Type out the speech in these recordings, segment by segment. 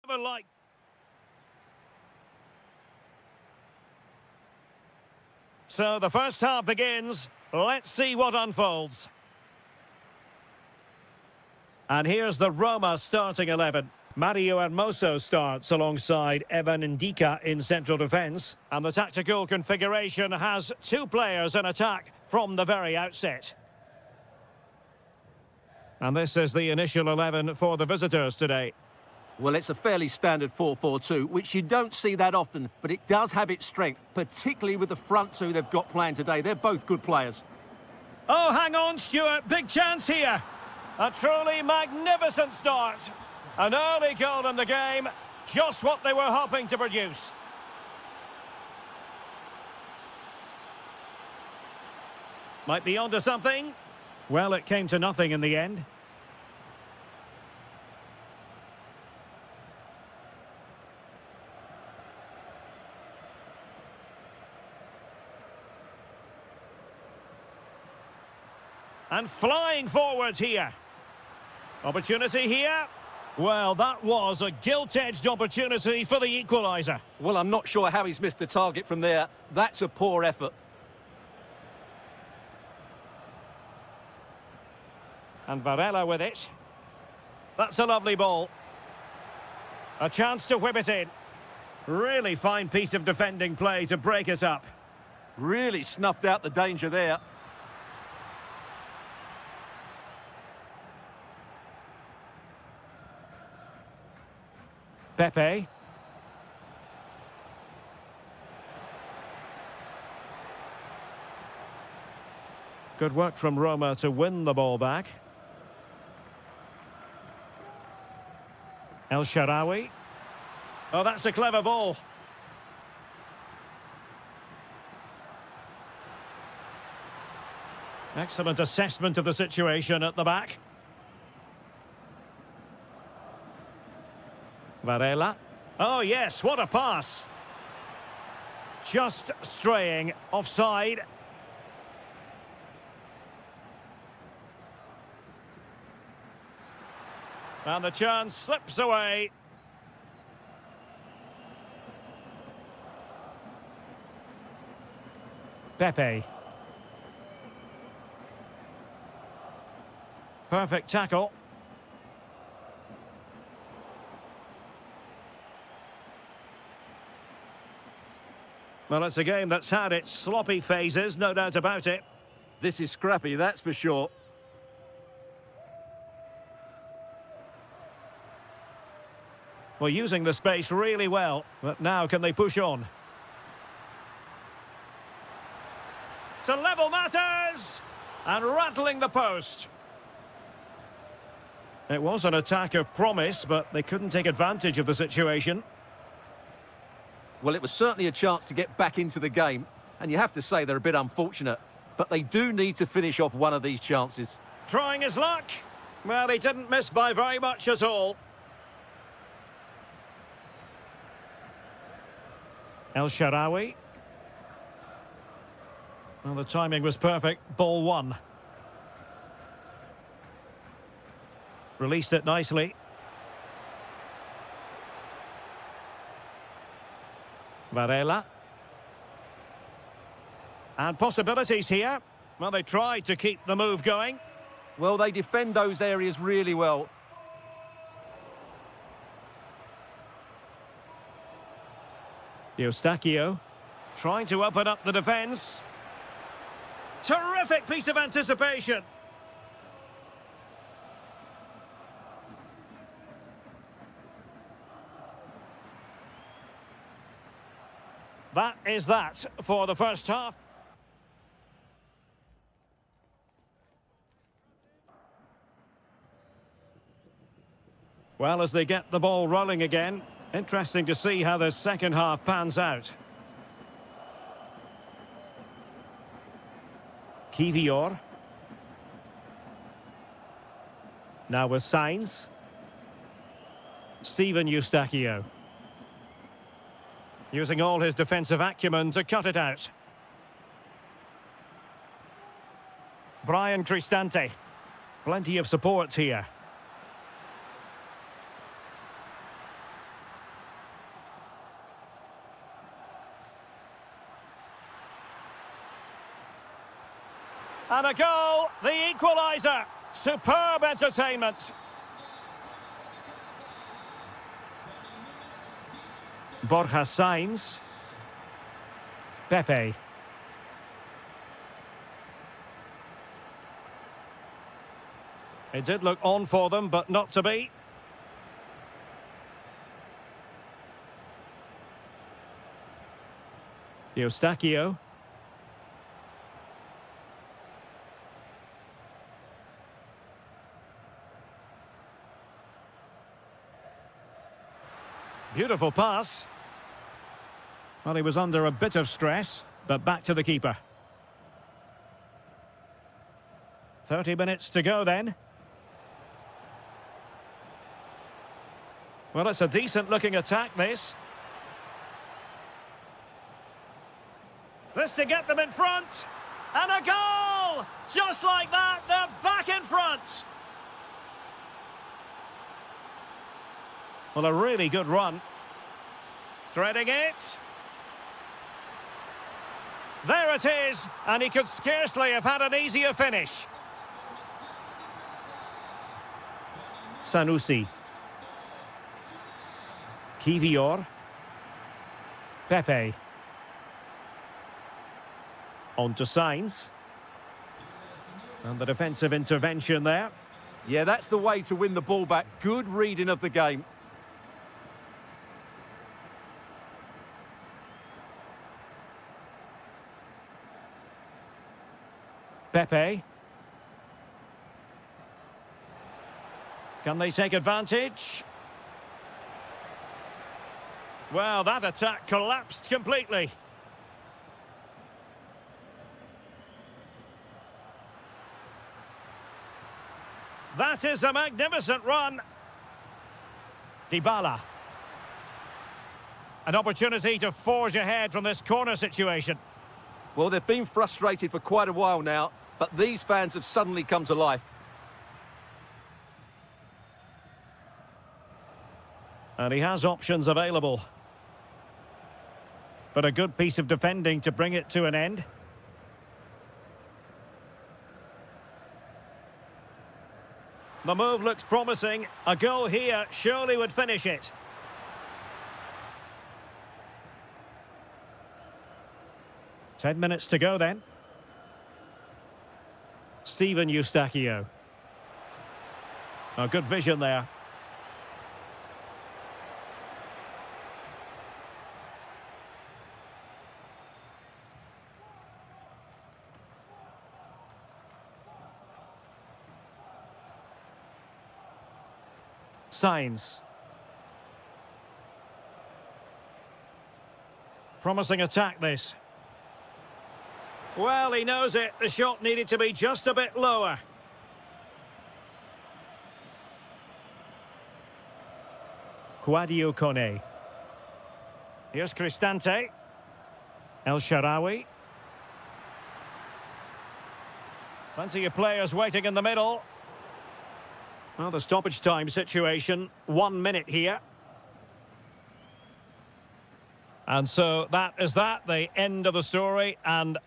Like so the first half begins. Let's see what unfolds. And here's the Roma starting 11. Mario Hermoso starts alongside Evan Ndika in central defence. And the tactical configuration has two players in attack from the very outset. And this is the initial 11 for the visitors today. Well, it's a fairly standard 4-4-2, which you don't see that often, but it does have its strength, particularly with the front two they've got playing today. They're both good players. Oh, hang on, Stuart. Big chance here. A truly magnificent start. An early goal in the game. Just what they were hoping to produce. Might be onto something. Well, it came to nothing in the end. And flying forwards here. Opportunity here. Well, that was a gilt-edged opportunity for the equaliser. Well, I'm not sure how he's missed the target from there. That's a poor effort. And Varela with it. That's a lovely ball. A chance to whip it in. Really fine piece of defending play to break it up. Really snuffed out the danger there. Pepe. Good work from Roma to win the ball back. El Shaarawy. Oh, that's a clever ball. Excellent assessment of the situation at the back. Varela. Oh, yes, what a pass. Just straying offside. And the chance slips away. Pepe. Perfect tackle. Well, it's a game that's had its sloppy phases, no doubt about it. This is scrappy, that's for sure. Well, using the space really well, but now can they push on? To level matters! And rattling the post. It was an attack of promise, but they couldn't take advantage of the situation. Well, it was certainly a chance to get back into the game, and you have to say they're a bit unfortunate, but they do need to finish off one of these chances. Trying his luck. Well, he didn't miss by very much at all. El Shaarawy. Well, the timing was perfect. Ball one. Released it nicely. Varela. And possibilities here. Well, they tried to keep the move going. Well, they defend those areas really well. Eustáquio trying to open up the defence. Terrific piece of anticipation. That is that for the first half. Well, as they get the ball rolling again, interesting to see how the second half pans out. Kivior. Now with Sainz. Steven Eustáquio. Using all his defensive acumen to cut it out. Brian Cristante. Plenty of support here. And a goal, the equaliser. Superb entertainment. Borja Sainz. Pepe. It did look on for them, but not to be. Eustáquio. Beautiful pass. Well, he was under a bit of stress, but back to the keeper. 30 minutes to go then. Well, it's a decent-looking attack, this. This to get them in front. And a goal! Just like that, they're back in front. Well, a really good run. Threading it. There it is, and he could scarcely have had an easier finish. Sanusi. Kivior. Pepe. On to Sainz. And the defensive intervention there. Yeah, that's the way to win the ball back. Good reading of the game. Pepe. Can they take advantage? Well, that attack collapsed completely. That is a magnificent run. Dybala. An opportunity to forge ahead from this corner situation. Well, they've been frustrated for quite a while now, but these fans have suddenly come to life. And he has options available. But a good piece of defending to bring it to an end. The move looks promising. A goal here surely would finish it. Ten minutes to go then. Steven Eustáquio. A good vision there. Sainz. Promising attack, this. Well, he knows it. The shot needed to be just a bit lower. Quadio Kone. Here's Cristante. El Shaarawy. Plenty of players waiting in the middle. Well, the stoppage time situation, 1 minute here. And so that is that, the end of the story, and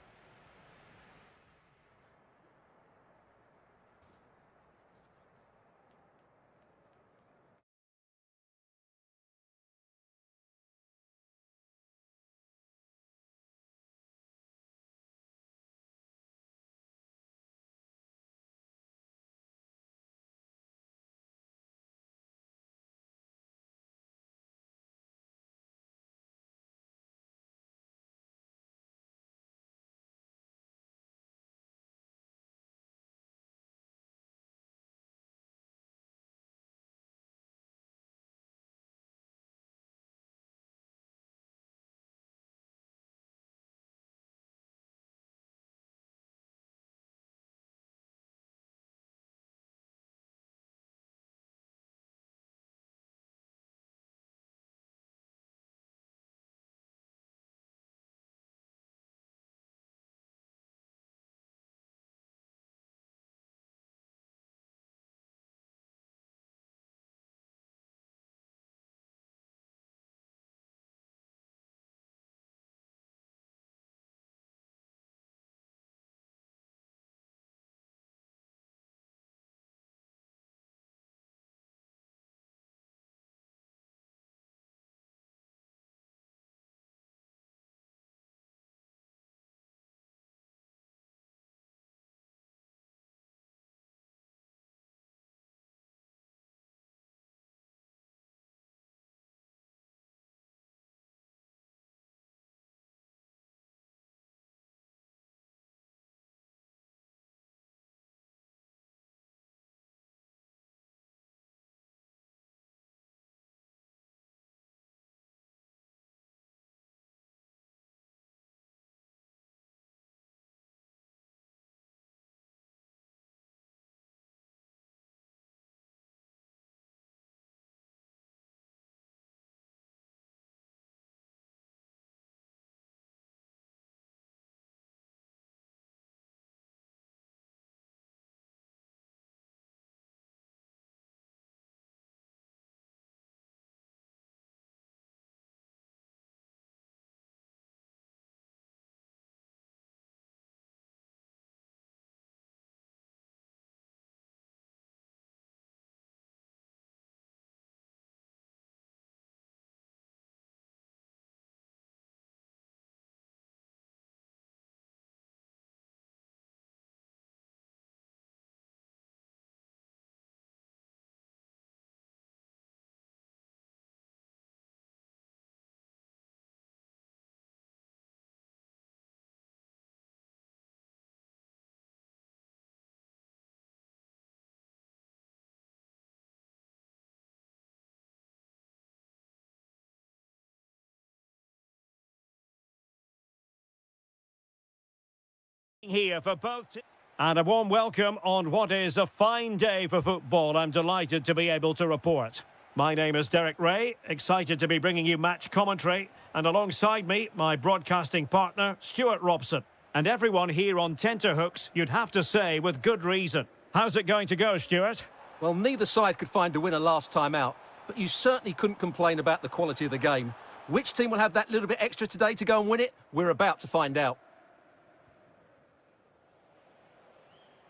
here for both. And a warm welcome on what is a fine day for football. I'm delighted to be able to report. My name is Derek Ray, excited to be bringing you match commentary. And alongside me, my broadcasting partner, Stuart Robson. And everyone here on tenterhooks, you'd have to say, with good reason. How's it going to go, Stuart? Well, neither side could find a winner last time out, but you certainly couldn't complain about the quality of the game. Which team will have that little bit extra today to go and win it? We're about to find out.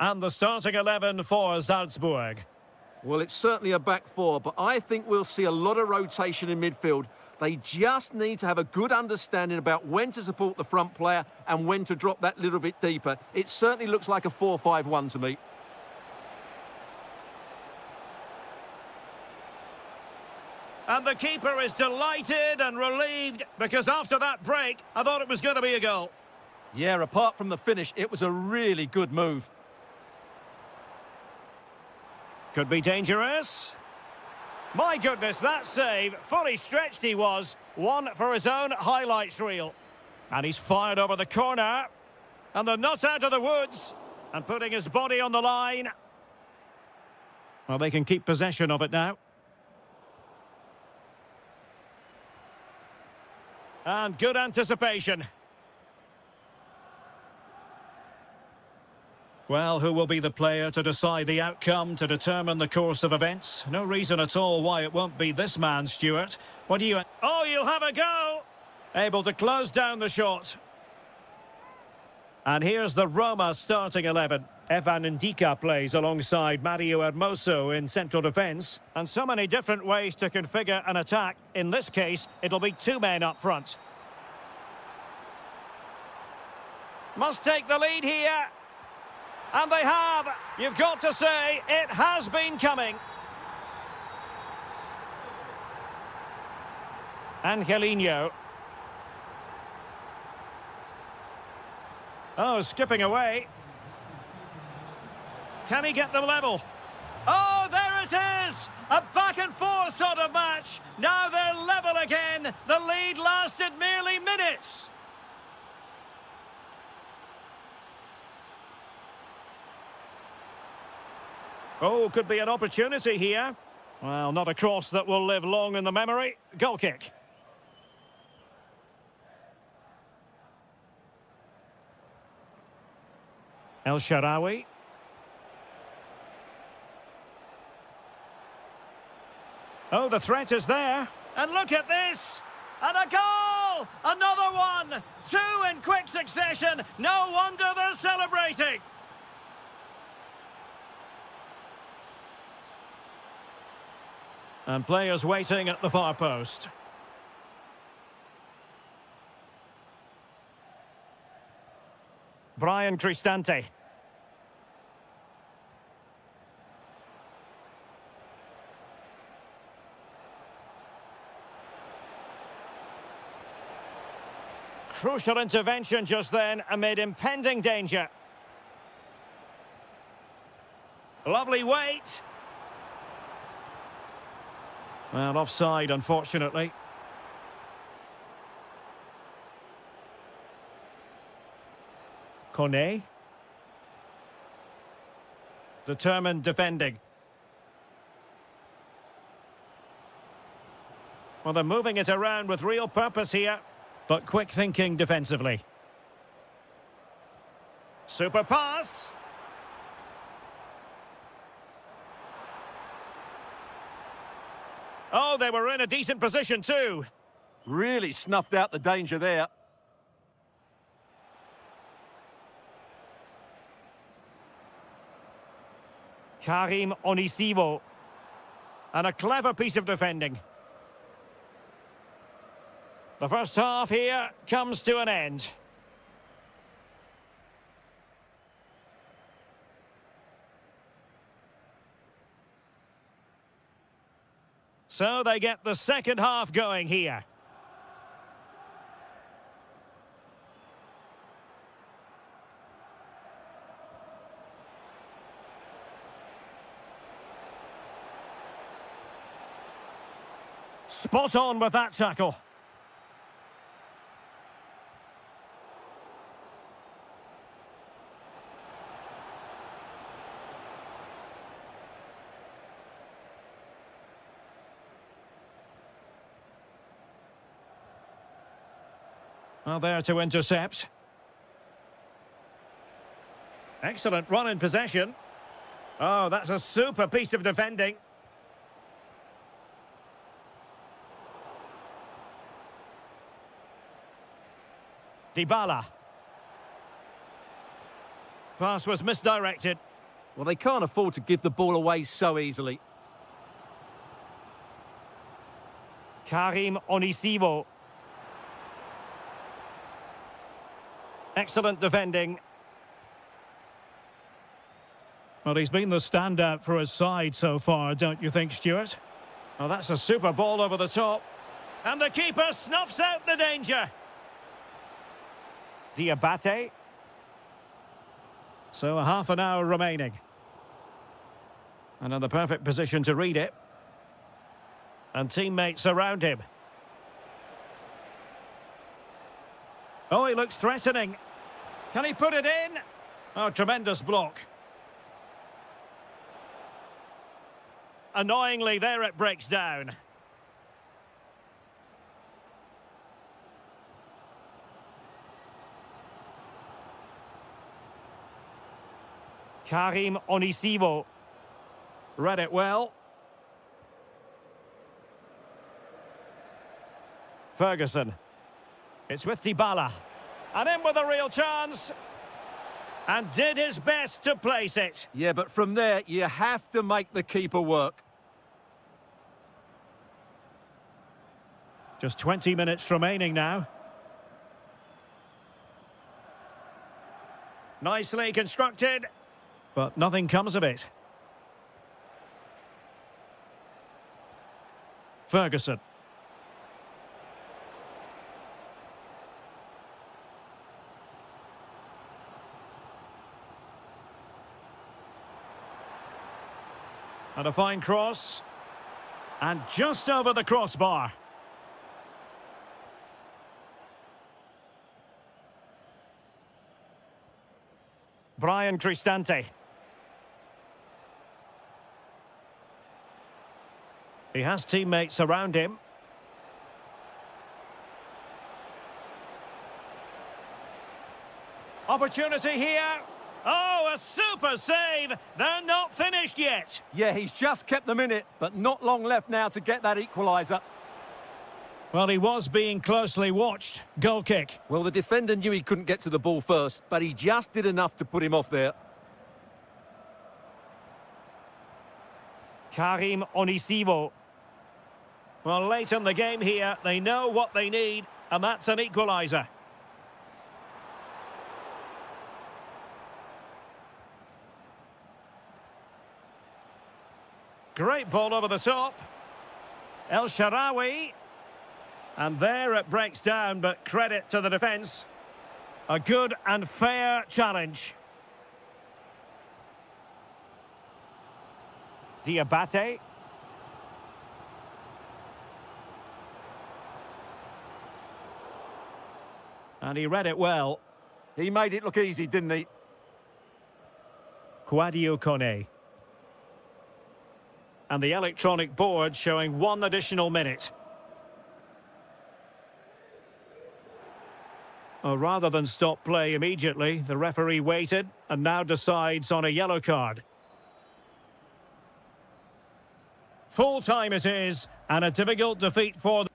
And the starting 11 for Salzburg. Well, it's certainly a back four, but I think we'll see a lot of rotation in midfield. They just need to have a good understanding about when to support the front player and when to drop that little bit deeper. It certainly looks like a 4-5-1 to me. And the keeper is delighted and relieved because after that break, I thought it was going to be a goal. Yeah, apart from the finish, it was a really good move. Could be dangerous. My goodness, that save, fully stretched he was. One for his own highlights reel. And he's fired over the corner. And the nut out of the woods. And putting his body on the line. Well, they can keep possession of it now. And good anticipation. Well, who will be the player to decide the outcome, to determine the course of events? No reason at all why it won't be this man, Stuart. What do you... Oh, you'll have a go! Able to close down the shot. And here's the Roma starting 11. Evan Ndika plays alongside Mario Hermoso in central defence. And so many different ways to configure an attack. In this case, it'll be two men up front. Must take the lead here. And they have. You've got to say, it has been coming. Angelino. Oh, skipping away. Can he get them level? Oh, there it is! A back and forth sort of match. Now they're level again. The lead lasted merely minutes. Oh, could be an opportunity here. Well, not a cross that will live long in the memory. Goal kick. El Shaarawy. Oh, the threat is there. And look at this. And a goal! Another one! Two in quick succession. No wonder they're celebrating. And players waiting at the far post. Brian Cristante. Crucial intervention just then amid impending danger. Lovely weight. Well, offside, unfortunately. Kone. Determined defending. Well, they're moving it around with real purpose here, but quick thinking defensively. Super pass. Oh, they were in a decent position too. Really snuffed out the danger there. Karim Onisivo. And a clever piece of defending. The first half here comes to an end. So they get the second half going here. Spot on with that tackle. Well, there to intercept. Excellent run in possession. Oh, that's a super piece of defending. Dybala. Pass was misdirected. Well, they can't afford to give the ball away so easily. Karim Onisivo. Excellent defending. Well, he's been the standout for his side so far, don't you think, Stuart? Well, that's a super ball over the top. And the keeper snuffs out the danger. Diabate. So a half an hour remaining. And in the perfect position to read it. And teammates around him. Oh, he looks threatening. Can he put it in? Oh, tremendous block. Annoyingly, there it breaks down. Karim Onisivo. Read it well. Ferguson. It's with Dybala. And in with a real chance. And did his best to place it. Yeah, but from there, you have to make the keeper work. Just 20 minutes remaining now. Nicely constructed, but nothing comes of it. Ferguson. And a fine cross. And just over the crossbar. Brian Cristante. He has teammates around him. Opportunity here. Oh, a super save. They're not finished yet. Yeah, he's just kept them in it, but not long left now to get that equaliser. Well, he was being closely watched. Goal kick. Well, the defender knew he couldn't get to the ball first, but he just did enough to put him off there. Karim Onisivo. Well, late in the game here, they know what they need, and that's an equaliser. Great ball over the top. El Shaarawy. And there it breaks down, but credit to the defence. A good and fair challenge. Diabate. And he read it well. He made it look easy, didn't he? Kouadio Kone. And the electronic board showing one additional minute. Well, rather than stop play immediately, the referee waited and now decides on a yellow card. Full time it is, and a difficult defeat for them.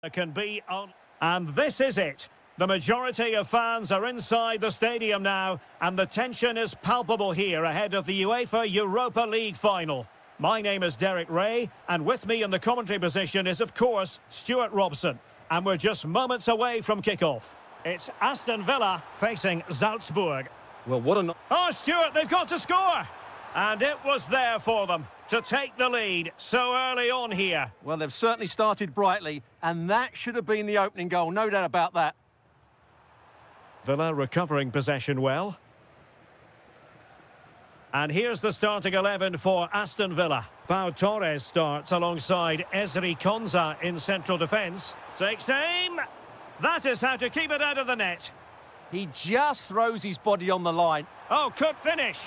Can be on. And this is it. The majority of fans are inside the stadium now, and the tension is palpable here ahead of the UEFA Europa League final. My name is Derek Ray, and with me in the commentary position is, of course, Stuart Robson. And we're just moments away from kickoff. It's Aston Villa facing Salzburg. Well, what a... Oh, Stuart, they've got to score! And it was there for them to take the lead so early on here. Well, they've certainly started brightly, and that should have been the opening goal, no doubt about that. Villa recovering possession well. And here's the starting 11 for Aston Villa. Pau Torres starts alongside Ezri Konsa in central defence. Takes aim. That is how to keep it out of the net. He just throws his body on the line. Oh, could finish.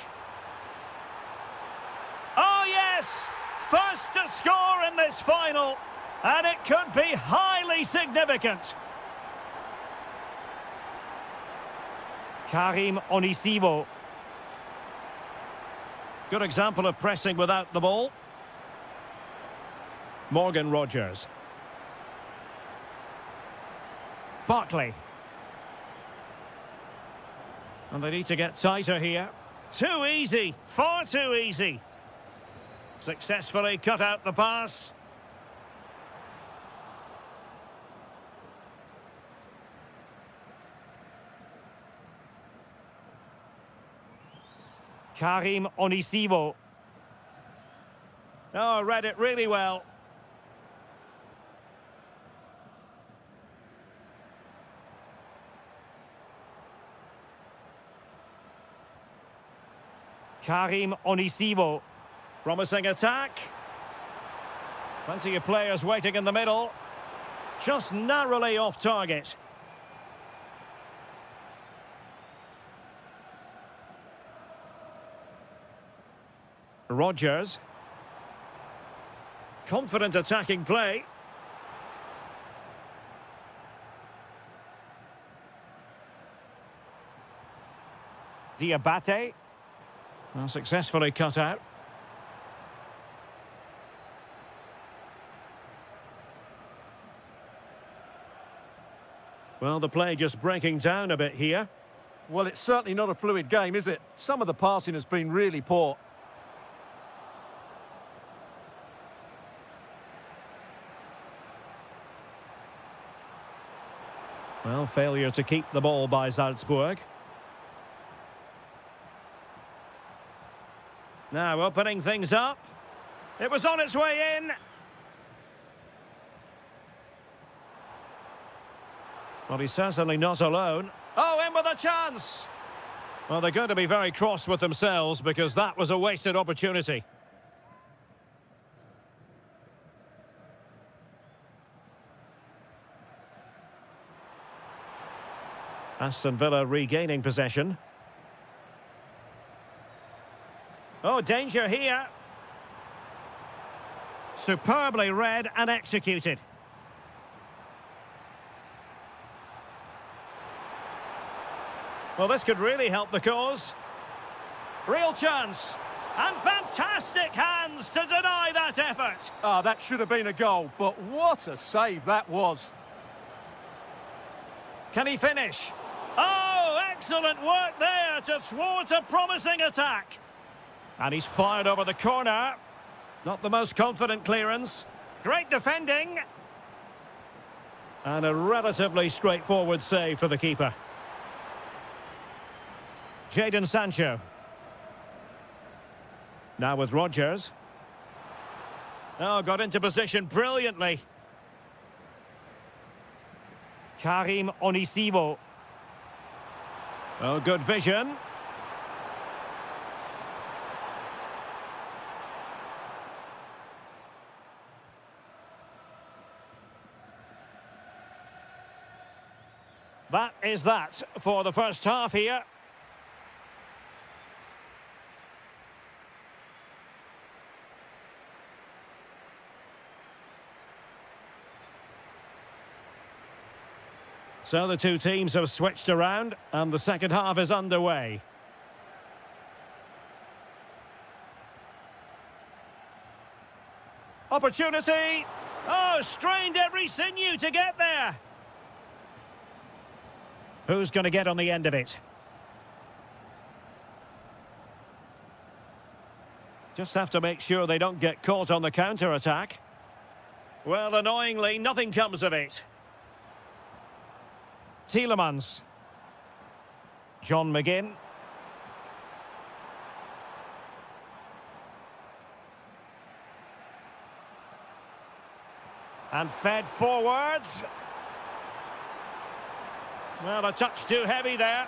Oh, yes! First to score in this final. And it could be highly significant. Karim Onisivo. Good example of pressing without the ball. Morgan Rogers. Barkley. And they need to get tighter here. Too easy. Far too easy. Successfully cut out the pass. Karim Onisivo. Oh, read it really well. Karim Onisivo. Promising attack. Plenty of players waiting in the middle. Just narrowly off target. Rogers. Confident attacking play. Diabate. Well, successfully cut out. Well, the play just breaking down a bit here. Well, it's certainly not a fluid game, is it? Some of the passing has been really poor. Well, failure to keep the ball by Salzburg. Now opening things up. It was on its way in. Well, he's certainly not alone. Oh, in with a chance! Well, they're going to be very cross with themselves because that was a wasted opportunity. Aston Villa regaining possession. Oh, danger here. Superbly read and executed. Well, this could really help the cause. Real chance. And fantastic hands to deny that effort. Ah, that should have been a goal, but what a save that was. Can he finish? Oh, excellent work there to thwart a promising attack. And he's fired over the corner. Not the most confident clearance. Great defending. And a relatively straightforward save for the keeper. Jadon Sancho. Now with Rogers. Oh, got into position brilliantly. Karim Onisivo. Oh, good vision. That is that for the first half here. So the two teams have switched around and the second half is underway. Opportunity! Oh, strained every sinew to get there. Who's going to get on the end of it? Just have to make sure they don't get caught on the counter-attack. Well, annoyingly, nothing comes of it. Tielemans. John McGinn. And fed forwards. Well, a touch too heavy there.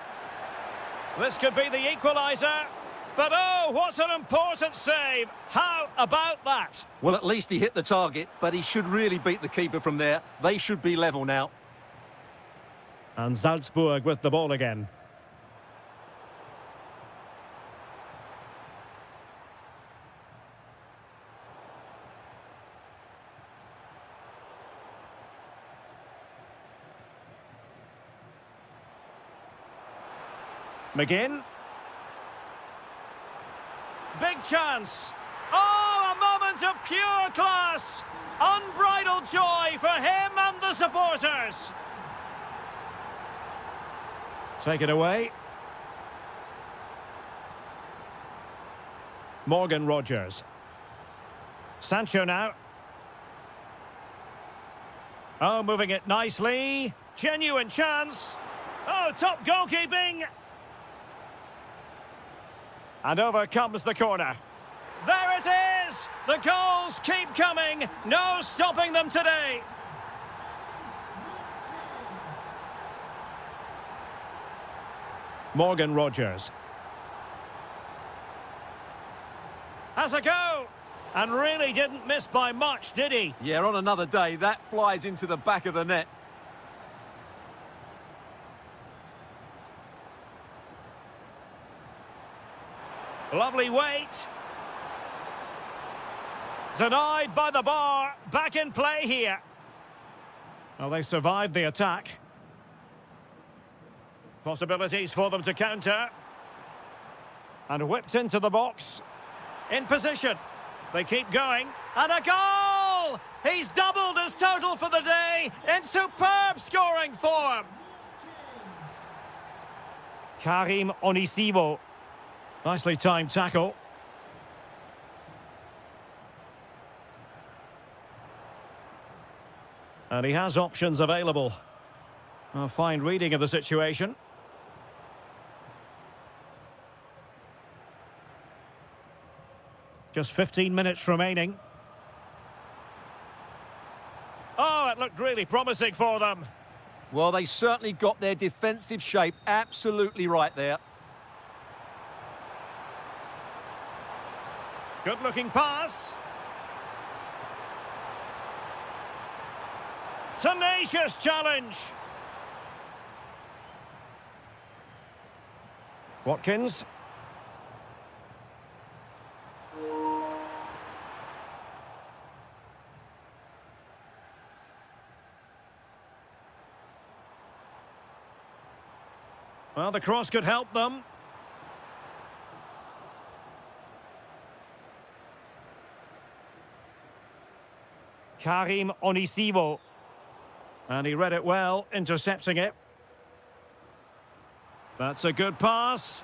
This could be the equaliser. But oh, what an important save. How about that? Well, at least he hit the target, but he should really beat the keeper from there. They should be level now. And Salzburg with the ball again. McGinn. Big chance. Oh, a moment of pure class. Unbridled joy for him and the supporters. Take it away. Morgan Rogers. Sancho now. Oh, moving it nicely. Genuine chance. Oh, top goalkeeping. And over comes the corner. There it is! The goals keep coming. No stopping them today. Morgan Rogers. Has a go. And really didn't miss by much, did he? Yeah, on another day, that flies into the back of the net. Lovely weight. Denied by the bar. Back in play here. Well, they survived the attack. Possibilities for them to counter. And whipped into the box. In position. They keep going. And a goal! He's doubled his total for the day in superb scoring form. Karim Onisivo. Nicely timed tackle. And he has options available. A fine reading of the situation. Just 15 minutes remaining. Oh, it looked really promising for them. Well, they certainly got their defensive shape absolutely right there. Good-looking pass. Tenacious challenge. Watkins. Well, the cross could help them. Karim Onisivo. And he read it well, intercepting it. That's a good pass.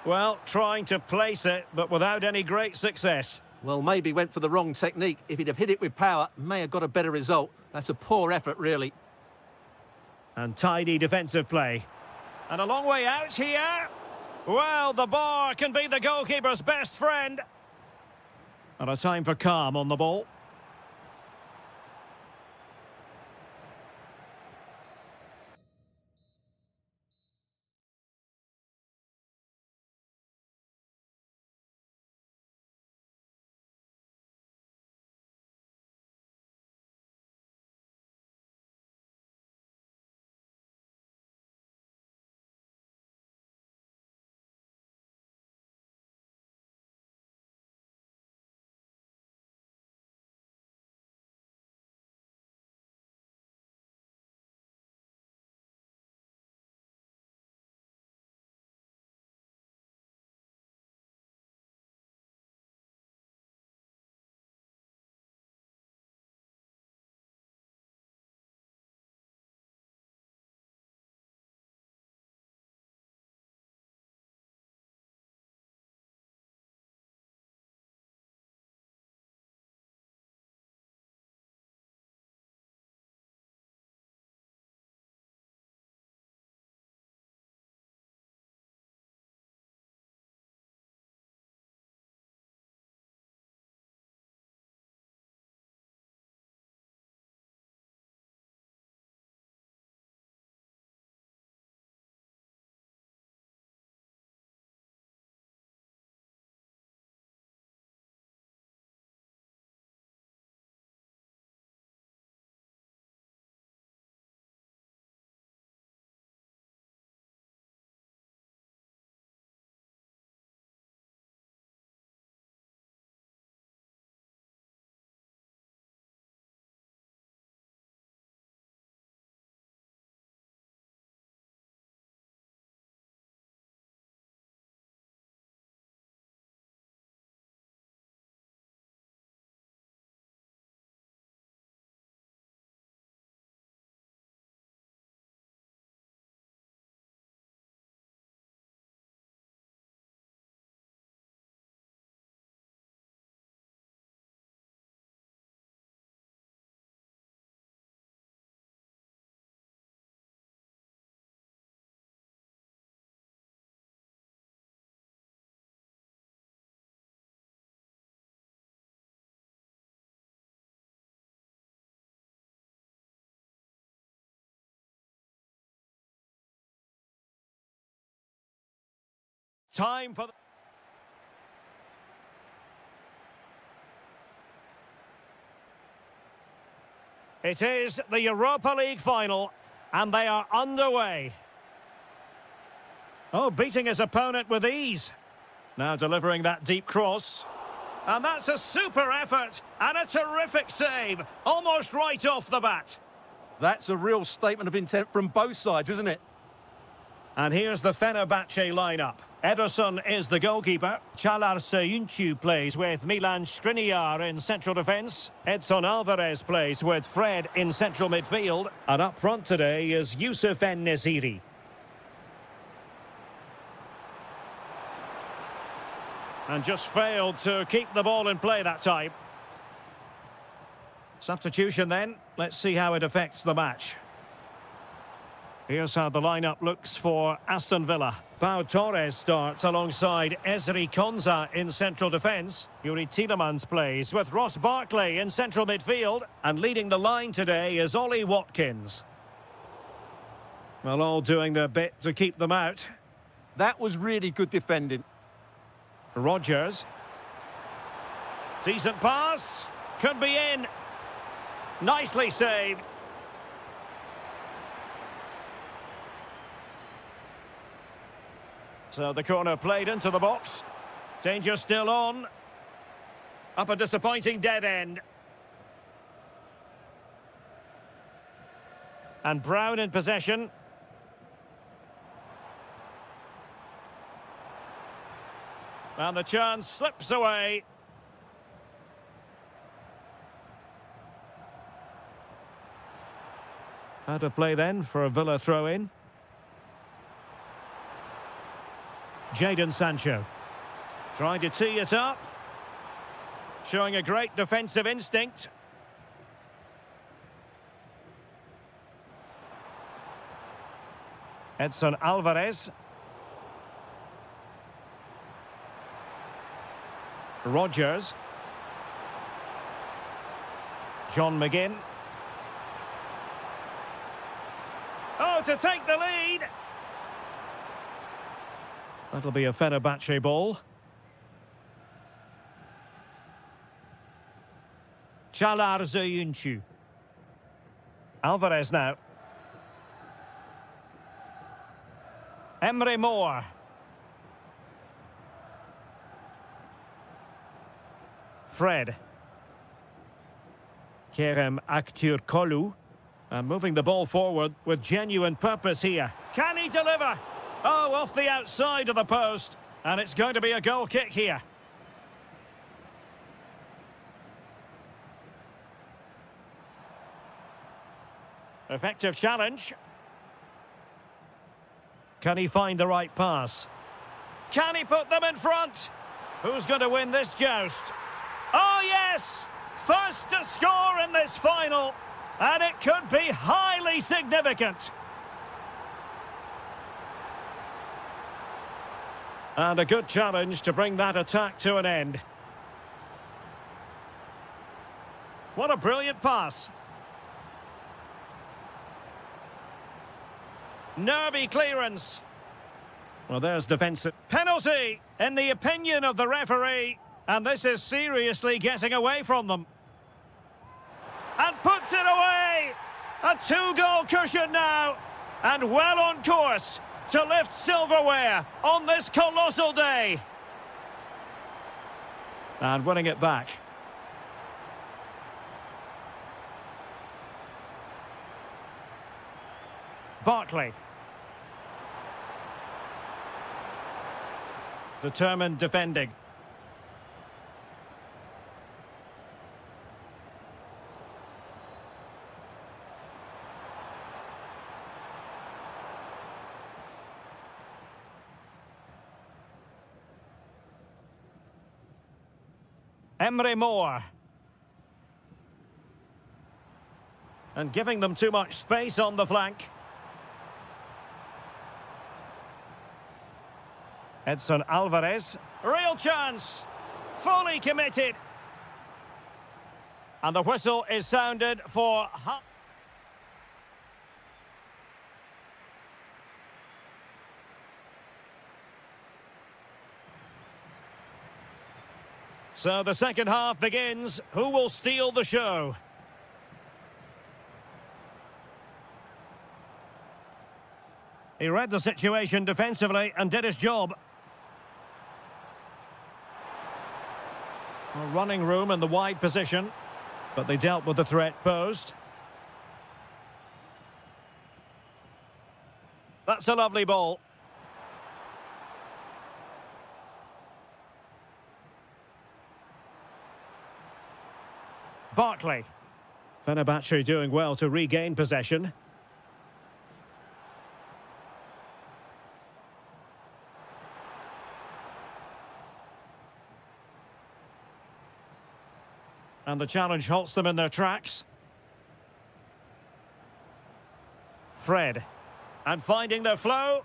Well, trying to place it, but without any great success. Well, maybe went for the wrong technique. If he'd have hit it with power, may have got a better result. That's a poor effort, really. And tidy defensive play. And a long way out here. Well, the bar can be the goalkeeper's best friend. And a time for calm on the ball. time for... It is the Europa League final, and they are underway. Oh, beating his opponent with ease. Now delivering that deep cross. And that's a super effort and a terrific save, almost right off the bat. That's a real statement of intent from both sides, isn't it? And here's the Fenerbahce lineup. Ederson is the goalkeeper. Çağlar Söyüncü plays with Milan Skriniar in central defence. Edson Alvarez plays with Fred in central midfield. And up front today is Yusuf En-Nesyri. And just failed to keep the ball in play that time. Substitution then. Let's see how it affects the match. Here's how the lineup looks for Aston Villa. Pau Torres starts alongside Ezri Konsa in central defence. Yuri Tielemans plays with Ross Barkley in central midfield. And leading the line today is Ollie Watkins. Well, all doing their bit to keep them out. That was really good defending. Rodgers. Decent pass. Could be in. Nicely saved. So the corner played into the box. Danger still on. Up a disappointing dead end. And Brown in possession. And the chance slips away. Out of play then for a Villa throw-in. Jadon Sancho. Trying to tee it up. Showing a great defensive instinct. Edson Alvarez. Rodgers. John McGinn. Oh, to take the lead. That'll be a Fenerbahce ball. Çağlar Söyüncü. Alvarez now. Emre Mor. Fred. Kerem Aktürkoğlu. And moving the ball forward with genuine purpose here. Can he deliver? Oh, off the outside of the post. And it's going to be a goal kick here. Effective challenge. Can he find the right pass? Can he put them in front? Who's going to win this joust? Oh, yes! First to score in this final. And it could be highly significant. And a good challenge to bring that attack to an end. What a brilliant pass. Nervy clearance. Well, there's defensive. Penalty, in the opinion of the referee. And this is seriously getting away from them. And puts it away. A two-goal cushion now. And well on course to lift silverware on this colossal day. And winning it back. Barkley. Determined defending. Emre Mor. And giving them too much space on the flank. Edson Alvarez. Real chance. Fully committed. And the whistle is sounded for... So the second half begins. Who will steal the show? He read the situation defensively and did his job. Well, running room in the wide position, but they dealt with the threat posed. That's a lovely ball. Barkley. Fenerbahce doing well to regain possession. And the challenge halts them in their tracks. Fred. And finding their flow.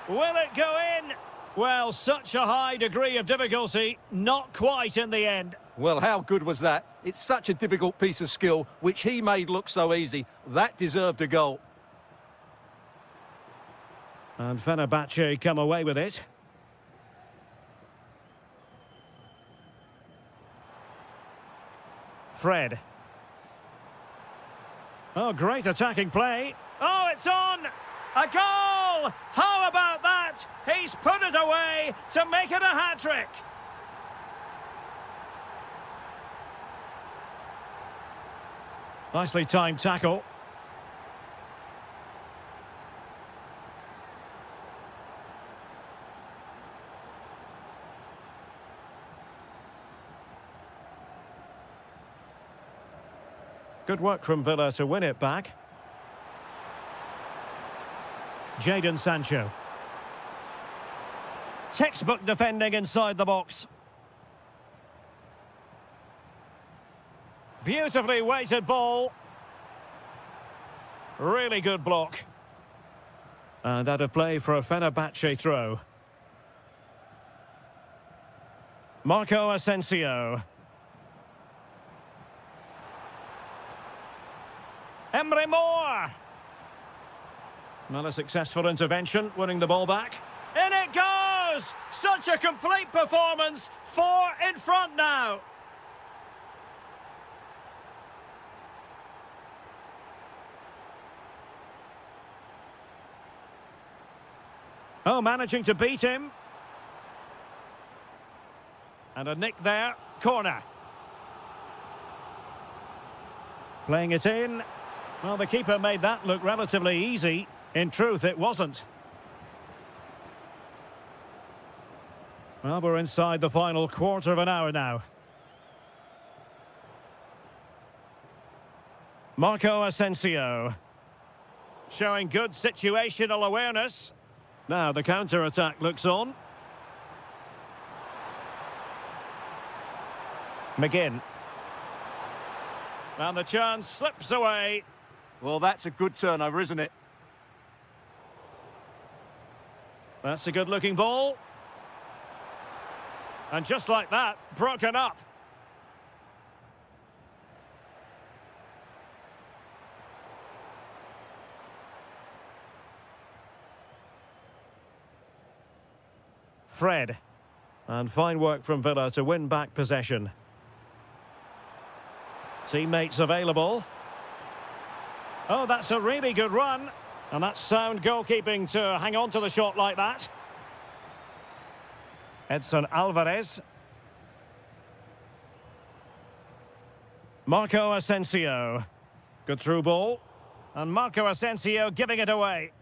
Will it go in? Well, such a high degree of difficulty, not quite in the end. Well, how good was that? It's such a difficult piece of skill, which he made look so easy. That deserved a goal. And Fenerbahce come away with it. Fred. Oh, great attacking play. Oh, it's on! A goal! How about that? He's put it away to make it a hat-trick. Nicely timed tackle. Good work from Villa to win it back. Jadon Sancho. Textbook defending inside the box. Beautifully weighted ball. Really good block. And out of play for a Fenerbahce throw. Marco Asensio. Emre Moore. Not a successful intervention, winning the ball back. In it goes! Such a complete performance. 4 in front now. Oh, managing to beat him. And a nick there. Corner. Playing it in. Well, the keeper made that look relatively easy. In truth, it wasn't. Well, we're inside the final quarter of an hour now. Marco Asensio. Showing good situational awareness. Now the counter-attack looks on. McGinn. And the chance slips away. Well, that's a good turnover, isn't it? That's a good-looking ball. And just like that, broken up. Fred. And fine work from Villa to win back possession. Teammates available. Oh, that's a really good run. And that's sound goalkeeping to hang on to the shot like that. Edson Alvarez. Marco Asensio. Good through ball. And Marco Asensio giving it away.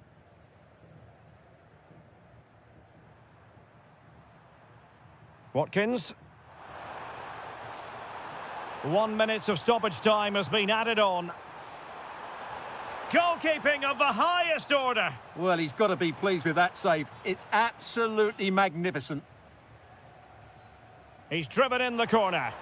Watkins. 1 minute of stoppage time has been added on. Goalkeeping of the highest order. Well, he's got to be pleased with that save. It's absolutely magnificent. He's driven in the corner.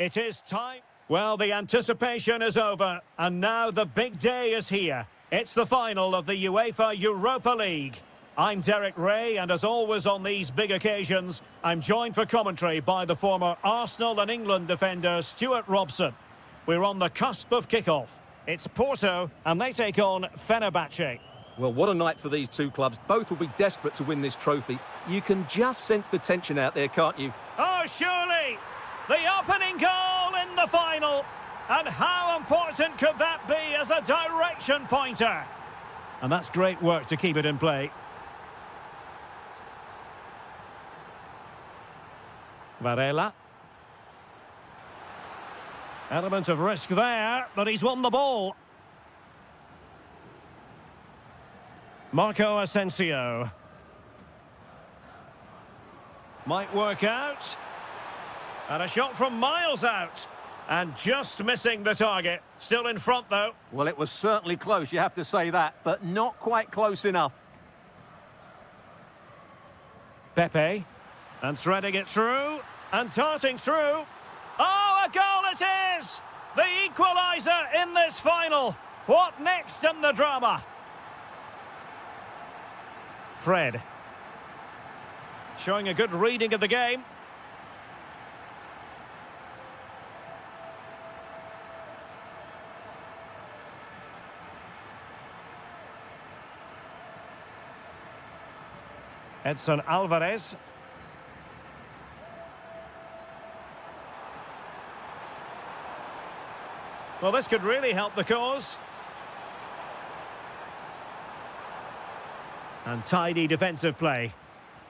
It is time. Well, the anticipation is over, and now the big day is here. It's the final of the UEFA Europa League. I'm Derek Ray, and as always on these big occasions, I'm joined for commentary by the former Arsenal and England defender Stuart Robson. We're on the cusp of kickoff. It's Porto, and they take on Fenerbahce. Well, what a night for these two clubs. Both will be desperate to win this trophy. You can just sense the tension out there, can't you? Oh, surely! The opening goal in the final. And how important could that be as a direction pointer? And that's great work to keep it in play. Varela. Element of risk there, but he's won the ball. Marco Asensio. Might work out. And a shot from miles out. And just missing the target. Still in front, though. Well, it was certainly close, you have to say that, but not quite close enough. Pepe. And threading it through. And darting through. Oh, a goal it is! The equaliser in this final. What next in the drama? Fred. Showing a good reading of the game. Edson Alvarez. Well, this could really help the cause. And tidy defensive play.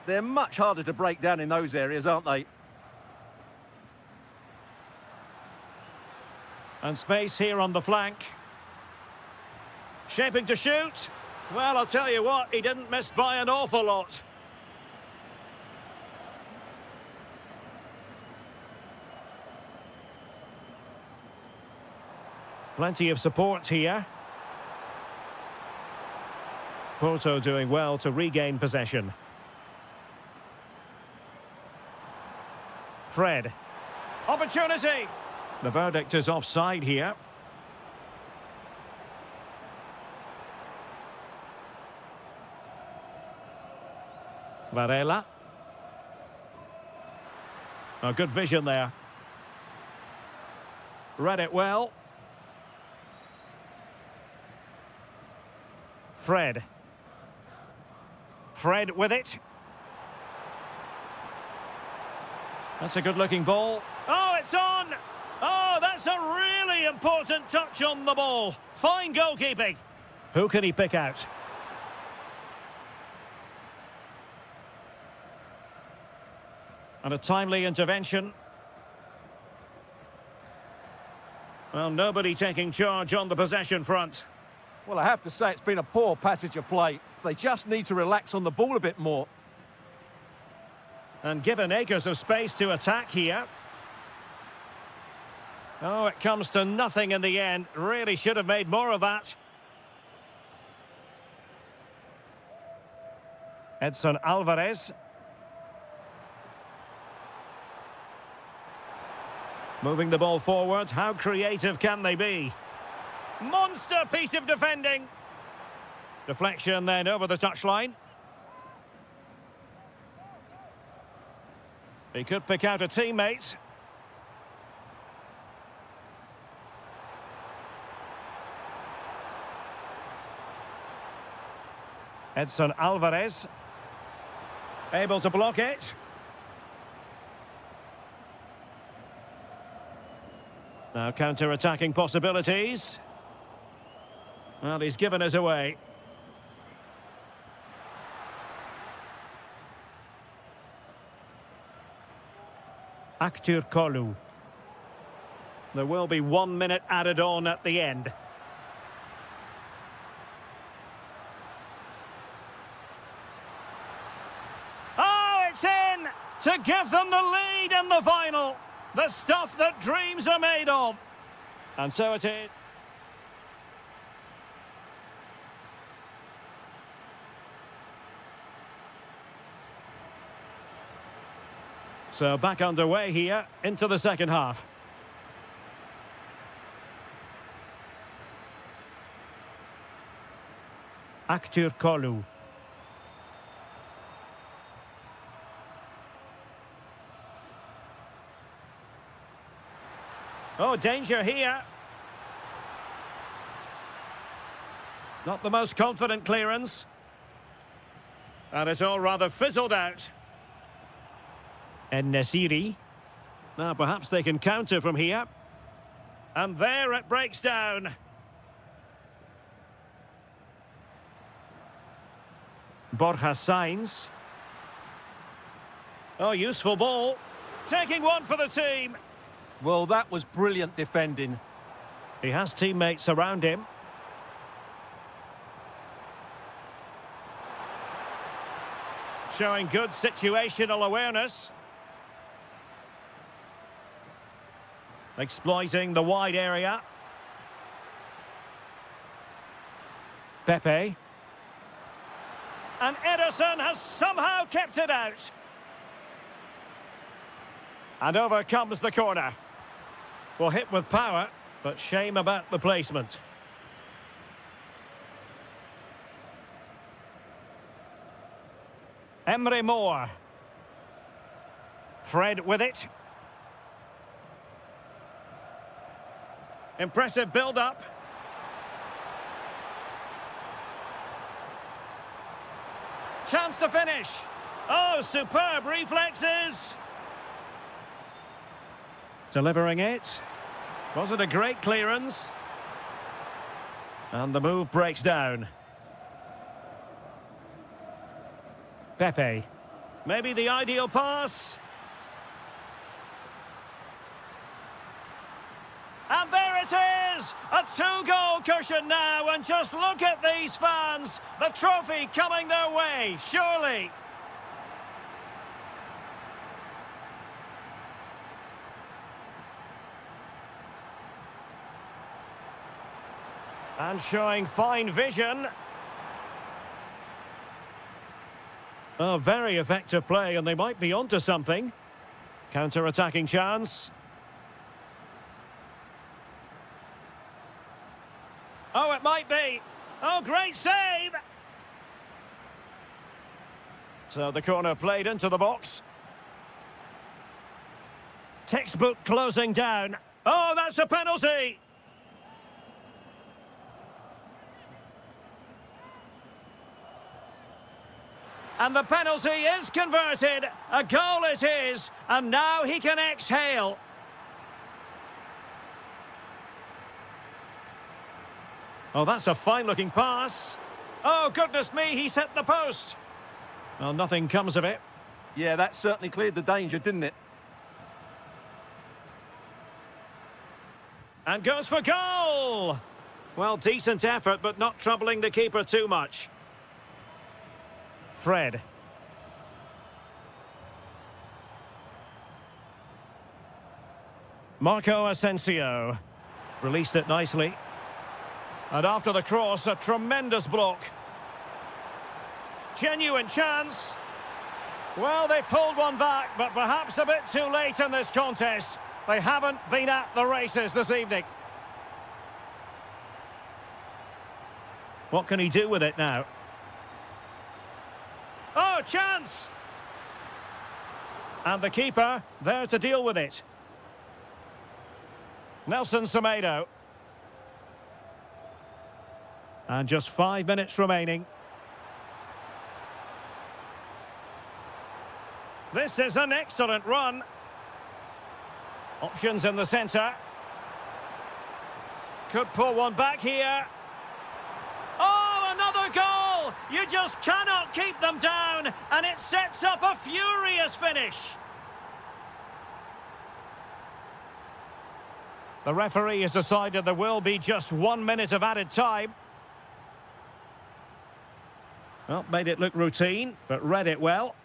They're much harder to break down in those areas, aren't they? And space here on the flank. Shaping to shoot. Well, I'll tell you what, he didn't miss by an awful lot. Plenty of support here. Porto doing well to regain possession. Fred. Opportunity! The verdict is offside here. Varela. Oh, good vision there. Read it well. Fred. Fred with it. That's a good-looking ball. Oh, it's on! Oh, that's a really important touch on the ball. Fine goalkeeping. Who can he pick out? And a timely intervention. Well, nobody taking charge on the possession front. Well, I have to say it's been a poor passage of play. They just need to relax on the ball a bit more. And given acres of space to attack here. Oh, it comes to nothing in the end. Really should have made more of that. Edson Alvarez. Moving the ball forward. How creative can they be? Monster piece of defending. Deflection then over the touchline. He could pick out a teammate. Edson Alvarez. Able to block it. Now counter-attacking possibilities. Well, he's given us away. Aktür Kolu. There will be 1 minute added on at the end. Oh, it's in! To give them the lead in the final. The stuff that dreams are made of. And so it is. So back underway here into the second half. Kolu. Oh, danger here. Not the most confident clearance. And it's all rather fizzled out. And Nasiri. Now, perhaps they can counter from here. And there it breaks down. Borja Sainz. Oh, useful ball. Taking one for the team. Well, that was brilliant defending. He has teammates around him. Showing good situational awareness. Exploiting the wide area. Pepe. And Ederson has somehow kept it out. And over comes the corner. Well, hit with power, but shame about the placement. Emre Moore. Fred with it. Impressive build-up. Chance to finish. Oh, superb reflexes. Delivering it. Was it a great clearance? And the move breaks down. Pepe. Maybe the ideal pass. And there it is! A two-goal cushion now, and just look at these fans. The trophy coming their way, surely. And showing fine vision. Oh, very effective play, and they might be onto something. Counter-attacking chance. Oh, it might be. Oh, great save! So the corner played into the box. Textbook closing down. Oh, that's a penalty! And the penalty is converted. A goal it is. And now he can exhale. Oh, that's a fine-looking pass. Oh, goodness me, he's hit the post. Well, nothing comes of it. Yeah, that certainly cleared the danger, didn't it? And goes for goal. Well, decent effort, but not troubling the keeper too much. Fred. Marco Asensio. Released it nicely. And after the cross, a tremendous block. Genuine chance. Well, they pulled one back, but perhaps a bit too late in this contest. They haven't been at the races this evening. What can he do with it now? Oh, chance! And the keeper there to deal with it. Nelson Semedo. And just 5 minutes remaining. This is an excellent run. Options in the centre. Could pull one back here. Oh, another goal! You just cannot keep them down, and it sets up a furious finish. The referee has decided there will be just 1 minute of added time. Well, made it look routine, but read it well.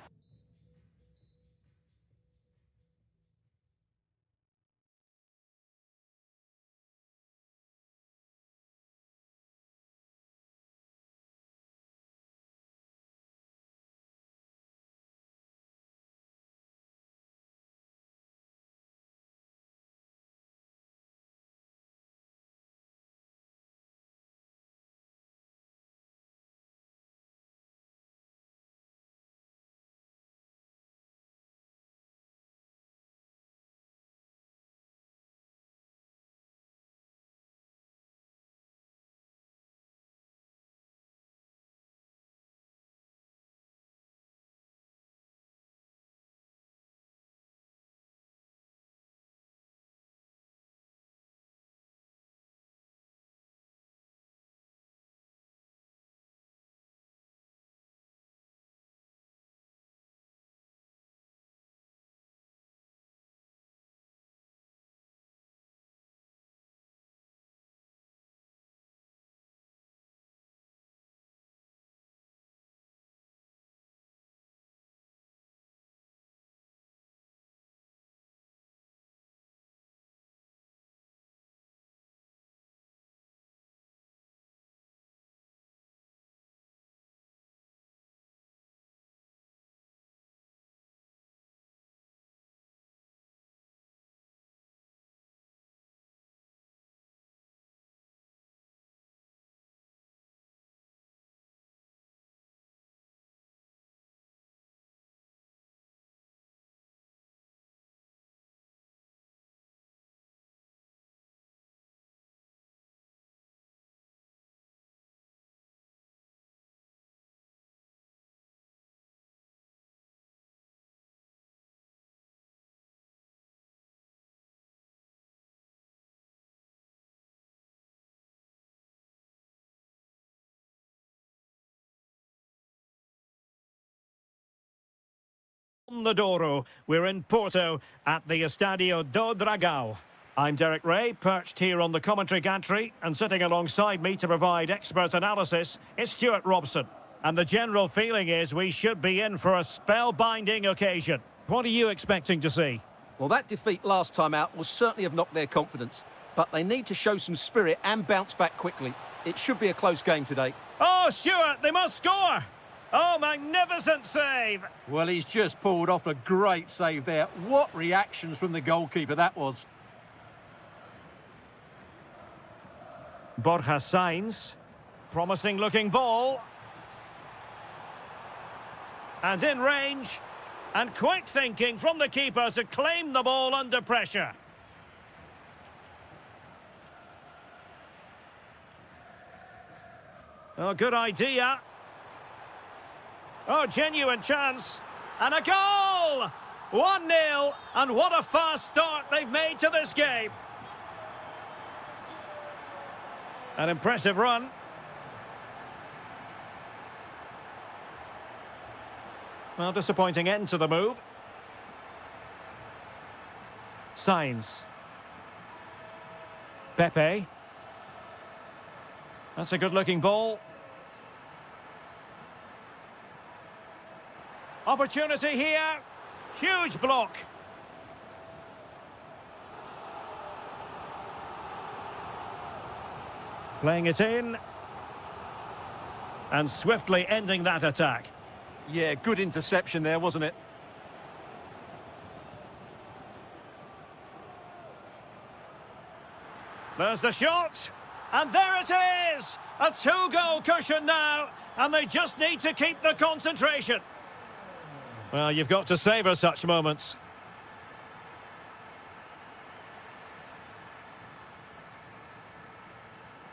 on the Douro. We're in Porto at the Estadio do Dragão. I'm Derek Ray, perched here on the commentary gantry, and sitting alongside me to provide expert analysis is Stuart Robson. And the general feeling is we should be in for a spellbinding occasion. What are you expecting to see? Well, that defeat last time out will certainly have knocked their confidence, but they need to show some spirit and bounce back quickly. It should be a close game today. Oh, Stuart, they must score! Oh, magnificent save! Well, he's just pulled off a great save there. What reactions from the goalkeeper that was. Borja Sainz. Promising looking ball. And in range. And quick thinking from the keeper to claim the ball under pressure. Oh, good idea. Oh, genuine chance. And a goal! 1-0. And what a fast start they've made to this game. An impressive run. Well, disappointing end to the move. Sainz. Pepe. That's a good-looking ball. Opportunity here. Huge block. Playing it in. And swiftly ending that attack. Yeah, good interception there, wasn't it? There's the shot. And there it is! A two-goal cushion now. And they just need to keep the concentration. Well, you've got to savour such moments.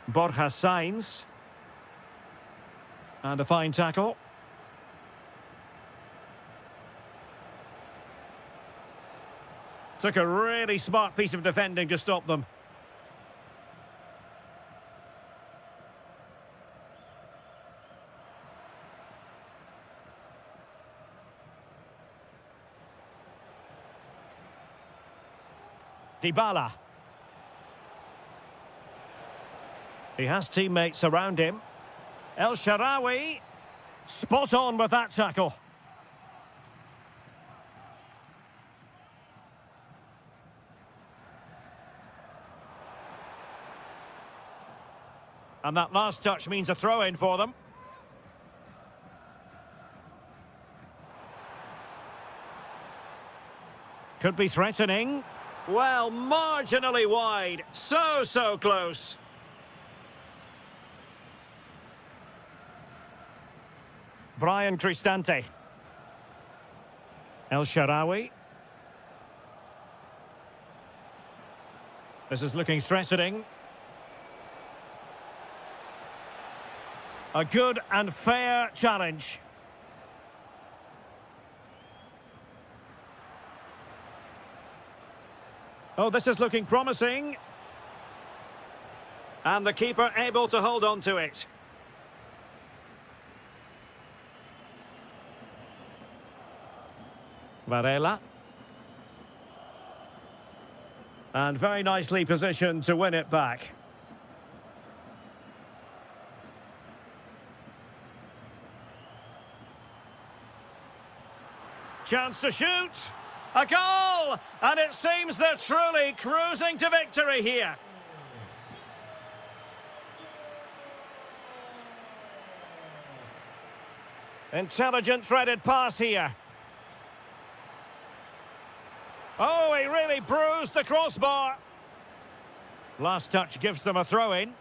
Borja Sainz. And a fine tackle. Took a really smart piece of defending to stop them. Dybala. He has teammates around him. El Shaarawy, spot on with that tackle. And that last touch means a throw-in for them. Could be threatening. Well, marginally wide. So close. Brian Cristante. El Shaarawy. This is looking threatening. A good and fair challenge. Oh, this is looking promising. And the keeper able to hold on to it. Varela. And very nicely positioned to win it back. Chance to shoot. A goal! And it seems they're truly cruising to victory here. Intelligent threaded pass here. Oh, he really bruised the crossbar. Last touch gives them a throw-in.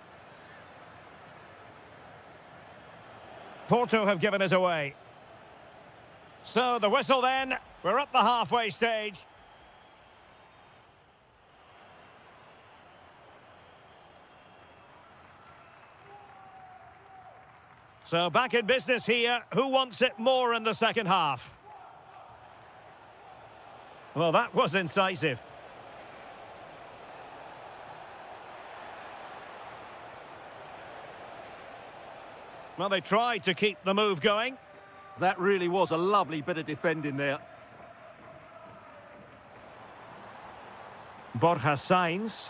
Porto have given us away. So the whistle then. We're at the halfway stage. So back in business here. Who wants it more in the second half? Well, that was incisive. Well, they tried to keep the move going. That really was a lovely bit of defending there. Borja Sainz.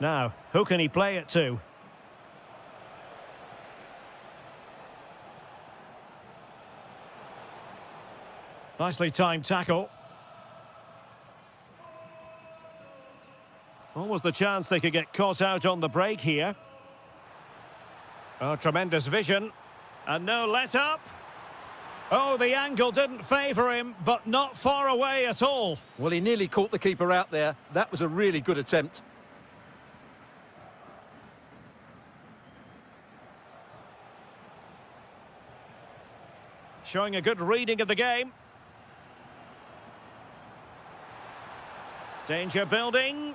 Now, who can he play it to? Nicely timed tackle. Almost the chance they could get caught out on the break here. Oh, tremendous vision. And no let-up. Oh, the angle didn't favour him, but not far away at all. Well, he nearly caught the keeper out there. That was a really good attempt. Showing a good reading of the game. Danger building.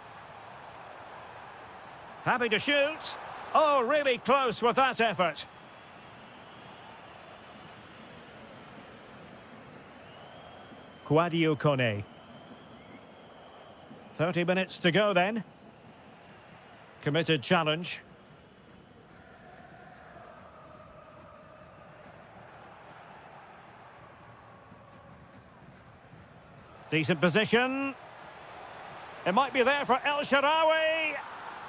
Happy to shoot. Oh, really close with that effort. Quadio Kone. 30 minutes to go then. Committed challenge. Decent position. It might be there for El Shaarawy.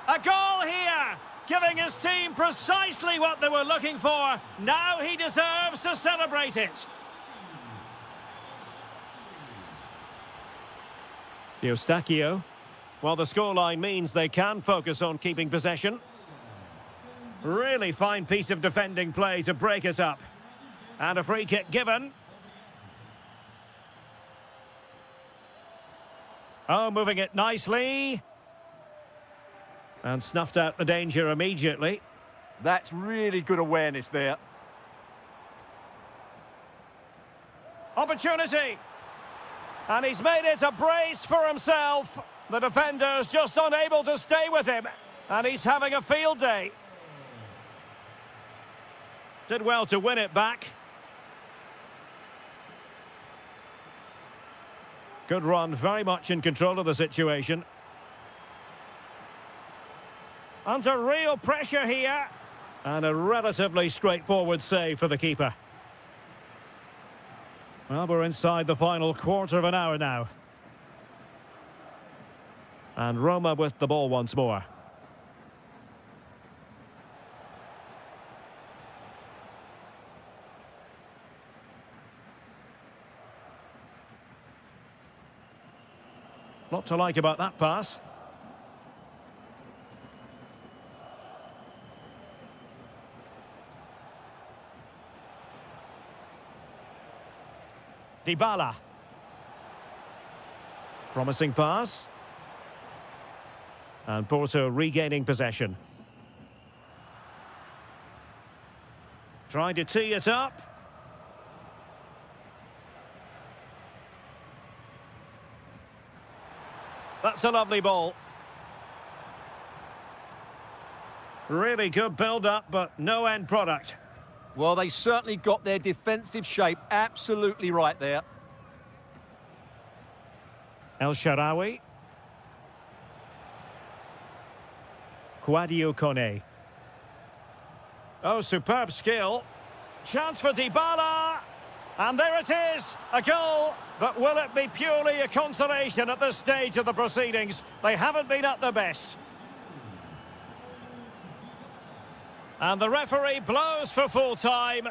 A goal here, giving his team precisely what they were looking for. Now he deserves to celebrate it. Eustáquio. Well, the scoreline means they can focus on keeping possession. Really fine piece of defending play to break it up. And a free kick given. Oh, moving it nicely. And snuffed out the danger immediately. That's really good awareness there. Opportunity. And he's made it a brace for himself. The defender's just unable to stay with him. And he's having a field day. Did well to win it back. Good run, very much in control of the situation. Under real pressure here. And a relatively straightforward save for the keeper. Well, we're inside the final quarter of an hour now. And Roma with the ball once more. Lot to like about that pass. Dybala. Promising pass. And Porto regaining possession. Trying to tee it up. That's a lovely ball. Really good build-up, but no end product. Well, they certainly got their defensive shape absolutely right there. El Shaarawy. Quadio Kone. Oh, superb skill. Chance for Dybala. And there it is, a goal. But will it be purely a consolation at this stage of the proceedings? They haven't been at their best. And the referee blows for full time.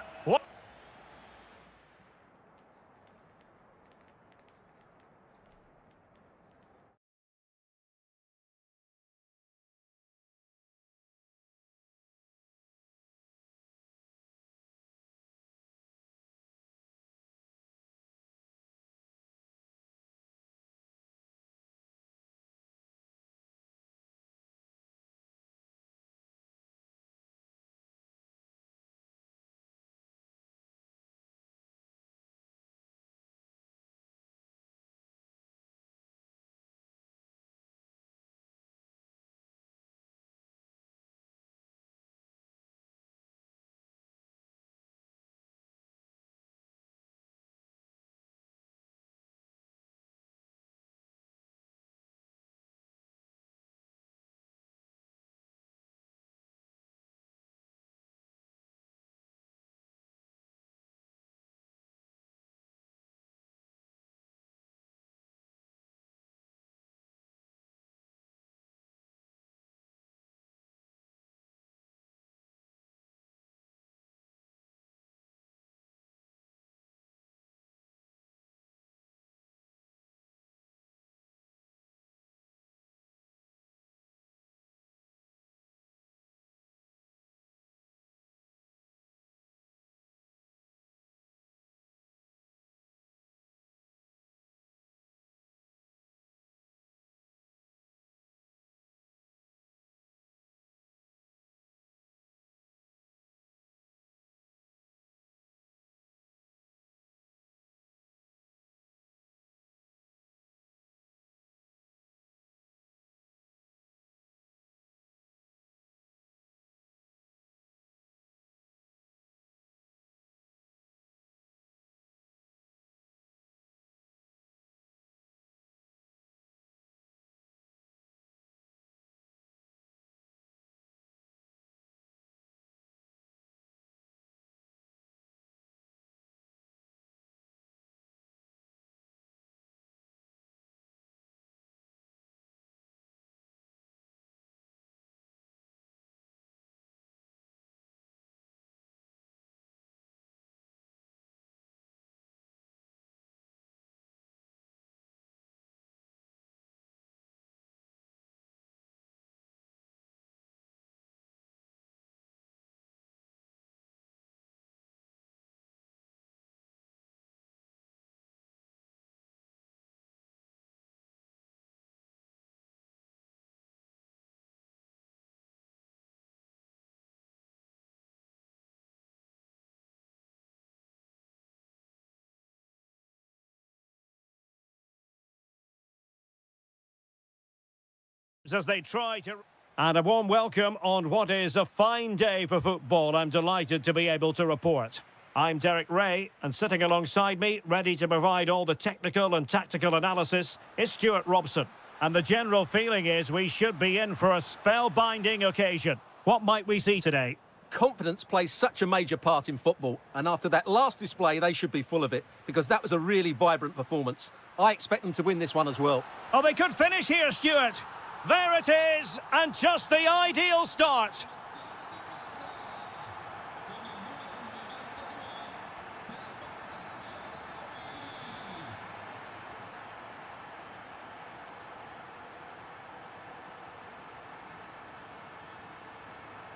as they try to... And a warm welcome on what is a fine day for football. I'm delighted to be able to report. I'm Derek Ray, and sitting alongside me, ready to provide all the technical and tactical analysis, is Stuart Robson. And the general feeling is we should be in for a spellbinding occasion. What might we see today? Confidence plays such a major part in football, and after that last display, they should be full of it, because that was a really vibrant performance. I expect them to win this one as well. Oh, they could finish here, Stuart. There it is, and just the ideal start.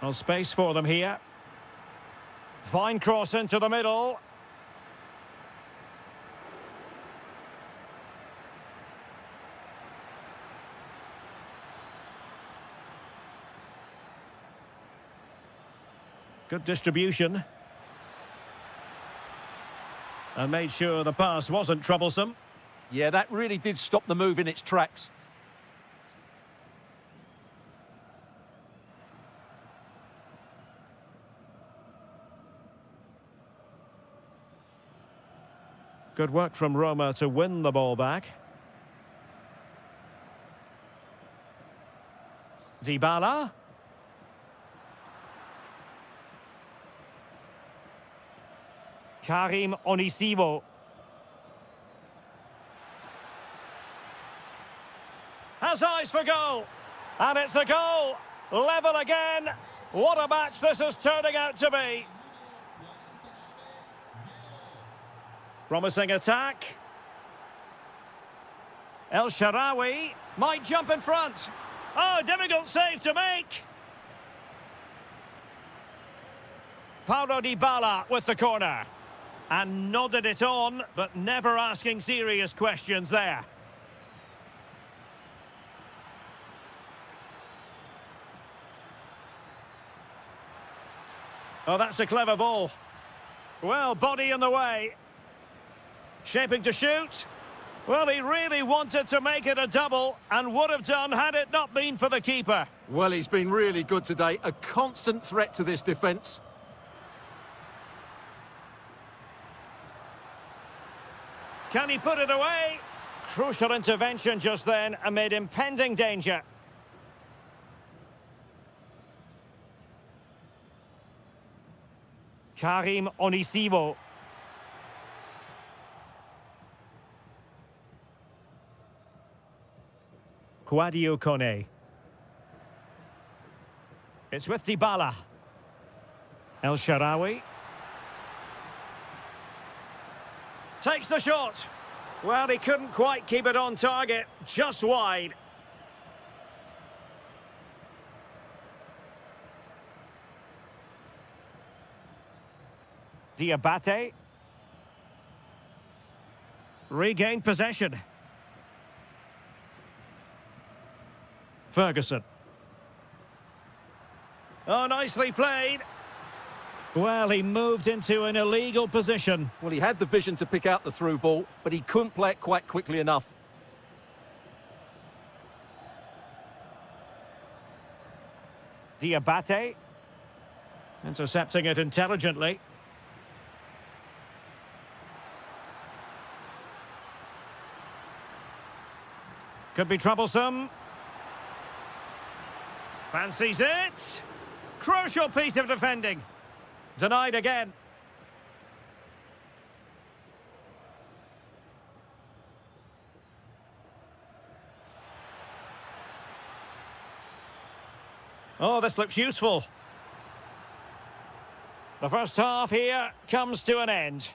Well, space for them here. Fine cross into the middle. Good distribution. And made sure the pass wasn't troublesome. Yeah, that really did stop the move in its tracks. Good work from Roma to win the ball back. Dybala. Karim Onisivo. Has eyes for goal. And it's a goal. Level again. What a match this is turning out to be. Promising attack. El Shaarawy might jump in front. Oh, difficult save to make. Paulo Dybala with the corner. And nodded it on, but never asking serious questions there. Oh, that's a clever ball. Well, body in the way. Shaping to shoot. Well, he really wanted to make it a double and would have done had it not been for the keeper. Well, he's been really good today. A constant threat to this defence. Can he put it away? Crucial intervention just then amid impending danger. Karim Onisivo. Kouadio Kone. It's with Dybala. El Shaarawy. Takes the shot. Well, he couldn't quite keep it on target. Just wide. Diabate. Regained possession. Ferguson. Oh, nicely played. Well, he moved into an illegal position. Well, he had the vision to pick out the through ball, but he couldn't play it quite quickly enough. Diabate. Intercepting it intelligently. Could be troublesome. Fancies it. Crucial piece of defending. Denied again. Oh, this looks useful. The first half here comes to an end.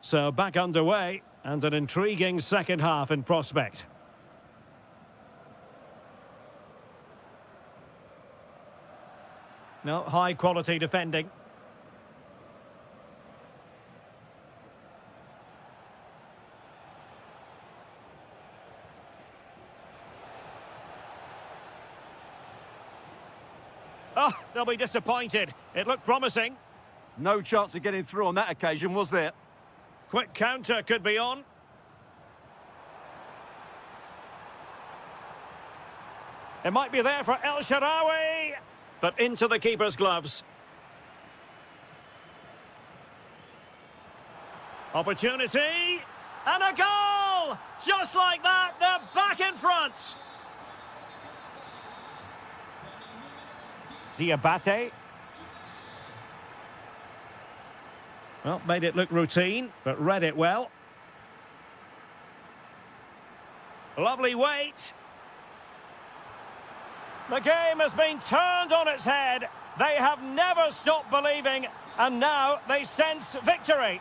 So back underway and an intriguing second half in prospect. No, high quality defending. Oh, they'll be disappointed. It looked promising. No chance of getting through on that occasion, was there? Quick counter could be on. It might be there for El Shaarawy, but into the keeper's gloves. Opportunity, and a goal! Just like that, they're back in front. Diabate. Well, made it look routine, but read it well. Lovely weight. The game has been turned on its head. They have never stopped believing, and now they sense victory.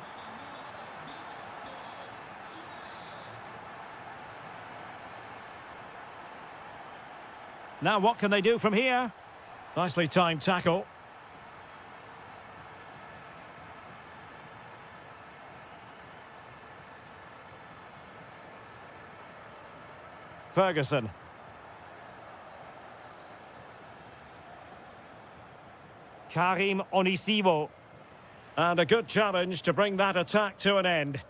Now what can they do from here? Nicely timed tackle. Ferguson. Karim Onisivo. And a good challenge to bring that attack to an end.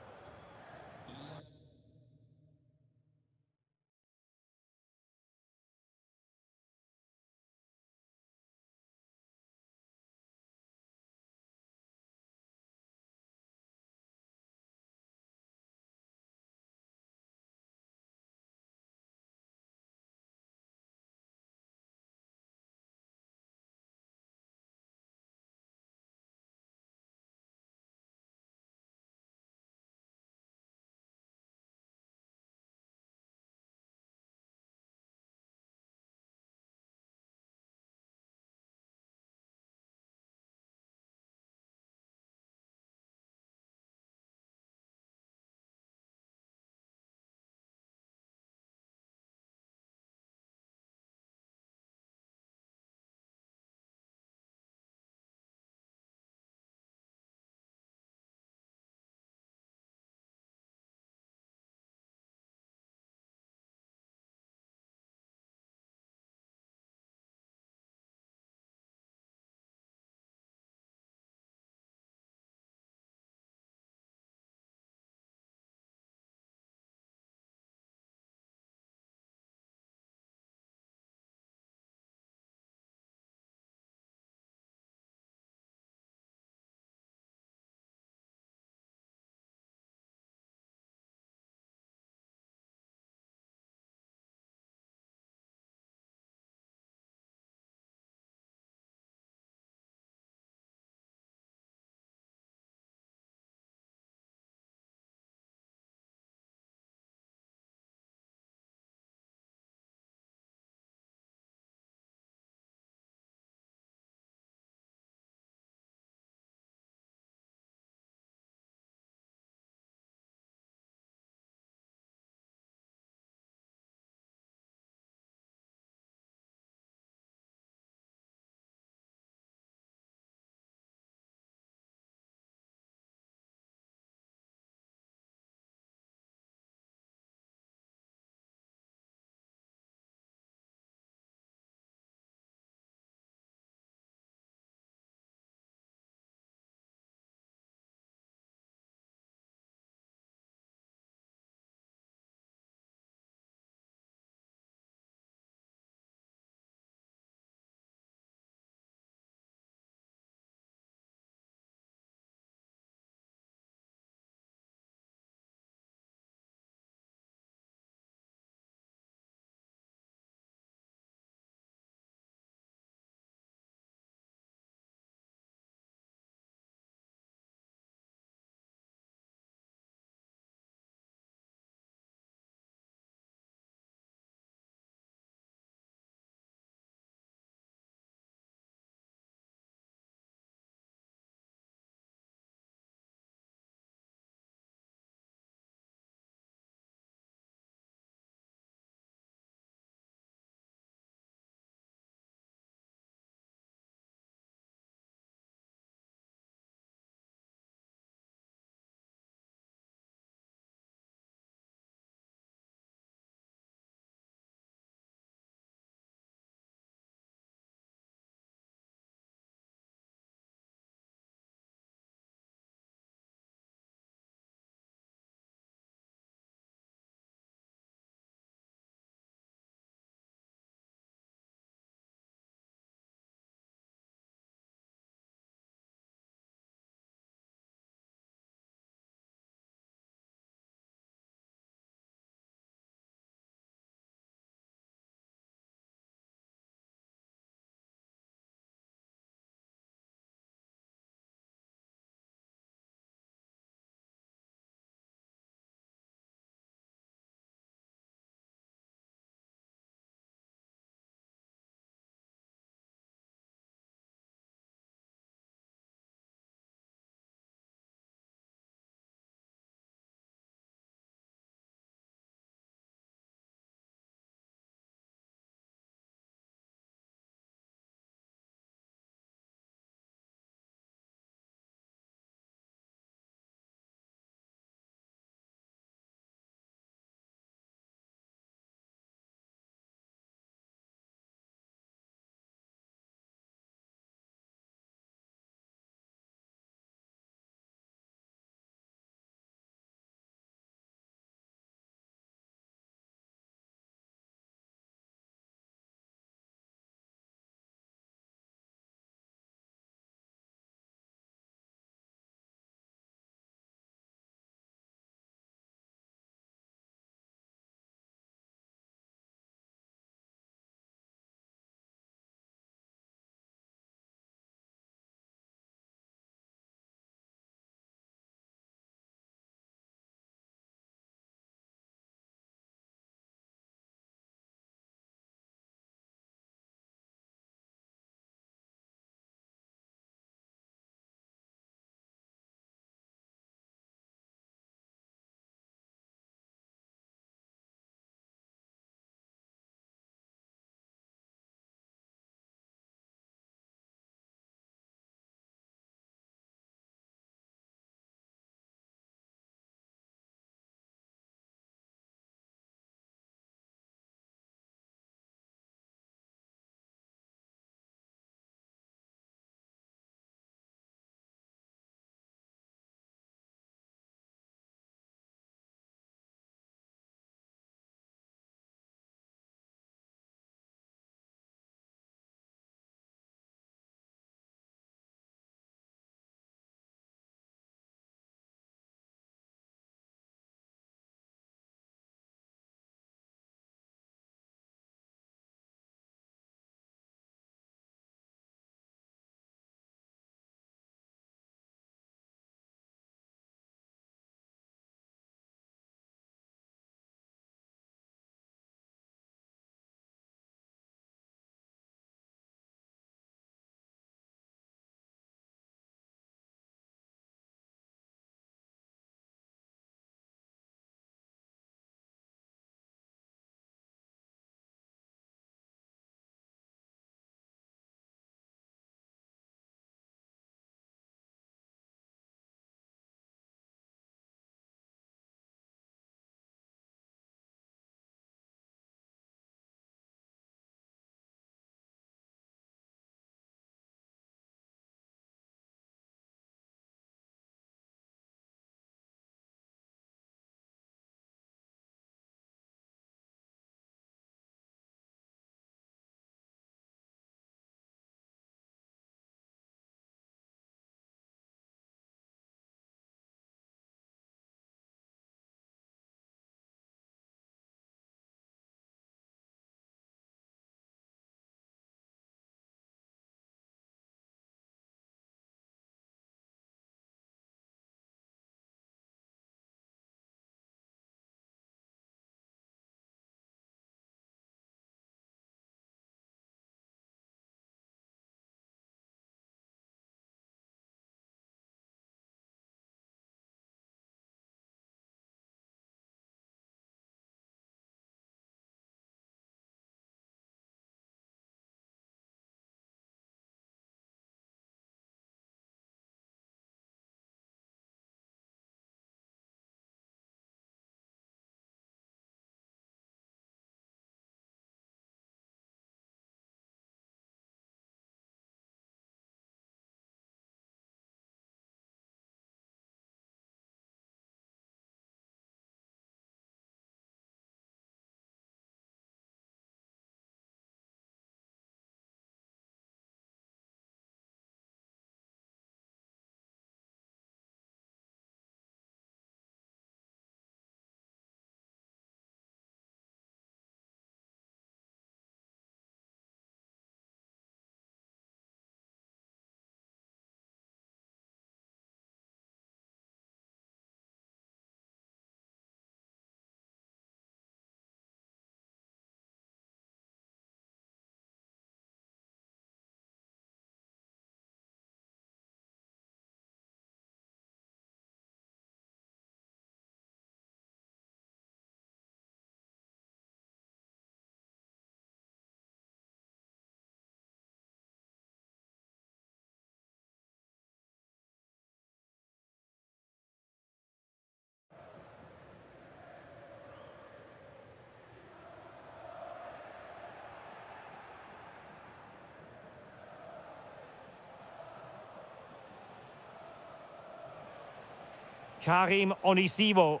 Karim Onisivo.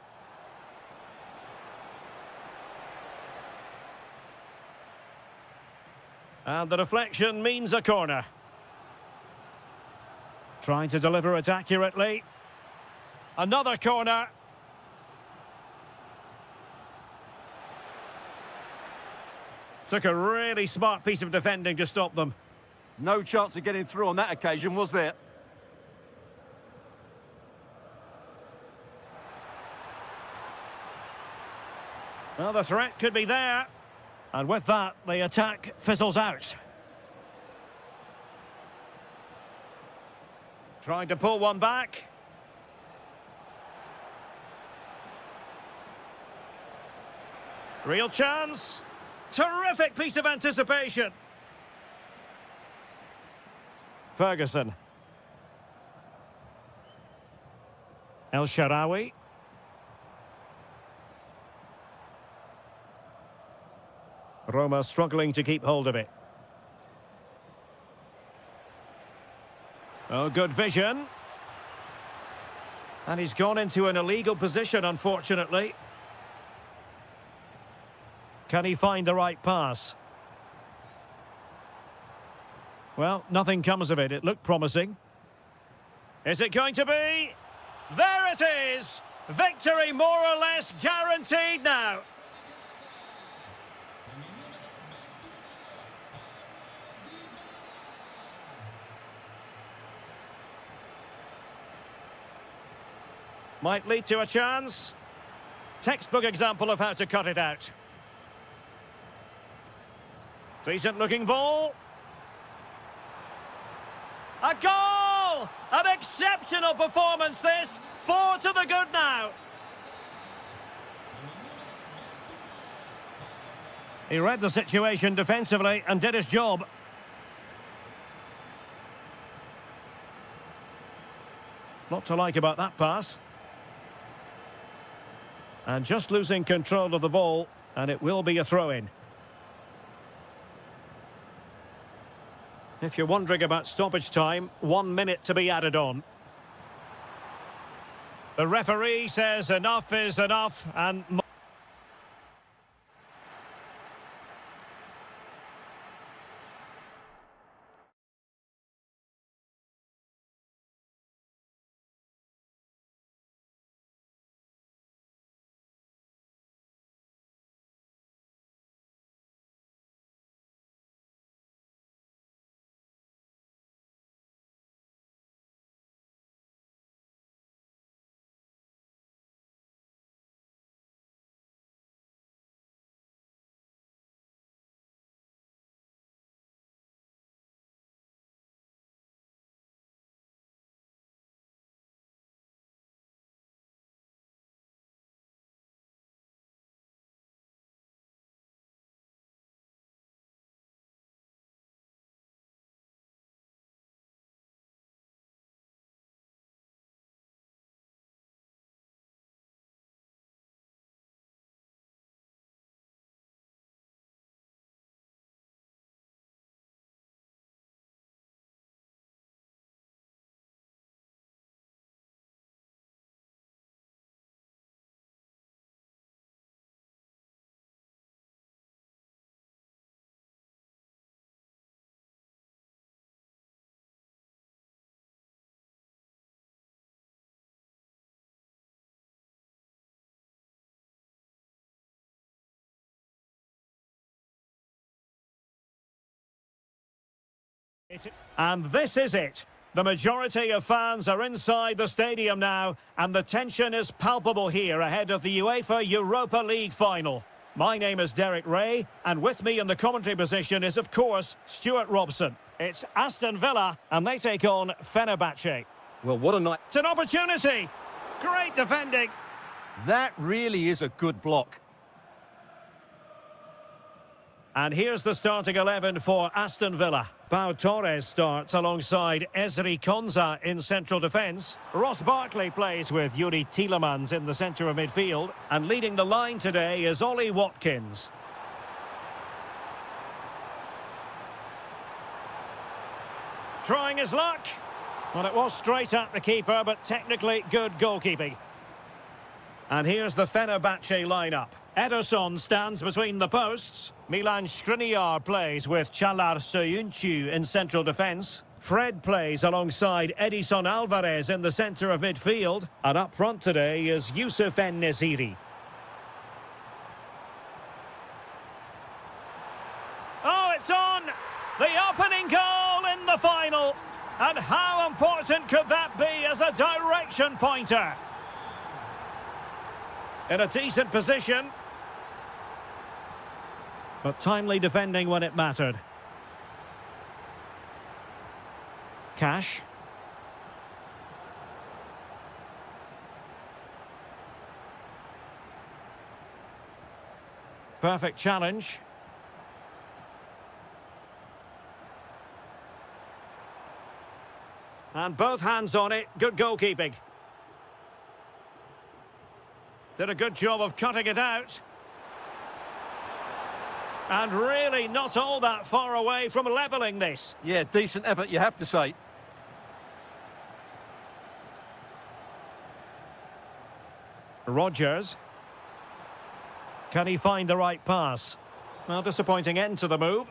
And the deflection means a corner. Trying to deliver it accurately. Another corner. Took a really smart piece of defending to stop them. No chance of getting through on that occasion, was there? Well, the threat could be there. And with that, the attack fizzles out. Trying to pull one back. Real chance. Terrific piece of anticipation. Ferguson. El Shaarawy. Roma struggling to keep hold of it. Oh, good vision. And he's gone into an illegal position, unfortunately. Can he find the right pass? Well, nothing comes of it. It looked promising. Is it going to be? There it is! Victory more or less guaranteed now. Might lead to a chance. Textbook example of how to cut it out. Decent looking ball. A goal! An exceptional performance this. 4 to the good now. He read the situation defensively and did his job. Lot to like about that pass. And just losing control of the ball, and it will be a throw-in. If you're wondering about stoppage time, 1 minute to be added on. The referee says enough is enough, and... And this is it. The majority of fans are inside the stadium now, and the tension is palpable here ahead of the UEFA Europa League final. My name is Derek Ray, and with me in the commentary position is, of course, Stuart Robson. It's Aston Villa, and they take on Fenerbahce. Well, what a night. It's an opportunity. Great defending. That really is a good block. And here's the starting 11 for Aston Villa. Pau Torres starts alongside Ezri Konsa in central defence. Ross Barkley plays with Yuri Tielemans in the centre of midfield. And leading the line today is Ollie Watkins. Trying his luck. Well, it was straight at the keeper, but technically good goalkeeping. And here's the Fenerbahce lineup. Ederson stands between the posts. Milan Skriniar plays with Çağlar Söyüncü in central defence. Fred plays alongside Edison Alvarez in the centre of midfield. And up front today is Yusuf En-Nesyri. Oh, it's on! The opening goal in the final. And how important could that be as a direction pointer? In a decent position. But timely defending when it mattered. Cash. Perfect challenge. And both hands on it. Good goalkeeping. Did a good job of cutting it out. And really not all that far away from levelling this. Yeah, decent effort, you have to say. Rodgers. Can he find the right pass? Well, disappointing end to the move.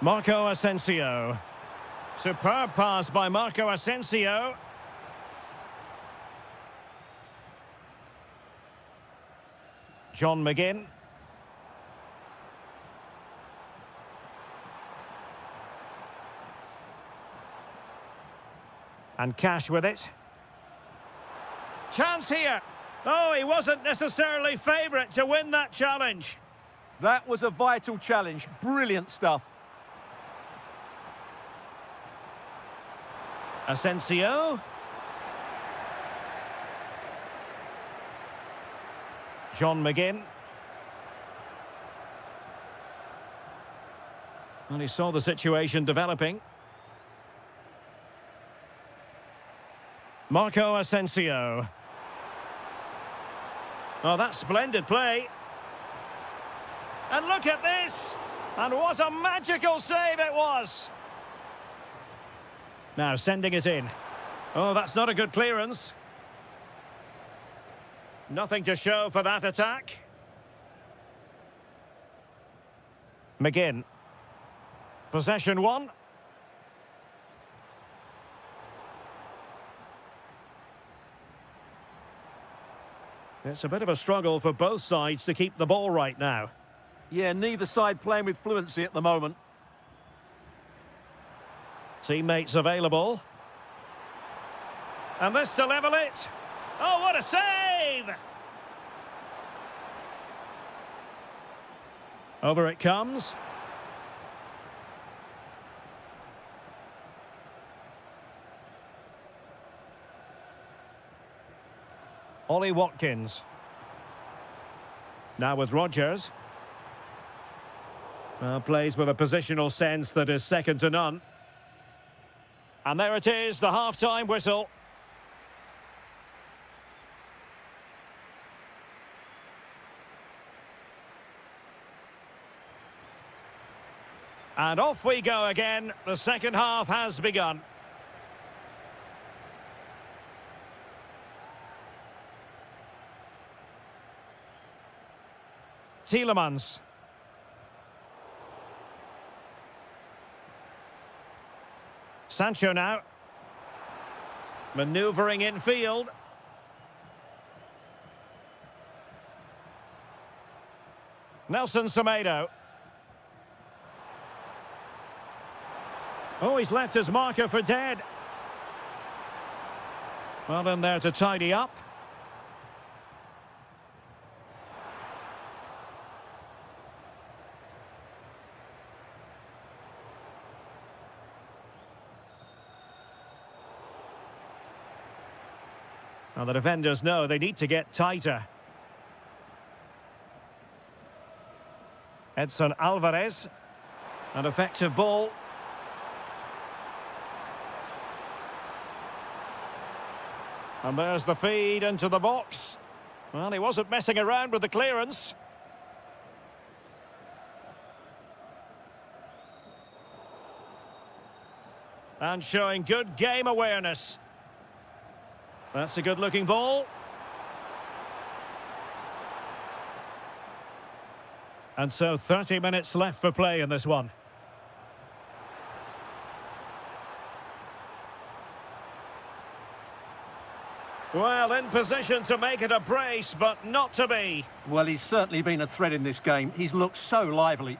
Marco Asensio. Superb pass by Marco Asensio. John McGinn. And Cash with it. Chance here. Oh, he wasn't necessarily favourite to win that challenge. That was a vital challenge. Brilliant stuff. Asensio. John McGinn. And he saw the situation developing. Marco Asensio. Oh, that's splendid play. And look at this! And what a magical save it was! Now sending it in. Oh, that's not a good clearance. Nothing to show for that attack. McGinn. Possession one. It's a bit of a struggle for both sides to keep the ball right now. Yeah, neither side playing with fluency at the moment. Teammates available. And this to level it. Oh, what a save! Over it comes. Ollie Watkins. Now with Rodgers. Plays with a positional sense that is second to none. And there it is, the half-time whistle. And off we go again. The second half has begun. Tielemans. Sancho now. Manoeuvring infield. Nelson Semedo. Oh, he's left his marker for dead. Well in there to tidy up. Now the defenders know they need to get tighter. Edson Alvarez. An effective ball. And there's the feed into the box. Well, he wasn't messing around with the clearance. And showing good game awareness. That's a good-looking ball. And so 30 minutes left for play in this one. Well, in position to make it a brace, but not to be. Well, he's certainly been a threat in this game. He's looked so lively.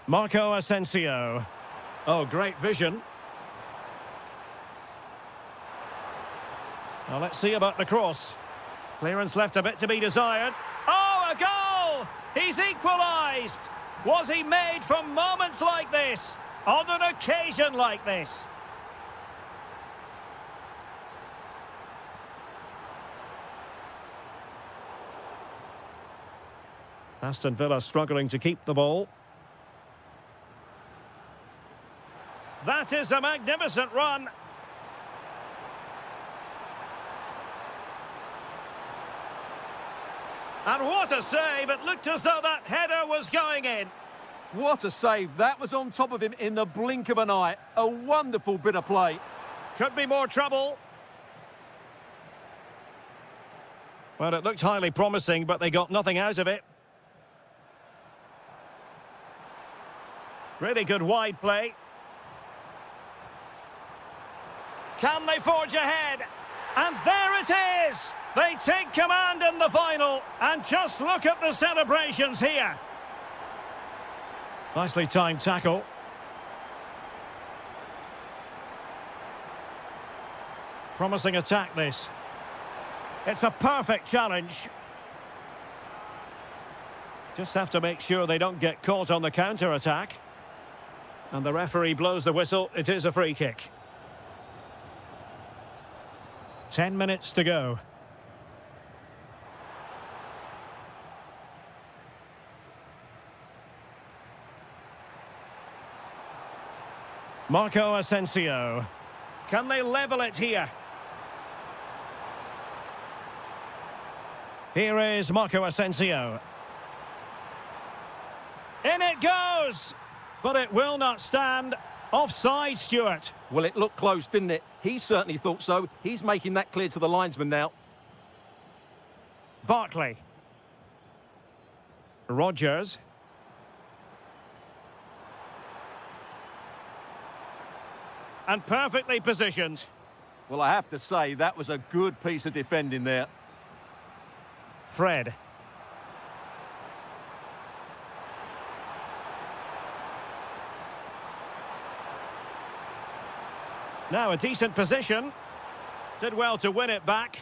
Marco Asensio. Oh, great vision. Now let's see about the cross. Clearance left a bit to be desired. Oh, a goal! He's equalised! Was he made for moments like this? On an occasion like this? Aston Villa struggling to keep the ball. That is a magnificent run. And what a save. It looked as though that header was going in. What a save. That was on top of him in the blink of an eye. A wonderful bit of play. Could be more trouble. Well, it looked highly promising, but they got nothing out of it. Really good wide play. Can they forge ahead? And there it is! They take command in the final. And just look at the celebrations here. Nicely timed tackle. Promising attack, this. It's a perfect challenge. Just have to make sure they don't get caught on the counter-attack. And the referee blows the whistle. It is a free kick. 10 minutes to go. Marco Asensio. Can they level it here? Here is Marco Asensio. In it goes! But it will not stand. Offside, Stuart. Well, it looked close, didn't it? He certainly thought so. He's making that clear to the linesman now. Barkley. Rogers. And perfectly positioned. Well, I have to say, that was a good piece of defending there. Fred. Now a decent position. Did well to win it back.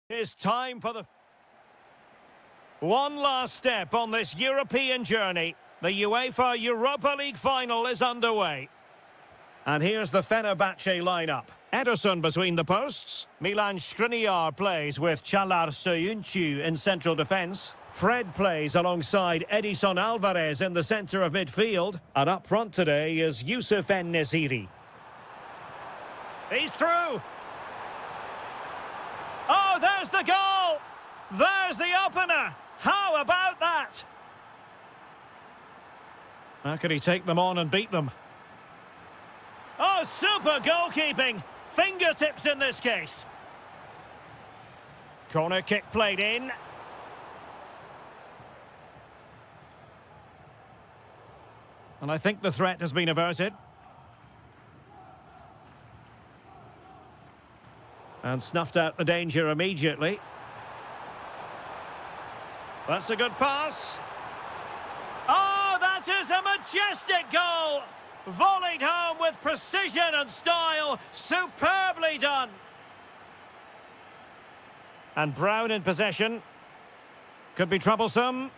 It's time for the one last step on this European journey. The UEFA Europa League final is underway. And here's the Fenerbahce lineup. Ederson between the posts. Milan Skriniar plays with Çağlar Söyüncü in central defence. Fred plays alongside Edison Alvarez in the centre of midfield. And up front today is Yusuf En-Nesyri. He's through. Oh, there's the goal! There's the opener! How about that? How could he take them on and beat them? Oh, super goalkeeping! Fingertips in this case. Corner kick played in. And I think the threat has been averted. And snuffed out the danger immediately. That's a good pass. Oh, that is a majestic goal! Volleyed home with precision and style. Superbly done. And Brown in possession. Could be troublesome.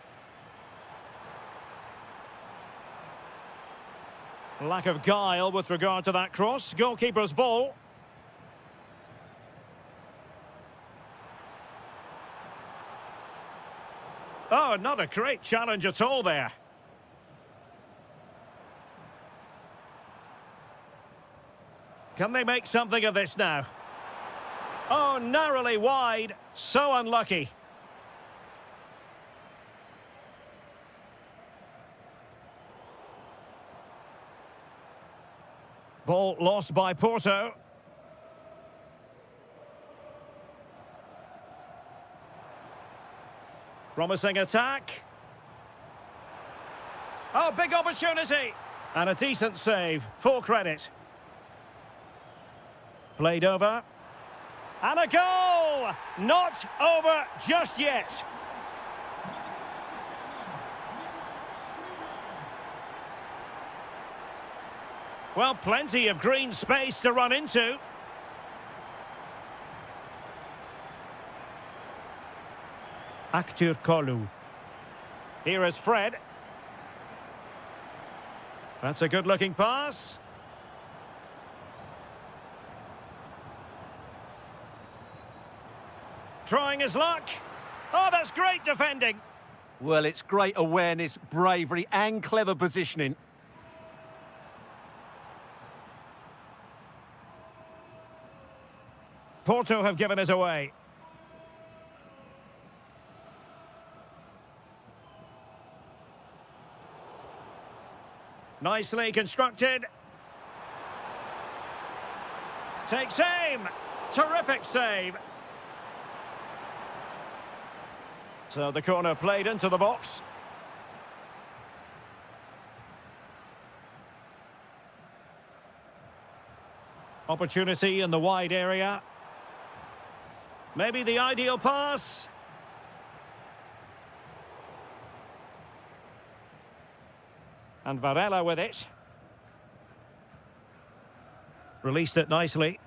Lack of guile with regard to that cross. Goalkeeper's ball. Oh, not a great challenge at all there. Can they make something of this now? Oh, narrowly wide. So unlucky. Ball lost by Porto. Promising attack. Oh, big opportunity. And a decent save. Full credit. Played over. And a goal! Not over just yet. Well, plenty of green space to run into. Aktürkoğlu. Here is Fred. That's a good-looking pass. Trying his luck. Oh, that's great defending. Well, it's great awareness, bravery and clever positioning. Porto have given us away. Nicely constructed. Takes aim. Terrific save. So the corner played into the box. Opportunity in the wide area. Maybe the ideal pass. And Varela with it. Released it nicely.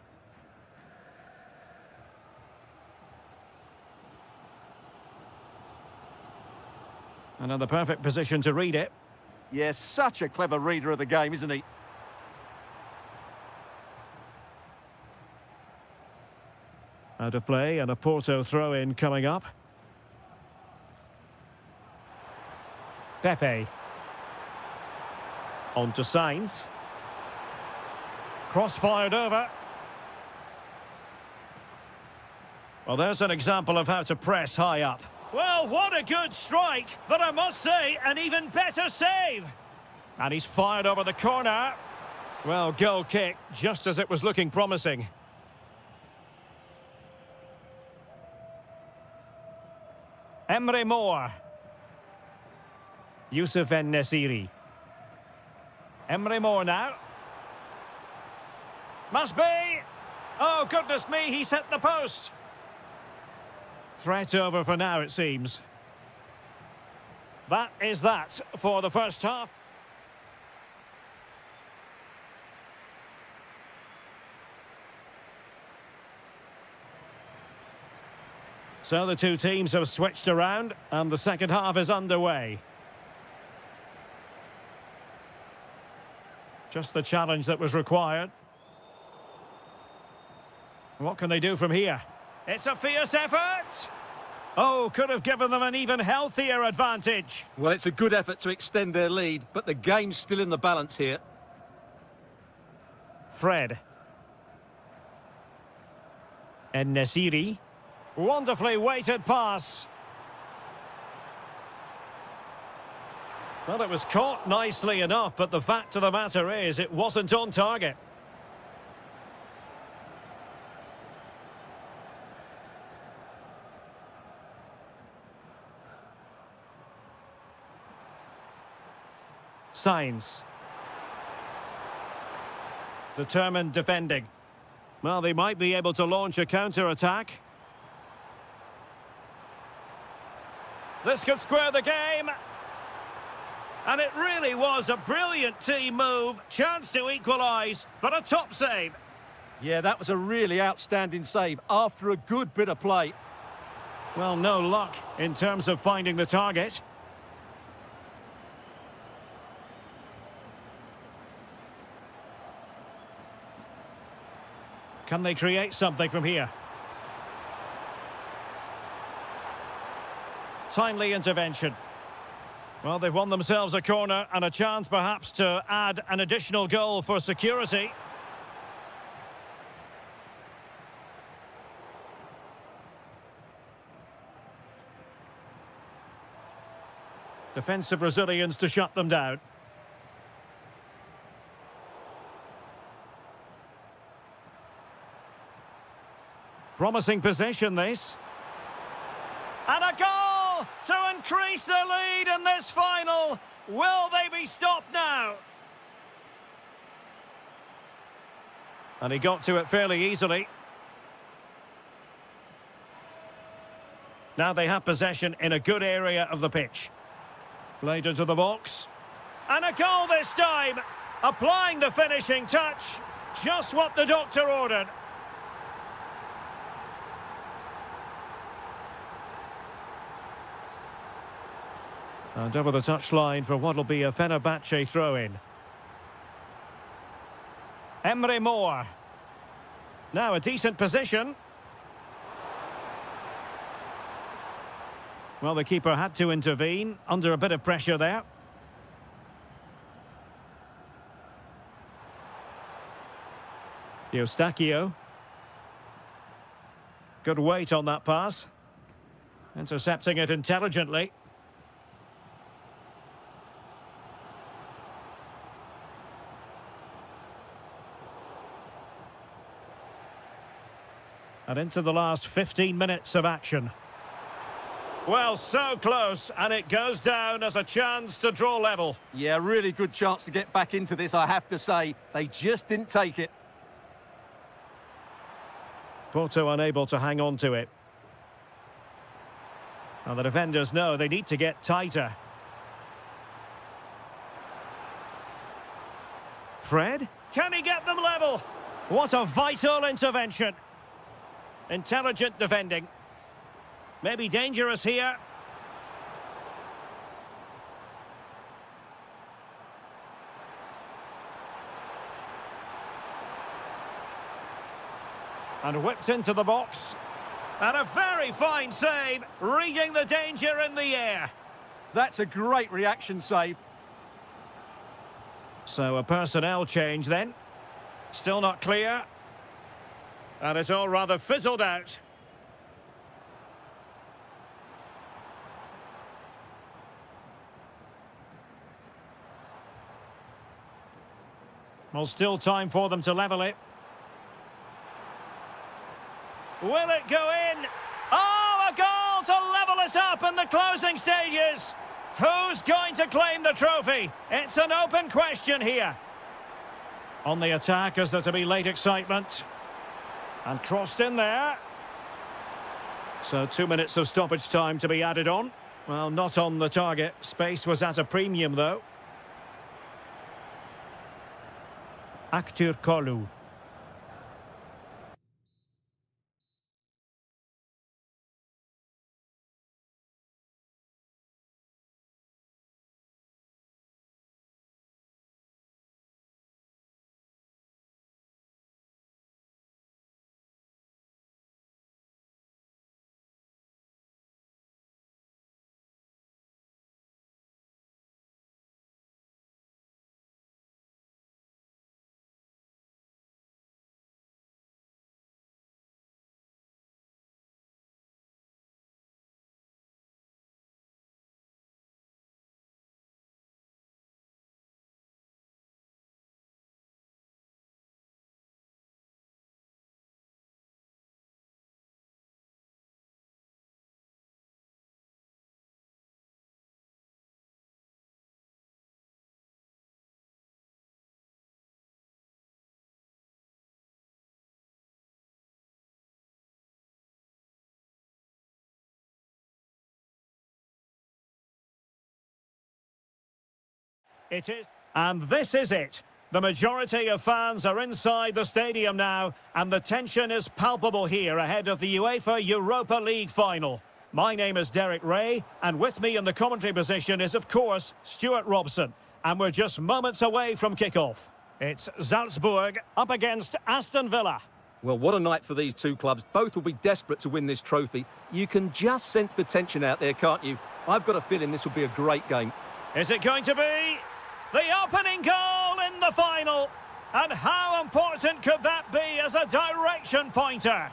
And in the perfect position to read it. Yes, such a clever reader of the game, isn't he? Out of play and a Porto throw-in coming up. Pepe. On to Sainz. Cross fired over. Well, there's an example of how to press high up. Well, what a good strike, but I must say, an even better save. And he's fired over the corner. Well, goal kick, just as it was looking promising. Emre Mor. Yusuf En-Nesyri. Emre Mor now. Must be. Oh, goodness me, he's hit the post. Threat over for now, it seems. That is that for the first half. So the two teams have switched around and the second half is underway. Just the challenge that was required. What can they do from here? It's a fierce effort! Oh, could have given them an even healthier advantage. Well, it's a good effort to extend their lead, but the game's still in the balance here. Fred. And Nasiri. Wonderfully weighted pass. Well, it was caught nicely enough, but the fact of the matter is it wasn't on target. Signs. Determined defending. Well, they might be able to launch a counter-attack. This could square the game. And it really was a brilliant team move. Chance to equalise, but a top save. Yeah, that was a really outstanding save after a good bit of play. Well, no luck in terms of finding the target. Can they create something from here? Timely intervention. Well, they've won themselves a corner and a chance perhaps to add an additional goal for security. Defensive Brazilians to shut them down. Promising possession, this. And a goal to increase the lead in this final. Will they be stopped now? And he got to it fairly easily. Now they have possession in a good area of the pitch. Played into the box. And a goal this time. Applying the finishing touch. Just what the doctor ordered. And over the touchline for what will be a Fenerbahce throw-in. Emre Moore. Now a decent position. Well, the keeper had to intervene under a bit of pressure there. Eustáquio. Good weight on that pass. Intercepting it intelligently. And into the last 15 minutes of action. Well, so close, and it goes down as a chance to draw level. Yeah, really good chance to get back into this, I have to say. They just didn't take it. Porto unable to hang on to it. Now the defenders know they need to get tighter. Fred? Can he get them level? What a vital intervention. Intelligent defending. Maybe dangerous here. And whipped into the box. And a very fine save, reading the danger in the air. That's a great reaction save. So a personnel change then. Still not clear. And it's all rather fizzled out. Well, still time for them to level it. Will it go in? Oh, a goal to level it up in the closing stages. Who's going to claim the trophy? It's an open question here. On the attack, is there to be late excitement? And crossed in there. So 2 minutes of stoppage time to be added on. Well, not on the target. Space was at a premium, though. Actur Kolu. It is. And this is it. The majority of fans are inside the stadium now, and the tension is palpable here ahead of the UEFA Europa League final. My name is Derek Ray, and with me in the commentary position is, of course, Stuart Robson. And we're just moments away from kick-off. It's Salzburg up against Aston Villa. Well, what a night for these two clubs. Both will be desperate to win this trophy. You can just sense the tension out there, can't you? I've got a feeling this will be a great game. Is it going to be the opening goal in the final? And how important could that be as a direction pointer?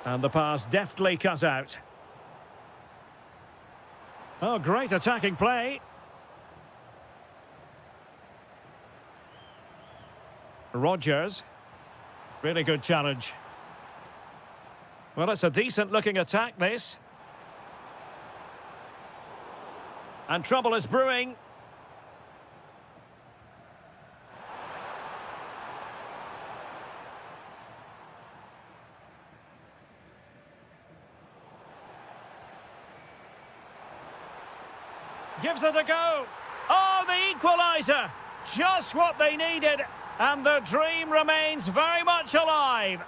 And the pass deftly cut out. Oh, great attacking play. Rodgers. Really good challenge. Well, it's a decent-looking attack, this. And trouble is brewing. Gives it a go. Oh, the equaliser. Just what they needed. And their dream remains very much alive.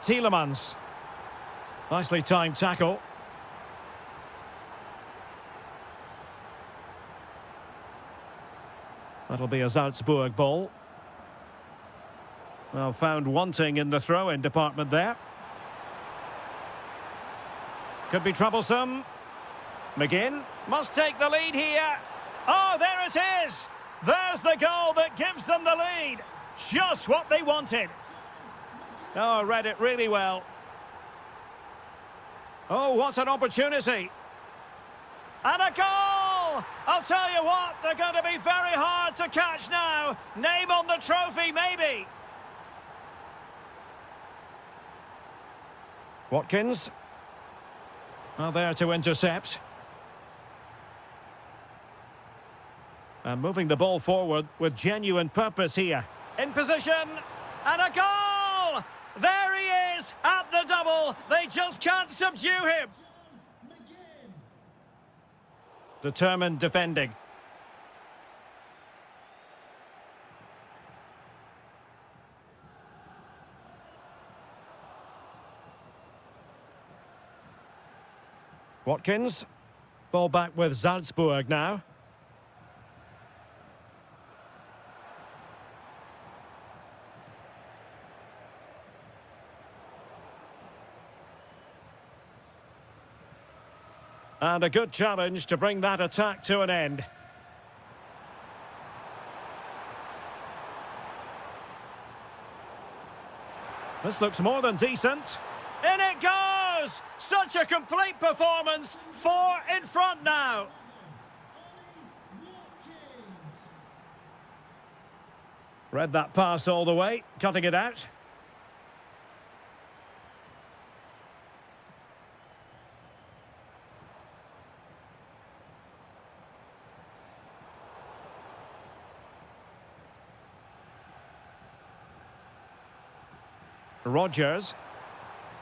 Tielemans. Nicely timed tackle. That'll be a Salzburg ball. Well, found wanting in the throw-in department there. Could be troublesome. McGinn must take the lead here. Oh, there it is. There's the goal that gives them the lead. Just what they wanted. Oh, read it really well. Oh, what an opportunity. And a goal! I'll tell you what, they're going to be very hard to catch now. Name on the trophy, maybe. Watkins. Well, there to intercept. And moving the ball forward with genuine purpose here. In position, and a goal! There he is, at the double. They just can't subdue him. Determined defending. Watkins. Ball back with Salzburg now. And a good challenge to bring that attack to an end. This looks more than decent. In it goes! Such a complete performance. 4 in front now. Read that pass all the way, cutting it out. Rodgers.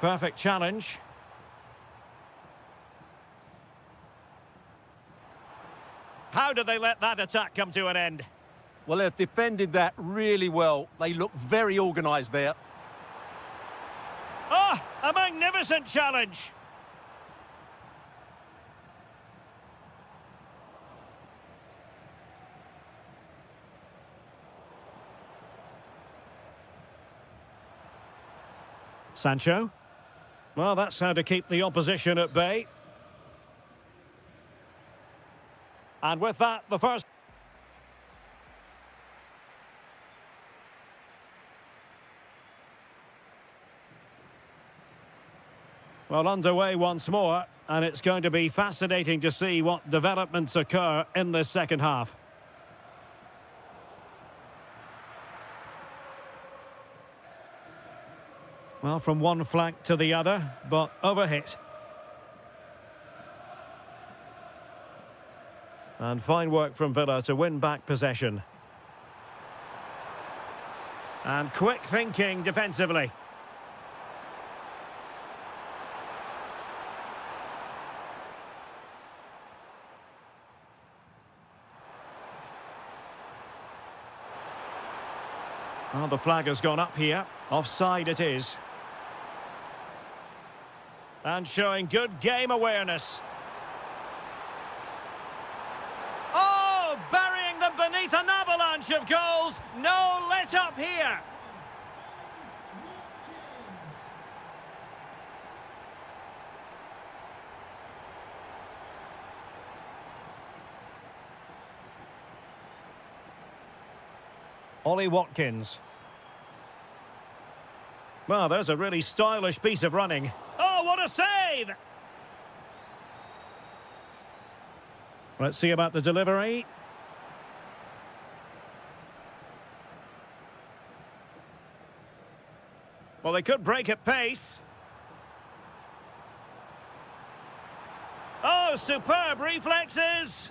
Perfect challenge. How did they let that attack come to an end? Well, they've defended that really well. They look very organised there. Oh, a magnificent challenge. Sancho. Well, that's how to keep the opposition at bay. And with that, the first... Well, underway once more, and it's going to be fascinating to see what developments occur in this second half. Well, from one flank to the other, but overhit. And fine work from Villa to win back possession. And quick thinking defensively. Well, the flag has gone up here. Offside it is. And showing good game awareness. Oh, burying them beneath an avalanche of goals. No let up here. Ollie Watkins. Well, there's a really stylish piece of running. Oh, what a save! Let's see about the delivery. Well, they could break at pace. Oh, superb reflexes!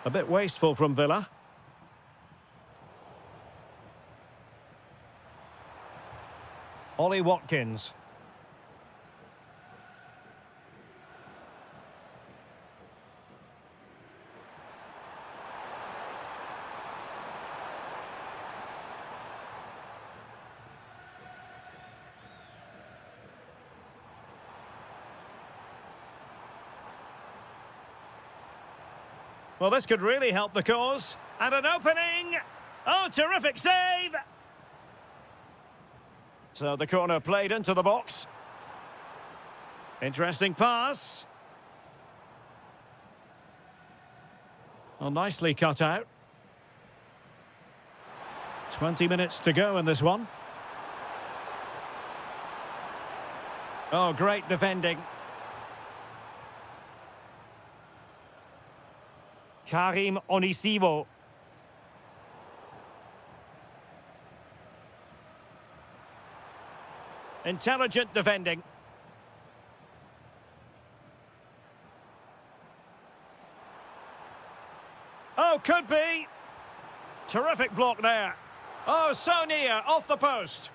A bit wasteful from Villa. Ollie Watkins. Well, this could really help the cause. And an opening! Oh, terrific save! So the corner played into the box. Interesting pass. Well, nicely cut out. 20 minutes to go in this one. Oh, great defending. Karim Onisivo. Intelligent defending. Oh, could be. Terrific block there. Oh, so near, off the post.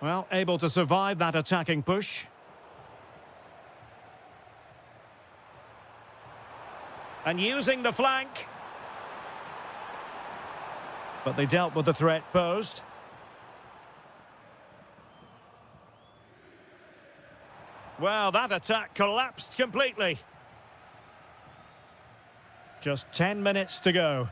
Well, able to survive that attacking push. And using the flank. But they dealt with the threat posed. Well, that attack collapsed completely. Just 10 minutes to go.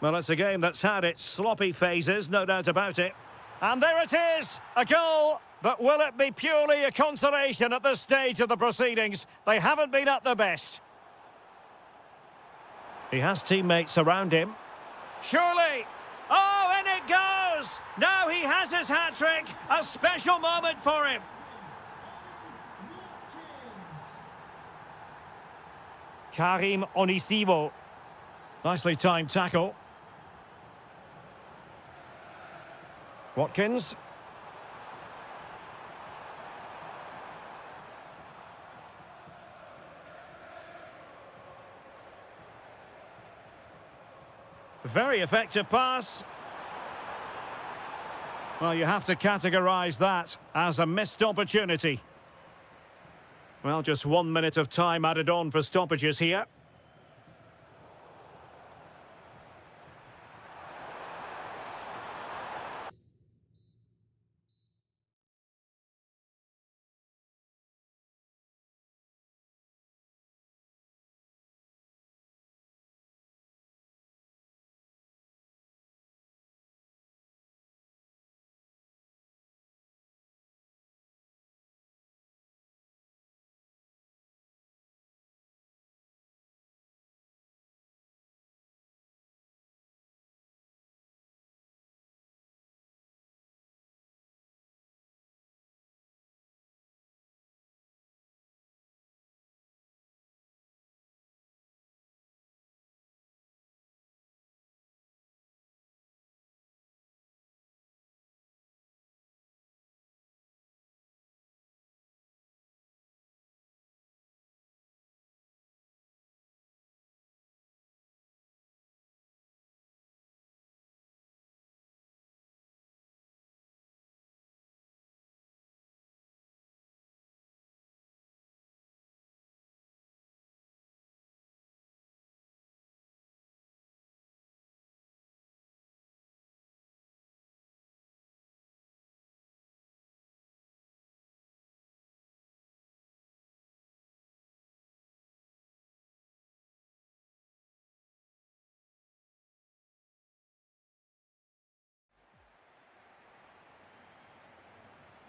Well, it's a game that's had its sloppy phases, no doubt about it. And there it is, a goal. But will it be purely a consolation at this stage of the proceedings? They haven't been at their best. He has teammates around him. Surely. Oh, and it goes! Now he has his hat-trick. A special moment for him. Karim Onisivo. Nicely timed tackle. Watkins. Very effective pass. Well, you have to categorise that as a missed opportunity. Well, just 1 minute of time added on for stoppages here.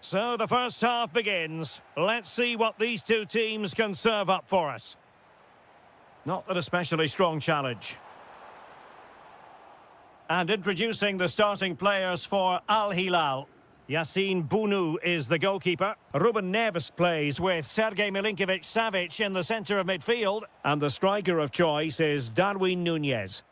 So the first half begins. Let's see what these two teams can serve up for us. Not an especially strong challenge. And introducing the starting players for Al Hilal. Yassine Bounou is the goalkeeper. Ruben Neves plays with Sergej Milinkovic-Savic in the centre of midfield. And the striker of choice is Darwin Núñez.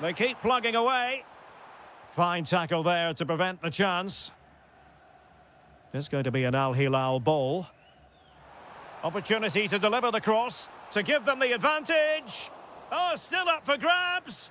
They keep plugging away. Fine tackle there to prevent the chance. It's going to be an Al Hilal ball. Opportunity to deliver the cross, to give them the advantage. Oh, still up for grabs.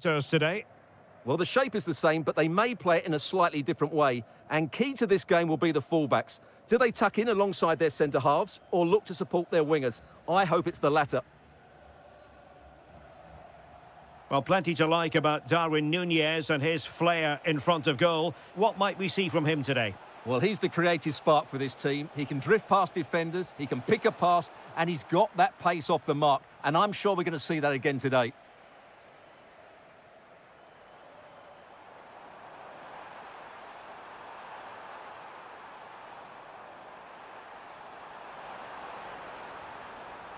Today. Well, the shape is the same, but they may play it in a slightly different way. And key to this game will be the fullbacks. Do they tuck in alongside their centre-halves or look to support their wingers? I hope it's the latter. Well, plenty to like about Darwin Núñez and his flair in front of goal. What might we see from him today? Well, he's the creative spark for this team. He can drift past defenders, he can pick a pass, and he's got that pace off the mark. And I'm sure we're going to see that again today.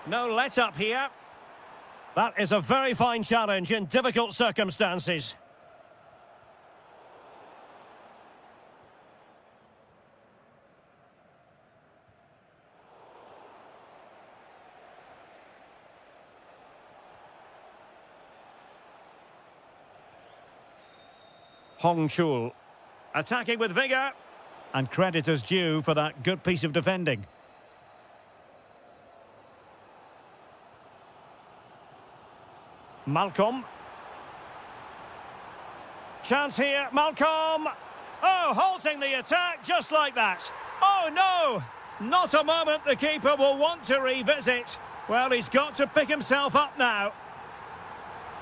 No let-up here. That is a very fine challenge in difficult circumstances. Hong Chul, attacking with vigour. And credit is due for that good piece of defending. Malcolm. Chance here, Malcolm! Oh, halting the attack just like that. Oh, no! Not a moment the keeper will want to revisit. Well, he's got to pick himself up now.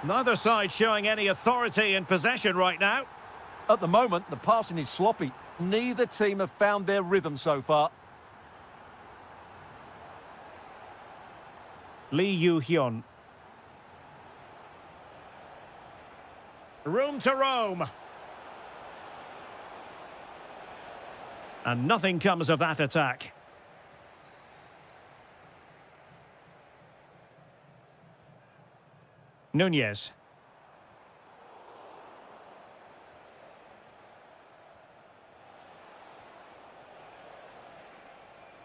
Neither side showing any authority in possession right now. At the moment, the passing is sloppy. Neither team have found their rhythm so far. Lee Yu-hyun. Room to roam. And nothing comes of that attack. Nunez.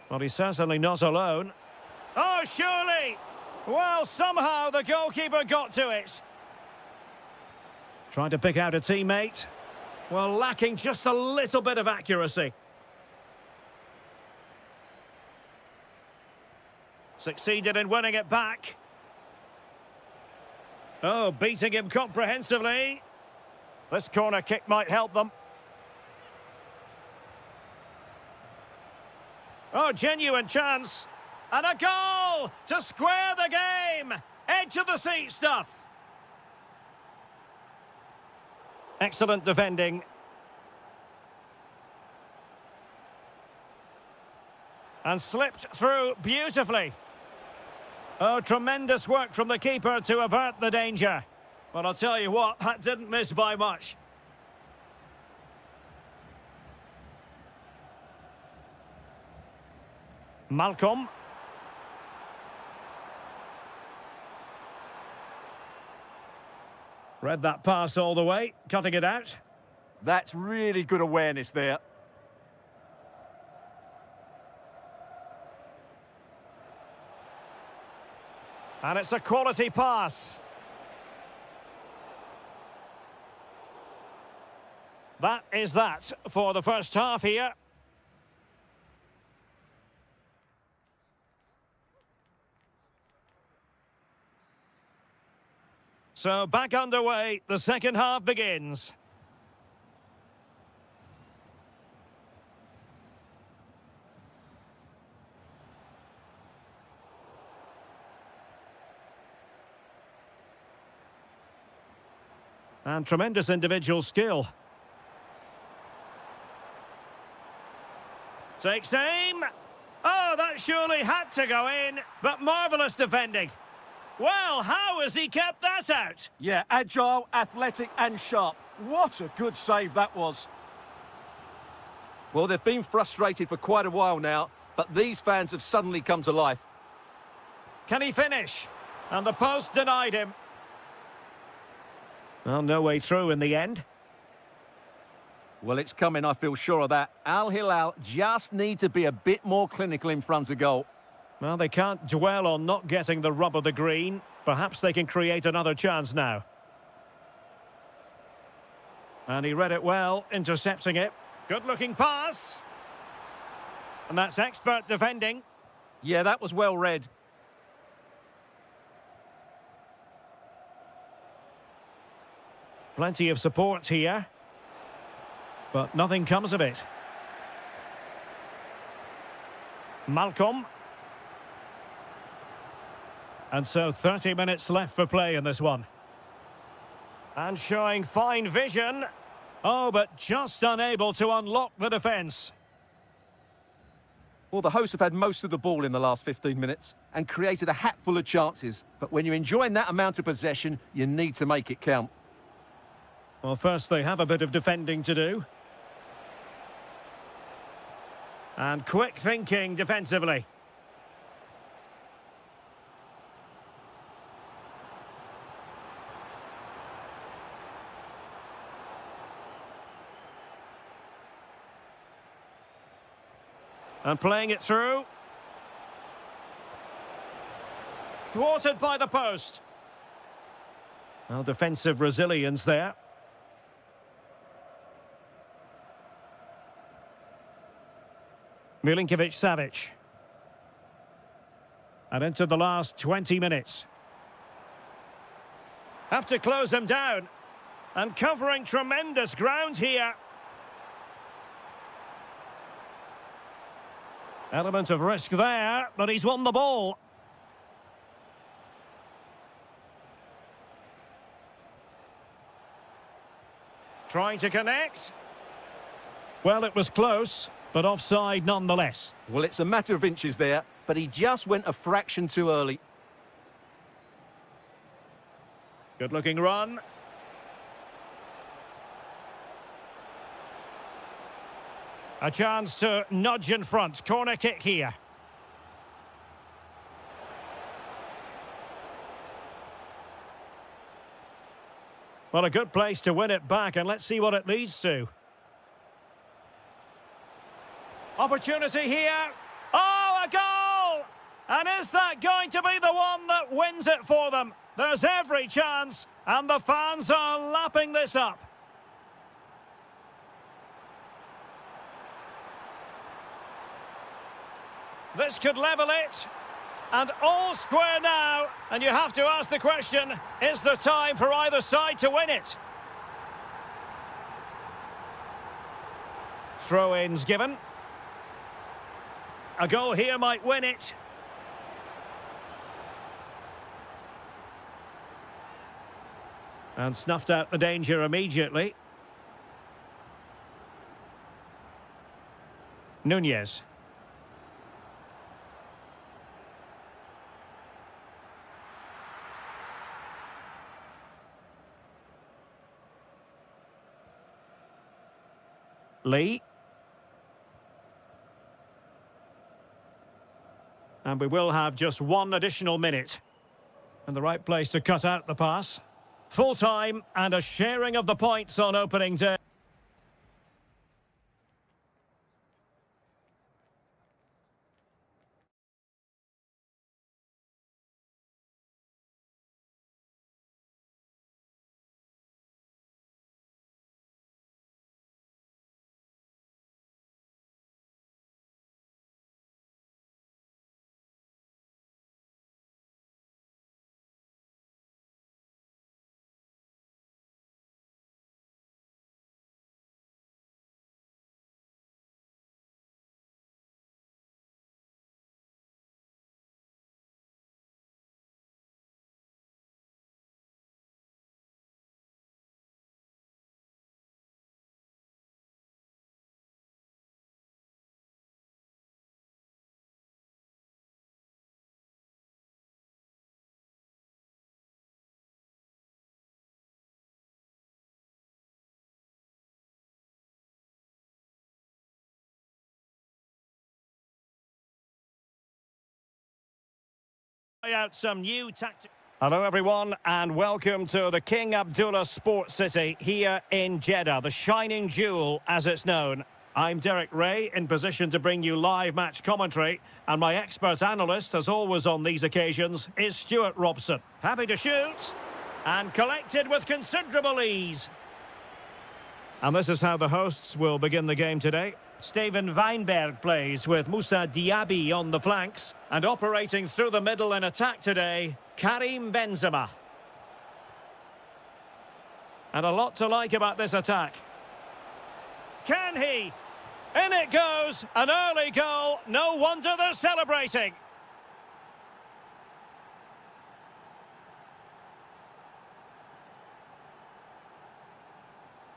Well, he's certainly not alone. Oh, surely! Well, somehow the goalkeeper got to it. Trying to pick out a teammate. Well, lacking just a little bit of accuracy. Succeeded in winning it back. Oh, beating him comprehensively. This corner kick might help them. Oh, genuine chance. And a goal to square the game. Edge of the seat stuff. Excellent defending. And slipped through beautifully. Oh, tremendous work from the keeper to avert the danger. Well, I'll tell you what, that didn't miss by much. Malcolm. Read that pass all the way, cutting it out. That's really good awareness there. And it's a quality pass. That is that for the first half here. So back underway, the second half begins. And tremendous individual skill. Takes aim. Oh, that surely had to go in, but marvellous defending. Well, how has he kept that out? Yeah, agile, athletic and sharp. What a good save that was. Well, they've been frustrated for quite a while now, but these fans have suddenly come to life. Can he finish? And the post denied him. Well, no way through in the end. Well, it's coming, I feel sure of that. Al Hilal just need to be a bit more clinical in front of goal. Well, they can't dwell on not getting the rub of the green. Perhaps they can create another chance now. And he read it well, intercepting it. Good-looking pass. And that's expert defending. Yeah, that was well read. Plenty of support here. But nothing comes of it. Malcolm. And so 30 minutes left for play in this one. And showing fine vision. Oh, but just unable to unlock the defence. Well, the hosts have had most of the ball in the last 15 minutes and created a hatful of chances. But when you're enjoying that amount of possession, you need to make it count. Well, first they have a bit of defending to do. And quick thinking defensively. And playing it through. Thwarted by the post. Well, defensive resilience there. Milinkovic-Savic. And into the last 20 minutes. Have to close them down. And covering tremendous ground here. Element of risk there, but he's won the ball. Trying to connect. Well, it was close, but offside nonetheless. Well, it's a matter of inches there, but he just went a fraction too early. Good-looking run. A chance to nudge in front. Corner kick here. Well, a good place to win it back, and let's see what it leads to. Opportunity here. Oh, a goal! And is that going to be the one that wins it for them? There's every chance, and the fans are lapping this up. This could level it. And all square now. And you have to ask the question, is there time for either side to win it? Throw-ins given. A goal here might win it. And snuffed out the danger immediately. Nunez. Lee. And we will have just one additional minute. And the right place to cut out the pass. Full time and a sharing of the points on opening day. Out some new tactics. Hello everyone and welcome to the King Abdullah Sports City here in Jeddah, the shining jewel as it's known. I'm Derek Ray, in position to bring you live match commentary, and my expert analyst, as always on these occasions, is Stuart Robson. Happy to shoot and collected with considerable ease. And this is how the hosts will begin the game today. Steven Weinberg plays with Moussa Diaby on the flanks. And operating through the middle in attack today, Karim Benzema. And a lot to like about this attack. Can he? In it goes, an early goal. No wonder they're celebrating.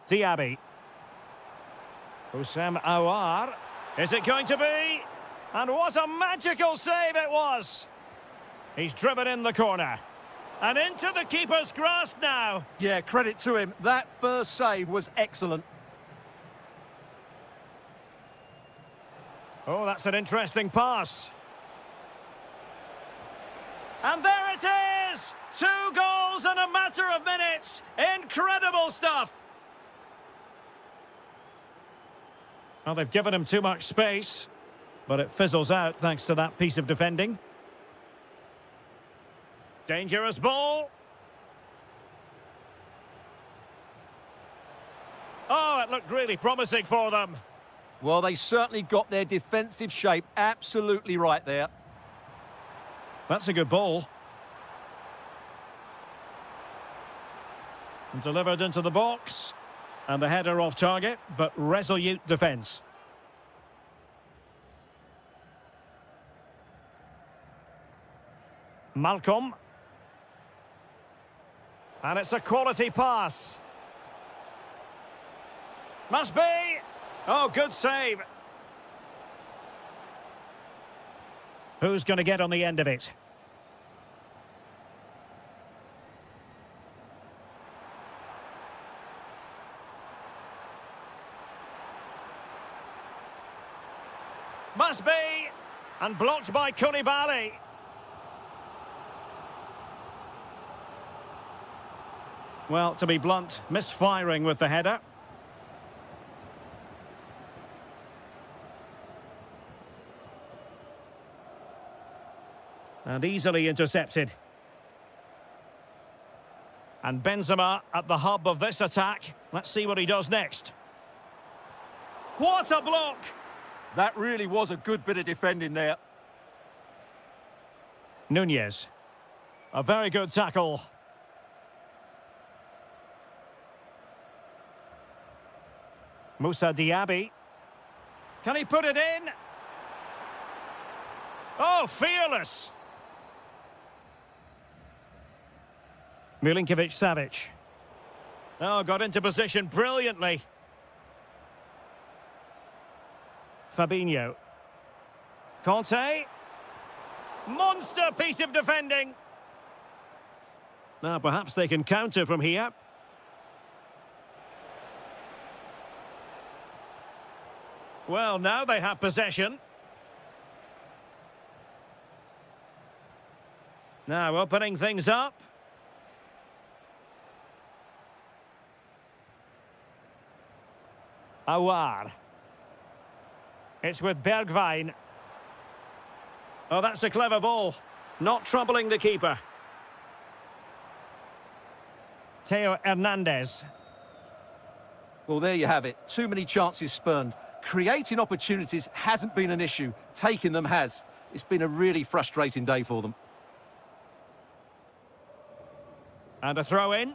Diaby. Houssam Aouar. Is it going to be? And what a magical save it was. He's driven in the corner. And into the keeper's grasp now. Yeah, credit to him. That first save was excellent. Oh, that's an interesting pass. And there it is! 2 goals in a matter of minutes. Incredible stuff. Well, they've given him too much space. But it fizzles out thanks to that piece of defending. Dangerous ball. Oh, it looked really promising for them. Well, they certainly got their defensive shape absolutely right there. That's a good ball. And delivered into the box. And the header off target, but resolute defence. Malcolm. And it's a quality pass. Must be. Oh, good save. Who's going to get on the end of it? Must be. And blocked by Koulibaly. Well, to be blunt, misfiring with the header. And easily intercepted. And Benzema at the hub of this attack. Let's see what he does next. What a block! That really was a good bit of defending there. Nunez. A very good tackle. Moussa Diaby. Can he put it in? Oh, fearless! Milinkovic-Savic. Oh, got into position brilliantly. Fabinho. Conte. Monster piece of defending. Now, perhaps they can counter from here. Well, now they have possession. Now opening things up. Awar. It's with Bergwijn. Oh, that's a clever ball. Not troubling the keeper. Theo Hernandez. Well, there you have it. Too many chances spurned. Creating opportunities hasn't been an issue. Taking them has. It's been a really frustrating day for them. And a throw in.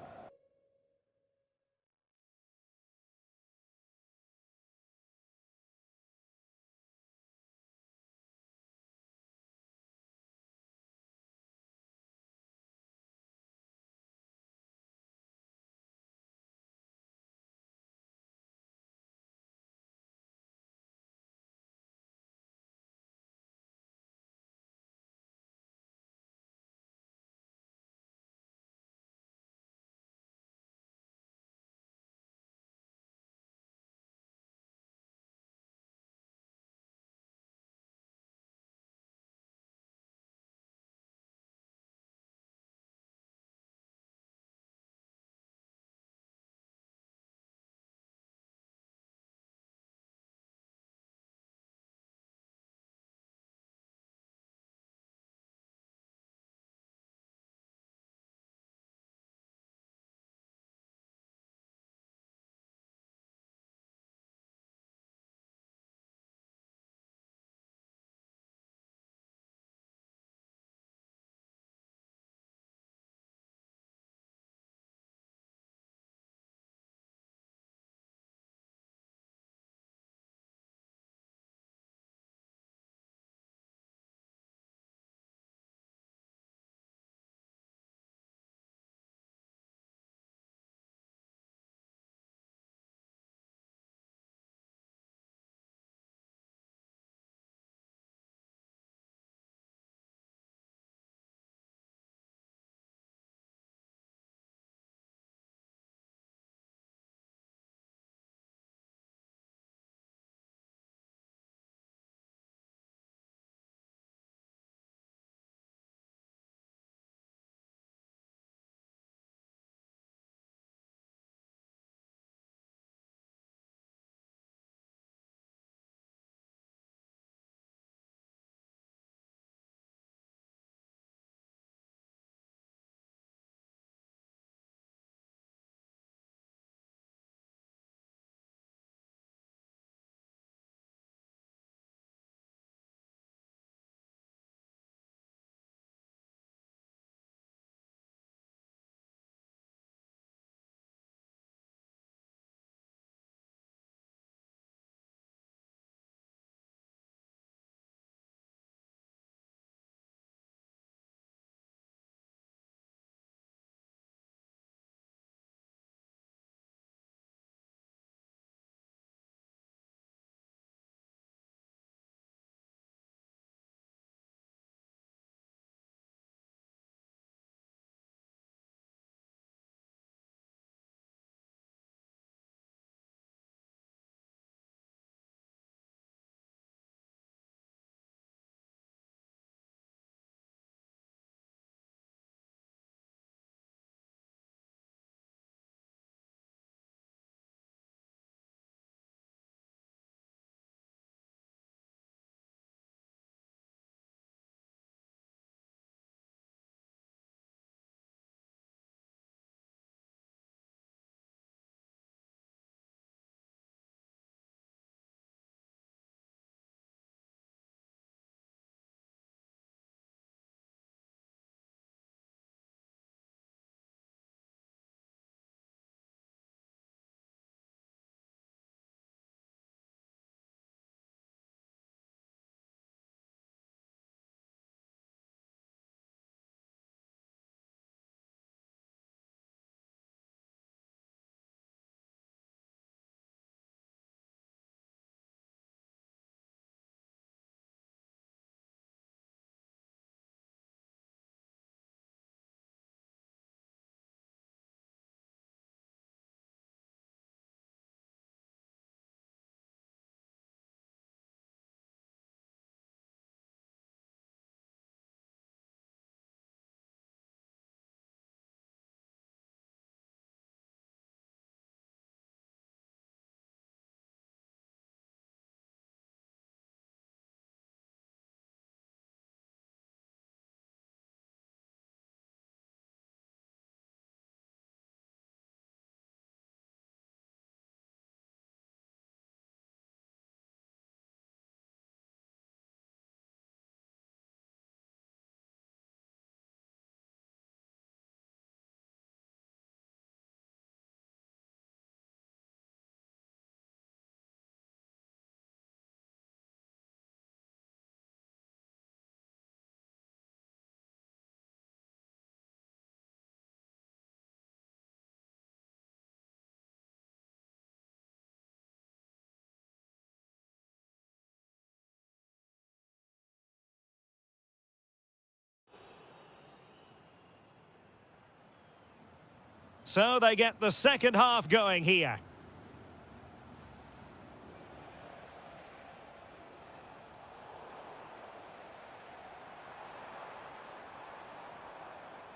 So they get the second half going here.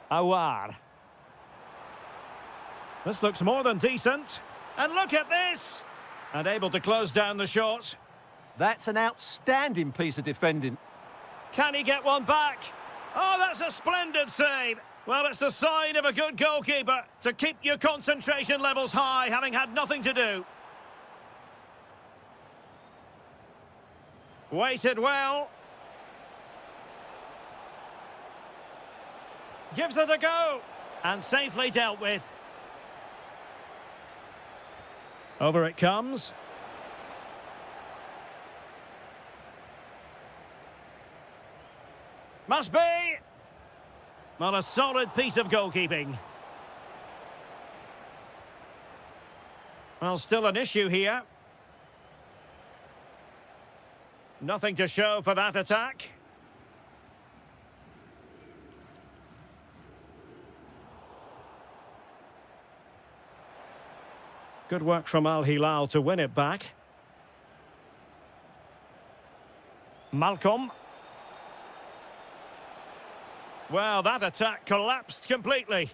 Awar. This looks more than decent. And look at this! And able to close down the shot. That's an outstanding piece of defending. Can he get one back? Oh, that's a splendid save. Well, it's the sign of a good goalkeeper to keep your concentration levels high, having had nothing to do. Weighted well. Gives it a go. And safely dealt with. Over it comes. Must be. Well, a solid piece of goalkeeping. Well, still an issue here. Nothing to show for that attack. Good work from Al Hilal to win it back. Malcolm. Well, that attack collapsed completely.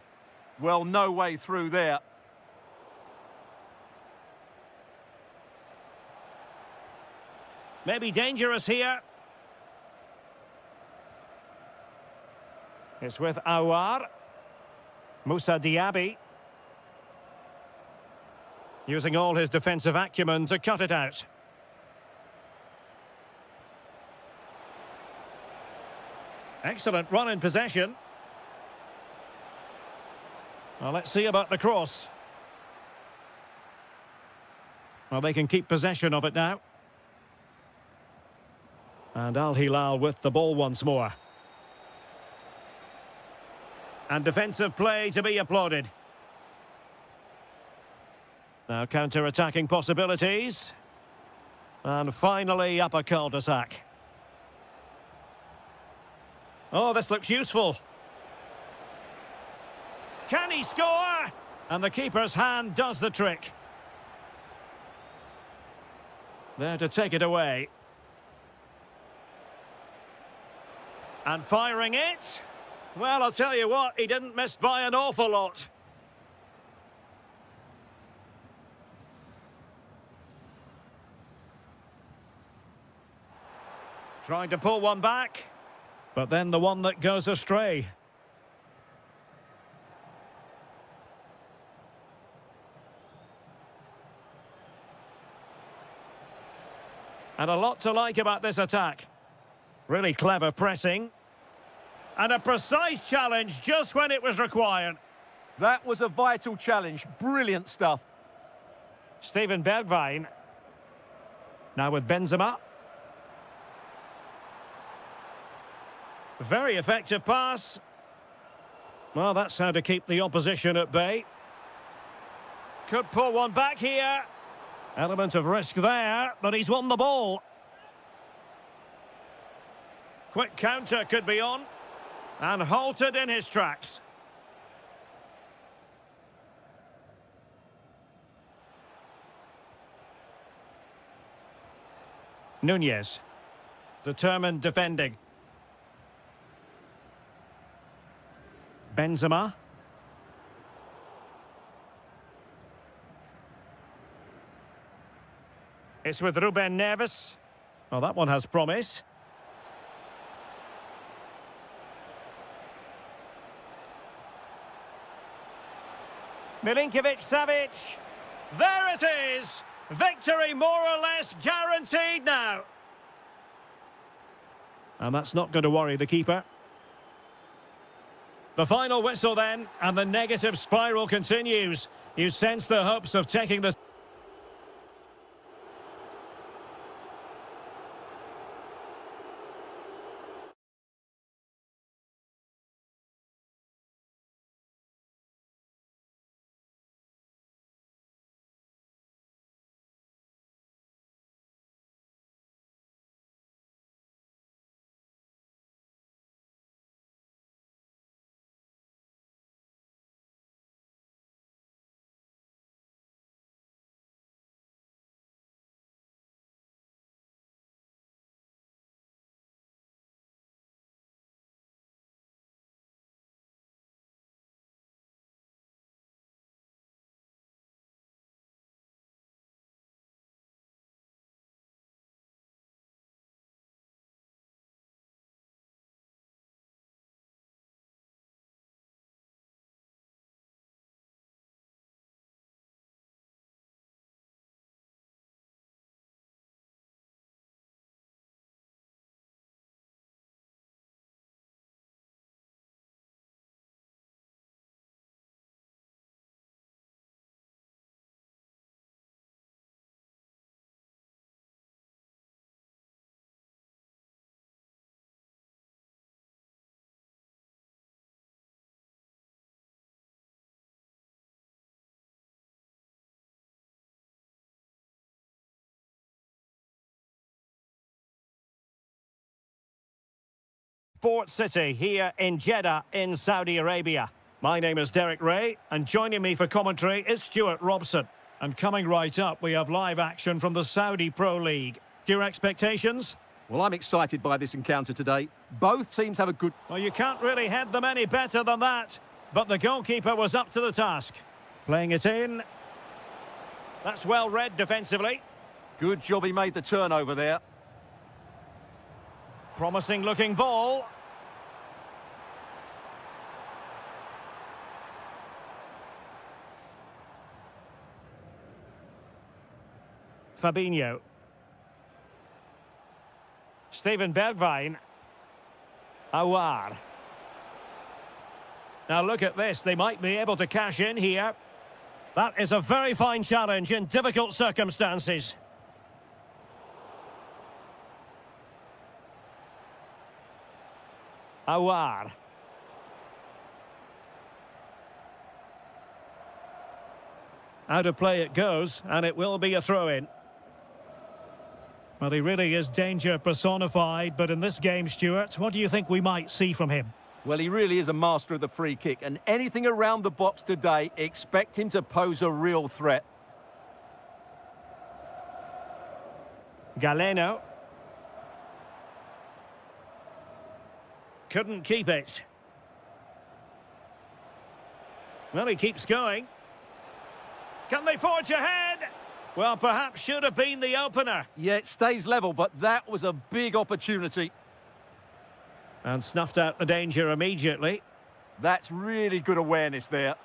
Well, no way through there. Maybe dangerous here. It's with Awar. Moussa Diaby. Using all his defensive acumen to cut it out. Excellent run in possession. Well, let's see about the cross. Well, they can keep possession of it now. And Al Hilal with the ball once more. And defensive play to be applauded. Now counter-attacking possibilities. And finally up a cul-de-sac. Oh, this looks useful. Can he score? And the keeper's hand does the trick. There to take it away. And firing it. Well, I'll tell you what, he didn't miss by an awful lot. Trying to pull one back, but then the one that goes astray. And a lot to like about this attack. Really clever pressing. And a precise challenge just when it was required. That was a vital challenge. Brilliant stuff. Steven Bergwijn. Now with Benzema. Very effective pass. Well, that's how to keep the opposition at bay. Could pull one back here. Element of risk there, but he's won the ball. Quick counter could be on. And halted in his tracks. Nunez. Determined defending. Benzema. It's with Ruben Neves. Oh, that one has promise. Milinkovic-Savic. There it is. Victory more or less guaranteed now. And that's not going to worry the keeper. The final whistle then, and the negative spiral continues. You sense the hopes of taking the Sports City here in Jeddah in Saudi Arabia. My name is Derek Ray, and joining me for commentary is Stuart Robson. And coming right up, we have live action from the Saudi Pro League. Your expectations? Well, I'm excited by this encounter today. Both teams have a good... Well, you can't really head them any better than that. But the goalkeeper was up to the task. Playing it in. That's well read defensively. Good job he made the turnover there. Promising looking ball. Fabinho. Steven Bergwijn. Awar. Now look at this, they might be able to cash in here. That is a very fine challenge in difficult circumstances. Awar. Out of play it goes, and it will be a throw-in. Well, he really is danger personified, but in this game, Stuart, what do you think we might see from him? Well, he really is a master of the free kick, and anything around the box today, expect him to pose a real threat. Galeno. Couldn't keep it. Well, he keeps going. Can they forge ahead? Well, perhaps should have been the opener. Yeah, it stays level, but that was a big opportunity. And snuffed out the danger immediately. That's really good awareness there.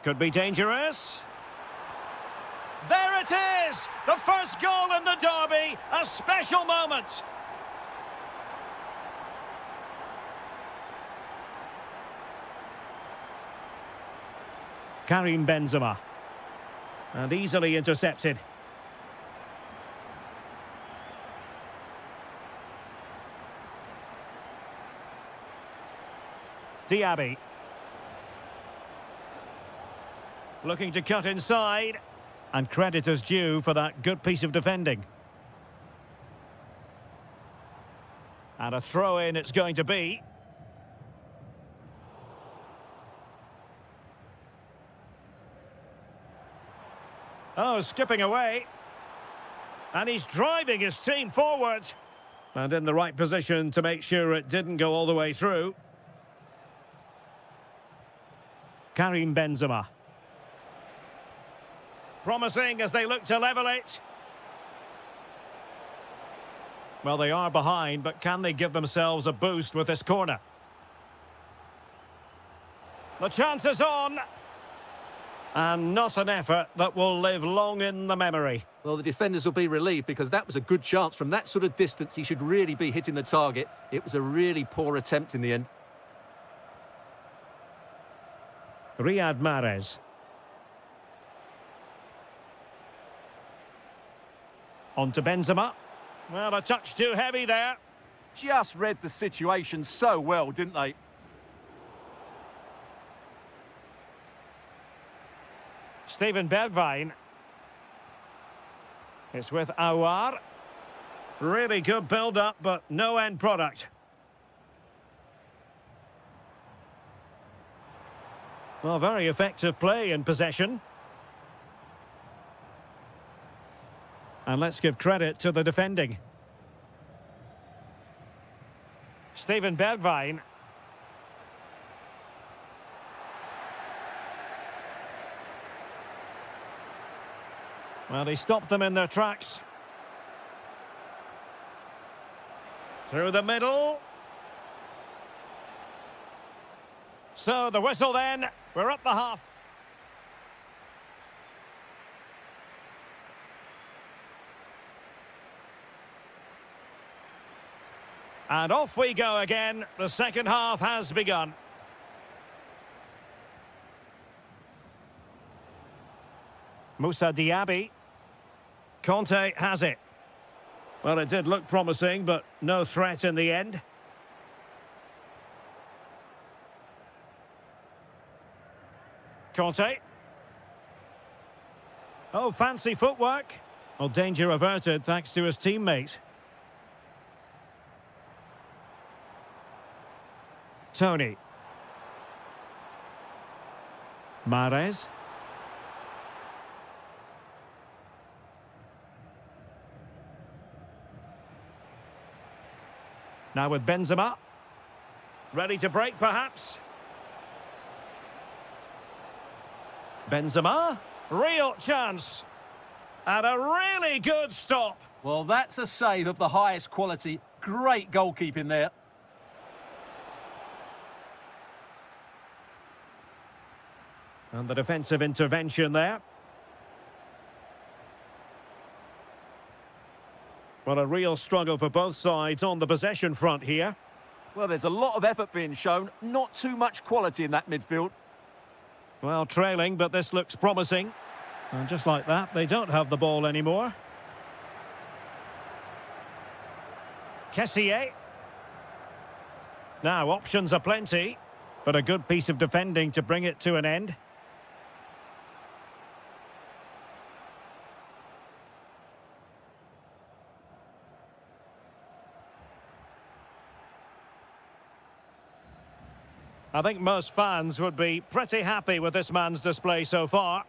Could be dangerous. There it is! The first goal in the derby. A special moment. Karim Benzema. And easily intercepted. Diaby. Looking to cut inside. And credit is due for that good piece of defending. And a throw-in it's going to be. Oh, skipping away. And he's driving his team forward. And in the right position to make sure it didn't go all the way through. Karim Benzema. Promising as they look to level it. Well, they are behind, but can they give themselves a boost with this corner? The chance is on. And not an effort that will live long in the memory. Well, the defenders will be relieved because that was a good chance. From that sort of distance, he should really be hitting the target. It was a really poor attempt in the end. Riyad Mahrez. On to Benzema. Well, a touch too heavy there. Just read the situation so well, didn't they? Steven Bergwijn. It's with Awar. Really good build-up, but no end product. Well, very effective play in possession. And let's give credit to the defending. Steven Bergwijn. Well, he stopped them in their tracks. Through the middle. So the whistle then. We're up the half. And off we go again. The second half has begun. Moussa Diaby. Conte has it. Well, it did look promising, but no threat in the end. Conte. Oh, fancy footwork. Well, danger averted thanks to his teammate. Tony. Mahrez. Now with Benzema. Ready to break, perhaps. Benzema. Real chance. And a really good stop. Well, that's a save of the highest quality. Great goalkeeping there. And the defensive intervention there. Well, a real struggle for both sides on the possession front here. Well, there's a lot of effort being shown, not too much quality in that midfield. Well, trailing, but this looks promising. And just like that, they don't have the ball anymore. Kessié. Now, options are plenty, but a good piece of defending to bring it to an end. I think most fans would be pretty happy with this man's display so far.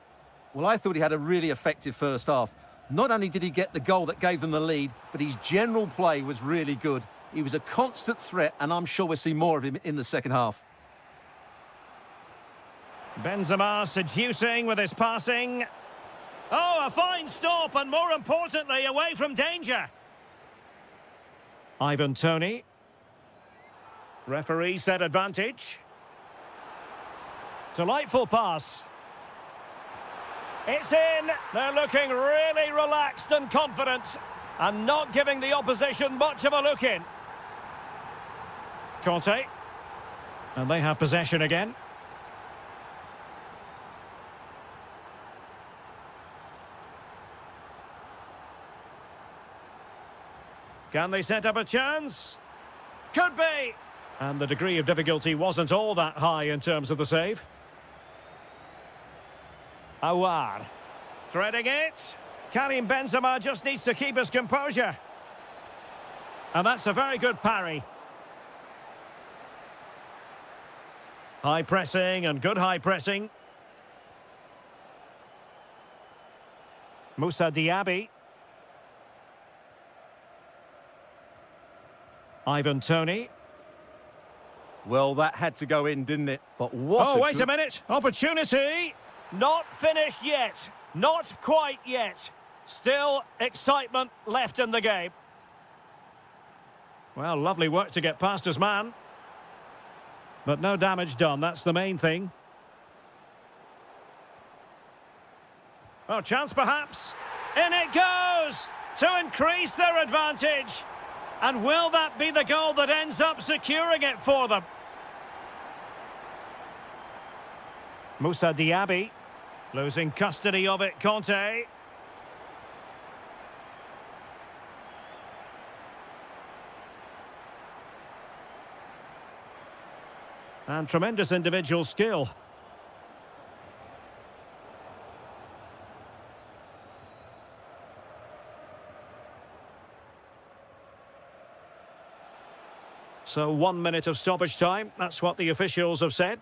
Well, I thought he had a really effective first half. Not only did he get the goal that gave them the lead, but his general play was really good. He was a constant threat, and I'm sure we'll see more of him in the second half. Benzema seducing with his passing. Oh, a fine stop, and more importantly, away from danger. Ivan Toney. Referee set advantage. Delightful pass. It's in. They're looking really relaxed and confident and not giving the opposition much of a look in. Conte. And they have possession again. Can they set up a chance? Could be. And the degree of difficulty wasn't all that high in terms of the save. Awar. Threading it. Karim Benzema just needs to keep his composure. And that's a very good parry. High pressing and good high pressing. Moussa Diaby. Ivan Toney. Well, that had to go in, didn't it? But what Oh, wait a minute. Opportunity. Not finished yet. Not quite yet. Still excitement left in the game. Well, lovely work to get past his man. But no damage done, that's the main thing. Oh, chance perhaps. In it goes! To increase their advantage. And will that be the goal that ends up securing it for them? Moussa Diaby. Losing custody of it, Conte. And tremendous individual skill. So 1 minute of stoppage time, that's what the officials have said.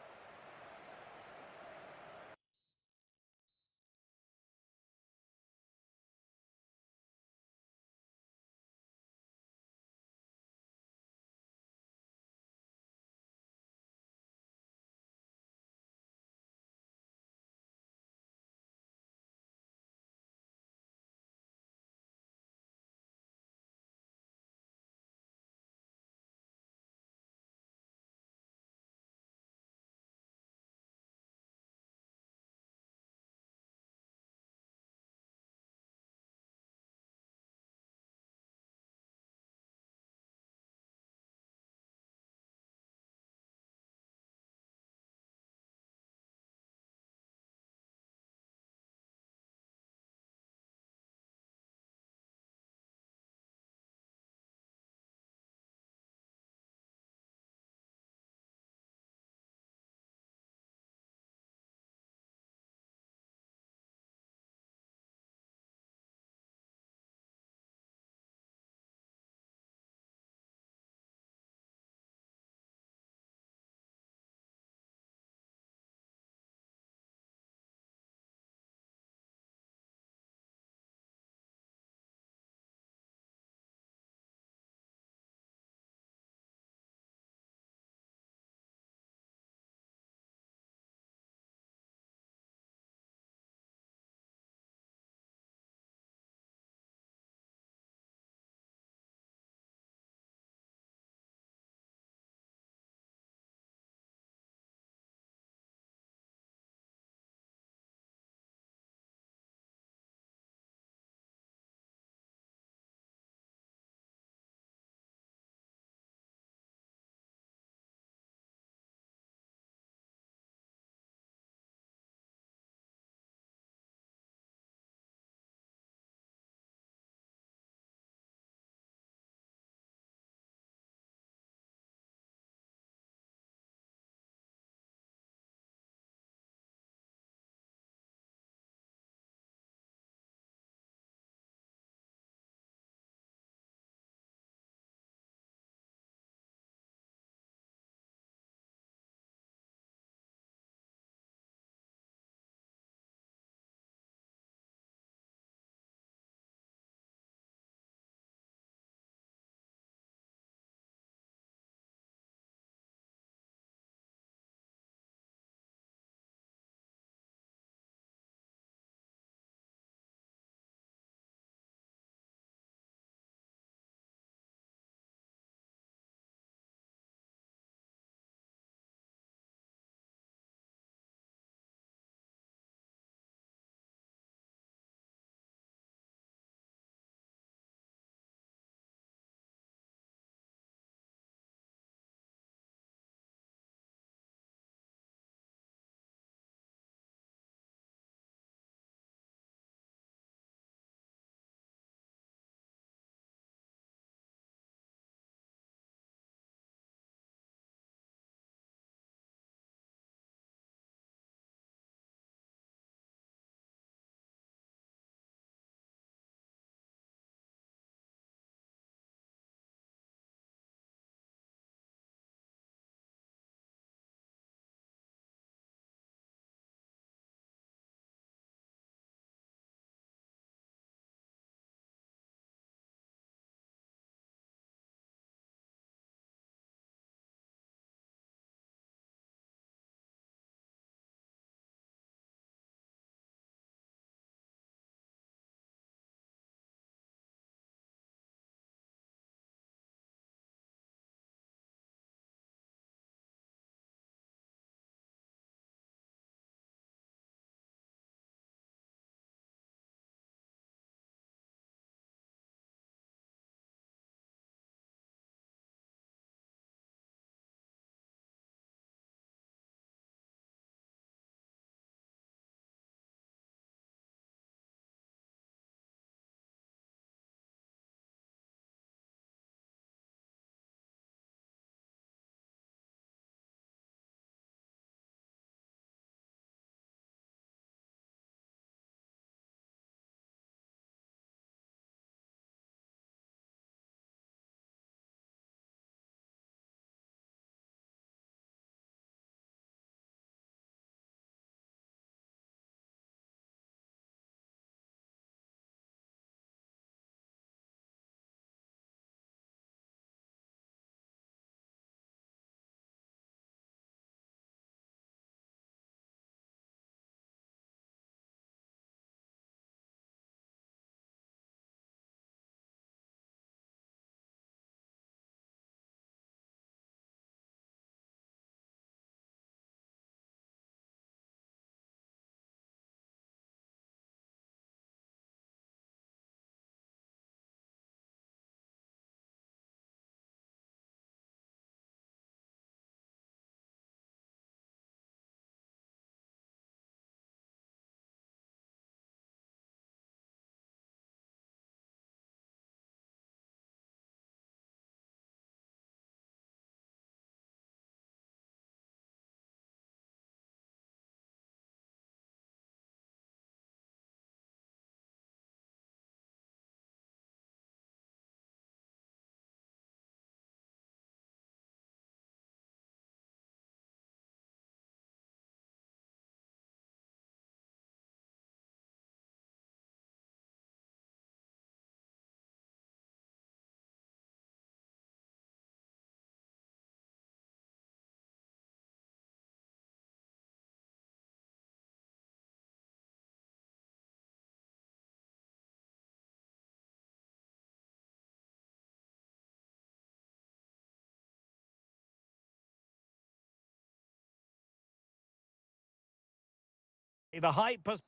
The hype has...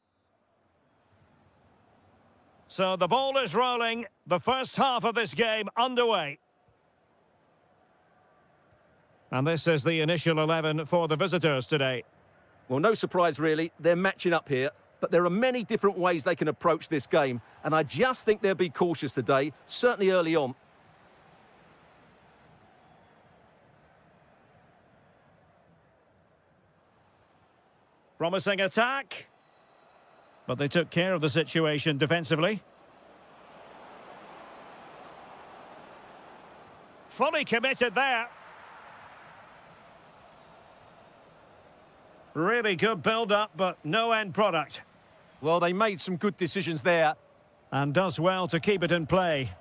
So the ball is rolling. The first half of this game underway. And this is the initial 11 for the visitors today. Well, no surprise, really. They're matching up here. But there are many different ways they can approach this game. And I just think they'll be cautious today, certainly early on. Promising attack. But they took care of the situation defensively. Fully committed there. Really good build-up, but no end product. Well, they made some good decisions there. And does well to keep it in play.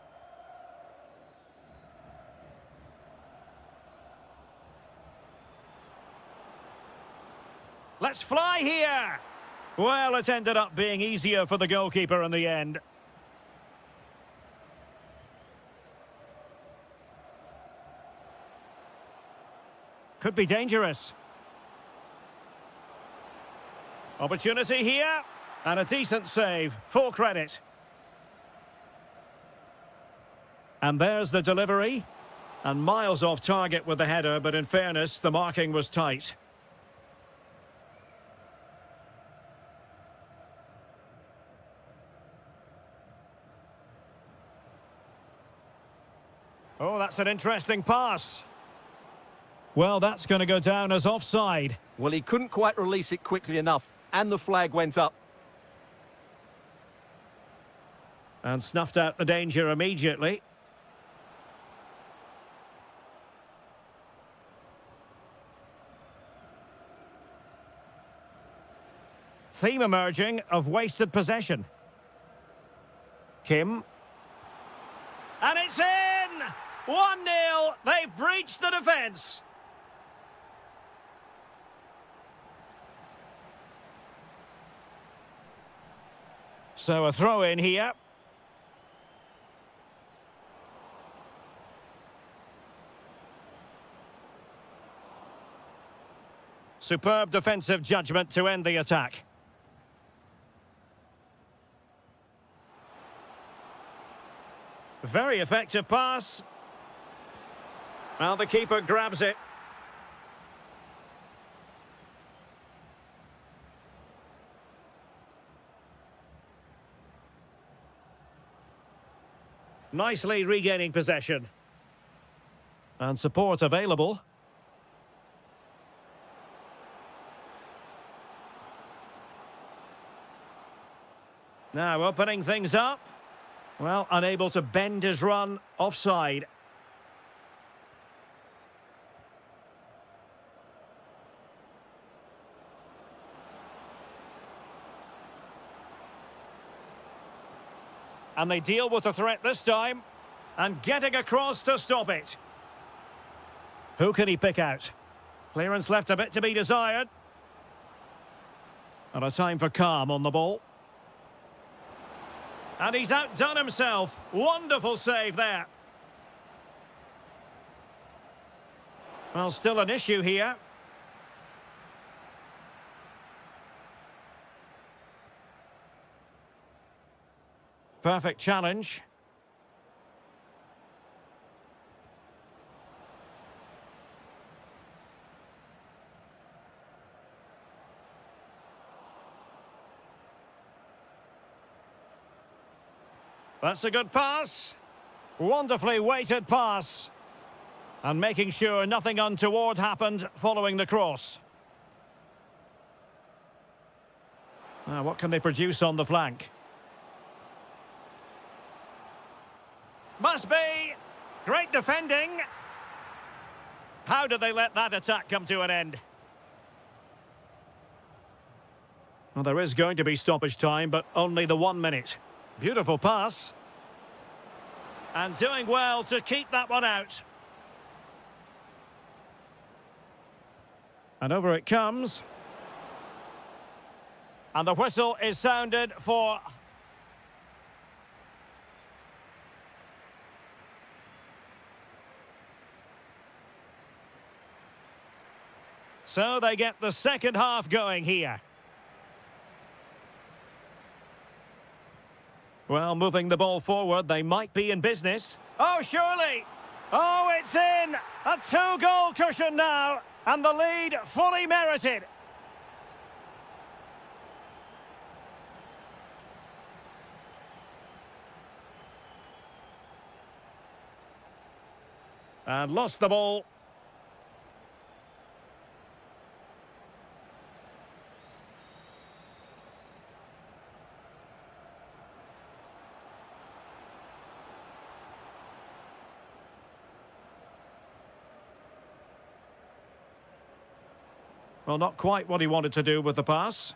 Let's fly here! Well, it ended up being easier for the goalkeeper in the end. Could be dangerous. Opportunity here. And a decent save. Full credit. And there's the delivery. And miles off target with the header, but in fairness, the marking was tight. Oh, that's an interesting pass. Well, that's going to go down as offside. Well, he couldn't quite release it quickly enough, and the flag went up. And snuffed out the danger immediately. Theme emerging of wasted possession. Kim. And it's in! 1-0. They've breached the defence. So a throw in here. Superb defensive judgment to end the attack. Very effective pass. Well, the keeper grabs it. Nicely regaining possession. And support available. Now opening things up. Well, unable to bend his run, offside. And they deal with the threat this time. And getting across to stop it. Who can he pick out? Clearance left a bit to be desired. And a time for calm on the ball. And he's outdone himself. Wonderful save there. Well, still an issue here. Perfect challenge. That's a good pass. Wonderfully weighted pass. And making sure nothing untoward happened following the cross. Now, what can they produce on the flank? Must be. Great defending. How did they let that attack come to an end? Well, there is going to be stoppage time, but only the 1 minute. Beautiful pass. And doing well to keep that one out. And over it comes. And the whistle is sounded for... So they get the second half going here. Well, moving the ball forward, they might be in business. Oh, surely! Oh, it's in! A two-goal cushion now, and the lead fully merited. And lost the ball. Well, not quite what he wanted to do with the pass.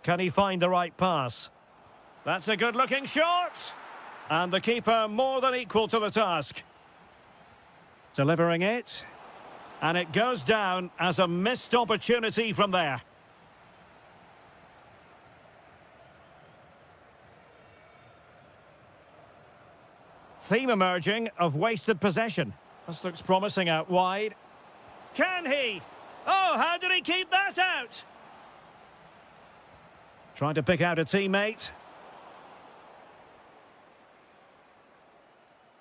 Can he find the right pass? That's a good-looking shot. And the keeper more than equal to the task. Delivering it. And it goes down as a missed opportunity from there. Theme emerging of wasted possession. This looks promising out wide. Can he? Oh, how did he keep that out? Trying to pick out a teammate.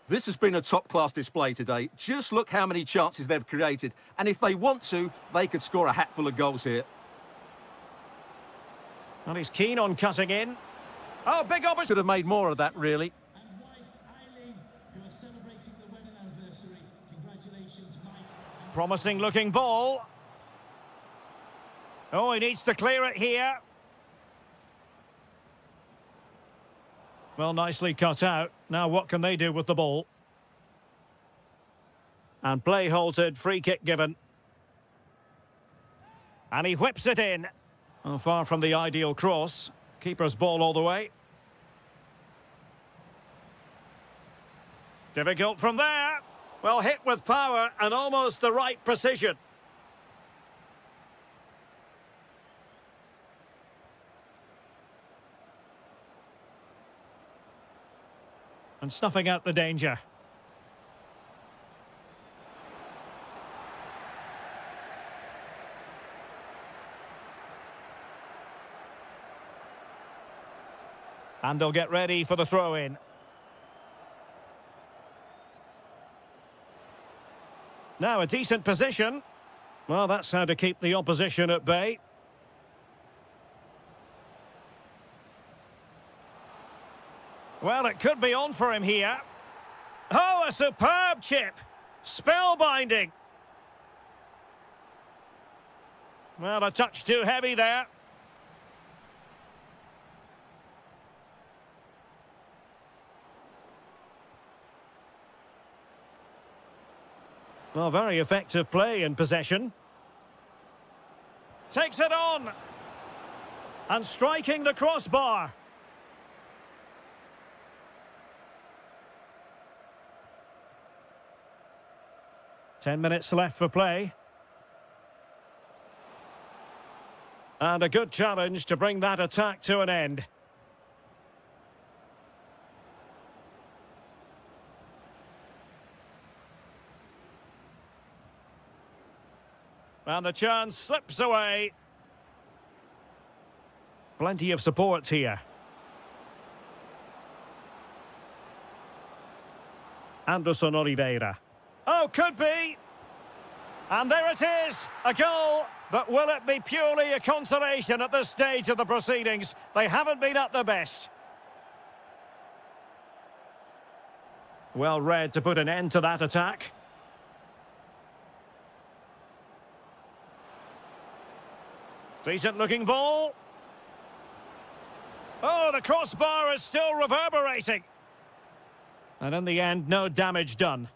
This has been a top-class display today. Just look how many chances they've created. And if they want to, they could score a hatful of goals here. And he's keen on cutting in. Oh, big opportunity. Should have made more of that, really. And wife Eileen, who are celebrating the wedding anniversary. Congratulations, Mike. Promising looking ball. Oh, he needs to clear it here. Well, nicely cut out. Now what can they do with the ball? And play halted, free kick given. And he whips it in. Oh, far from the ideal cross. Keeper's ball all the way. Difficult from there. Well, hit with power and almost the right precision. And snuffing out the danger. And they'll get ready for the throw-in. Now a decent position. Well, that's how to keep the opposition at bay. Well, it could be on for him here. Oh, a superb chip. Spellbinding. Well, a touch too heavy there. Well, very effective play in possession. Takes it on. And striking the crossbar. Ten minutes left for play. And a good challenge to bring that attack to an end. And the chance slips away. Plenty of support here. Anderson Oliveira. Oh, could be. And there it is, a goal. But will it be purely a consolation at this stage of the proceedings? They haven't been at their best. Well read to put an end to that attack. Decent looking ball. Oh, the crossbar is still reverberating. And in the end, no damage done.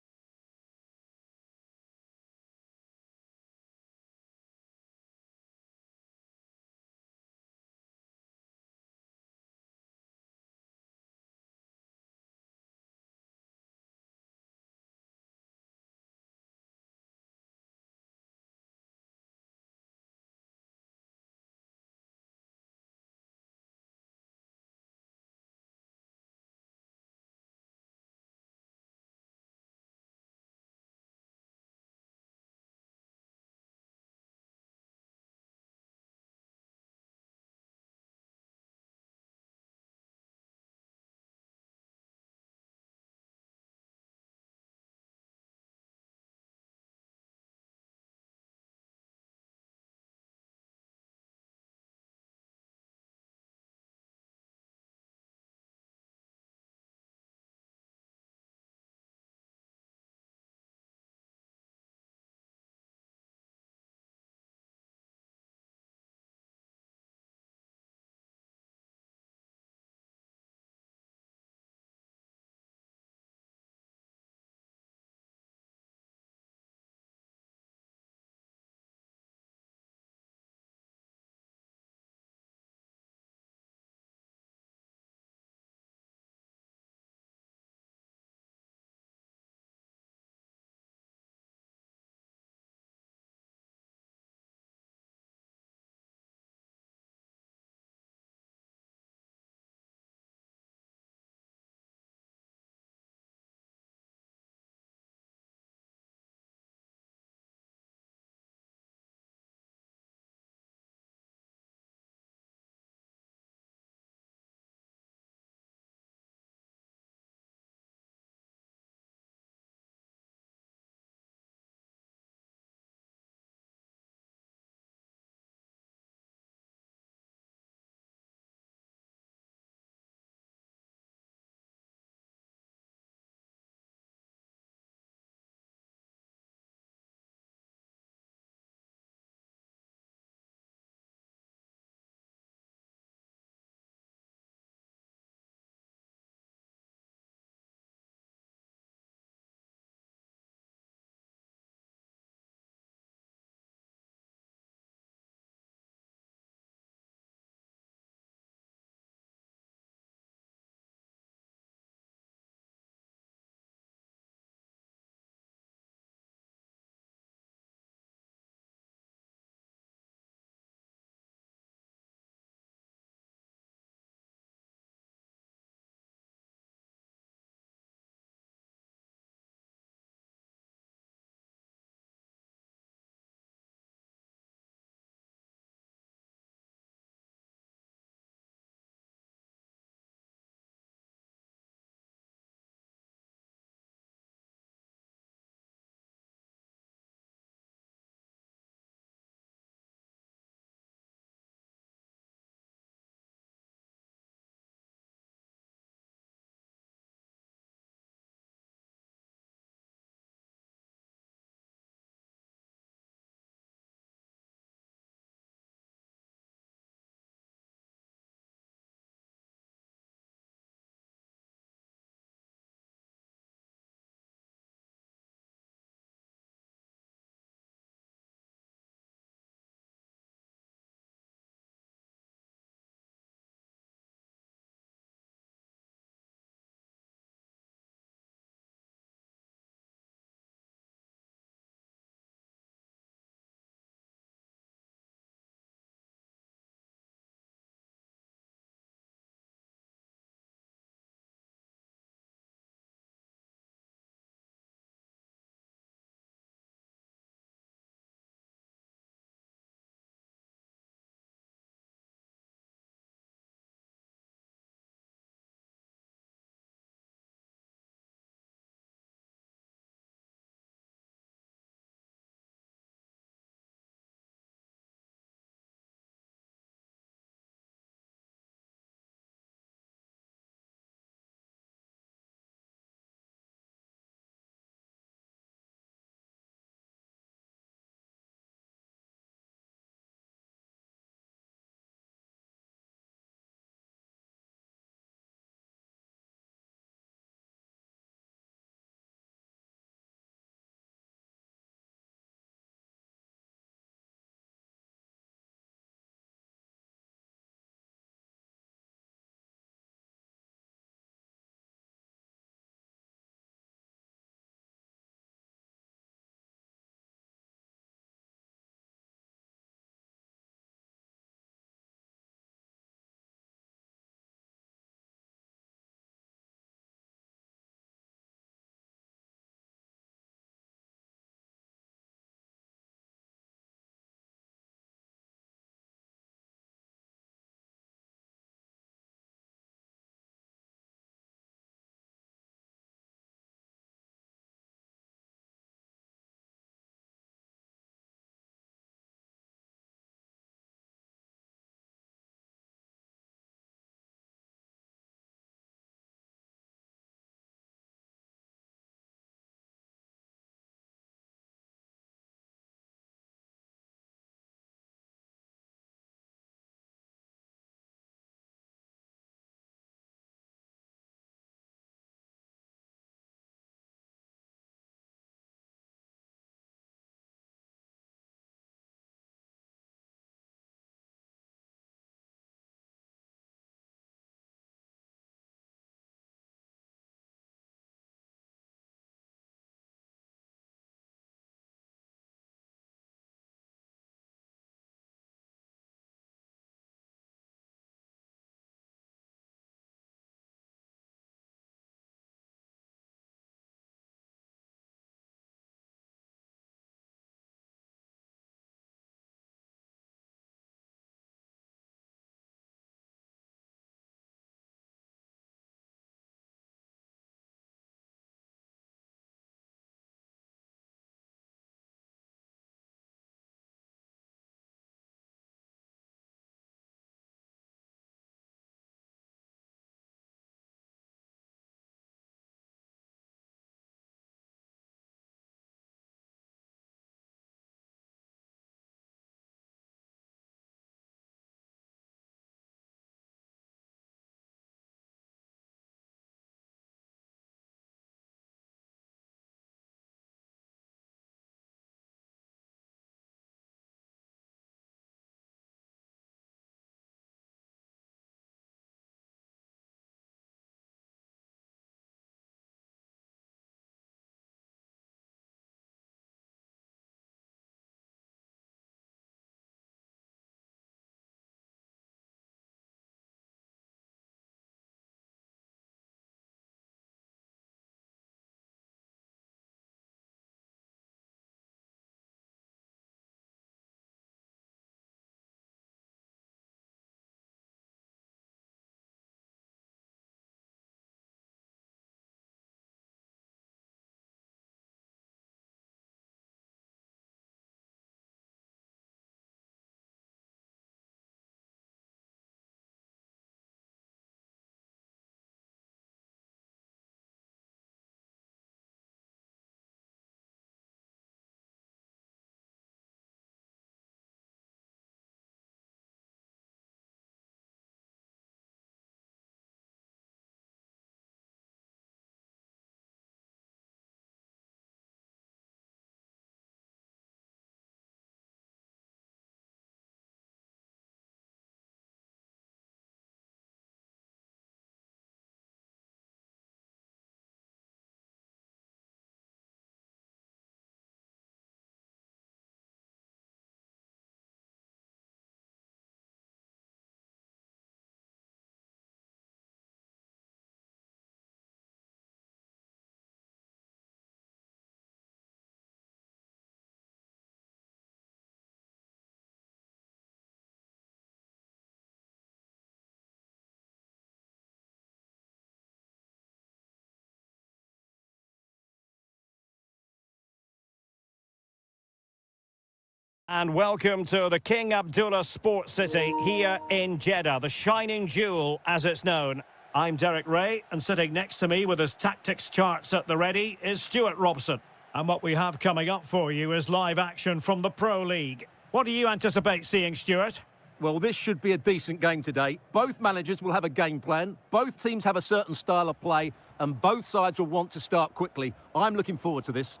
And welcome to the King Abdullah Sports City here in Jeddah, the shining jewel as it's known. I'm Derek Ray, and sitting next to me with his tactics charts at the ready is Stuart Robson. And what we have coming up for you is live action from the Pro League. What do you anticipate seeing, Stuart? Well, this should be a decent game today. Both managers will have a game plan. Both teams have a certain style of play, and both sides will want to start quickly. I'm looking forward to this.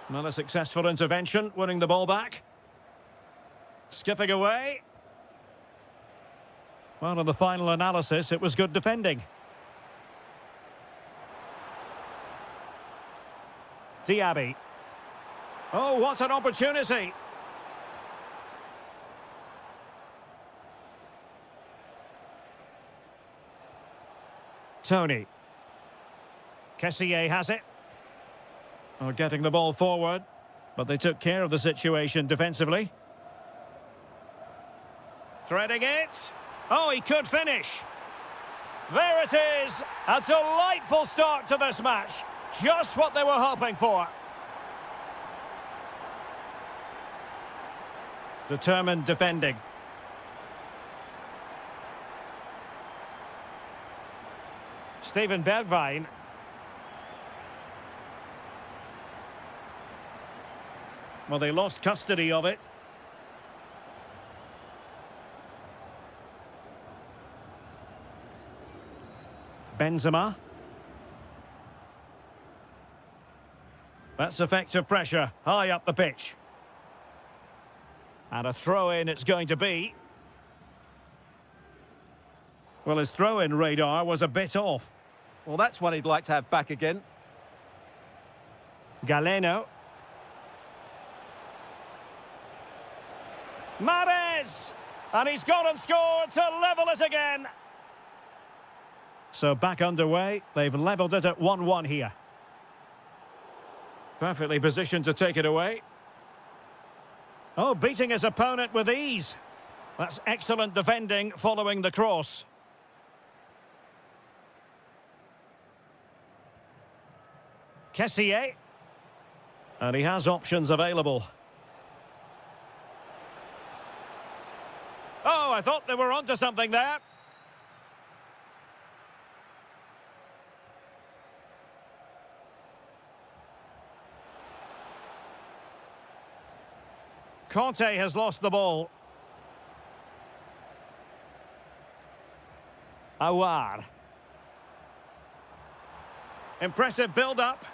Another successful intervention, winning the ball back. Skipping away. Well, in the final analysis, it was good defending. Diaby. Oh, what an opportunity. Tony. Kessié has it. Oh, getting the ball forward, but they took care of the situation defensively. Threading it. Oh, he could finish. There it is. A delightful start to this match. Just what they were hoping for. Determined defending. Steven Bergwijn. Well, they lost custody of it. Benzema. That's effective pressure, high up the pitch. And a throw-in it's going to be. Well, his throw-in radar was a bit off. Well, that's one he'd like to have back again. Galeno. Mahrez! And he's gone and scored to level it again. So back underway. They've levelled it at 1-1 here. Perfectly positioned to take it away. Oh, beating his opponent with ease. That's excellent defending following the cross. Kessié. And he has options available. Oh, I thought they were onto something there. Conte has lost the ball. Awar. Impressive build-up.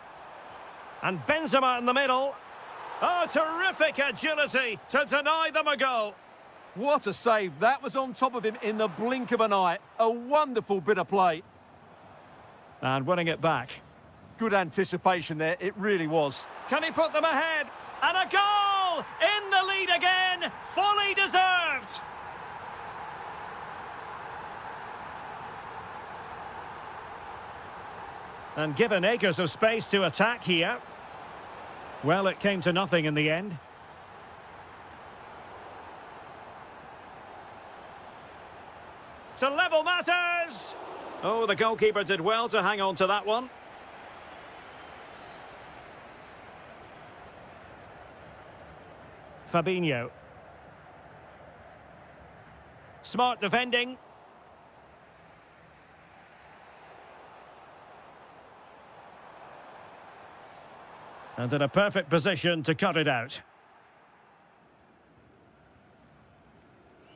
And Benzema in the middle. Oh, terrific agility to deny them a goal. What a save. That was on top of him in the blink of an eye. A wonderful bit of play. And winning it back. Good anticipation there. It really was. Can he put them ahead? And a goal! In the lead again! Fully deserved! And given acres of space to attack here. Well, it came to nothing in the end. To level matters! Oh, the goalkeeper did well to hang on to that one. Fabinho. Smart defending. And in a perfect position to cut it out.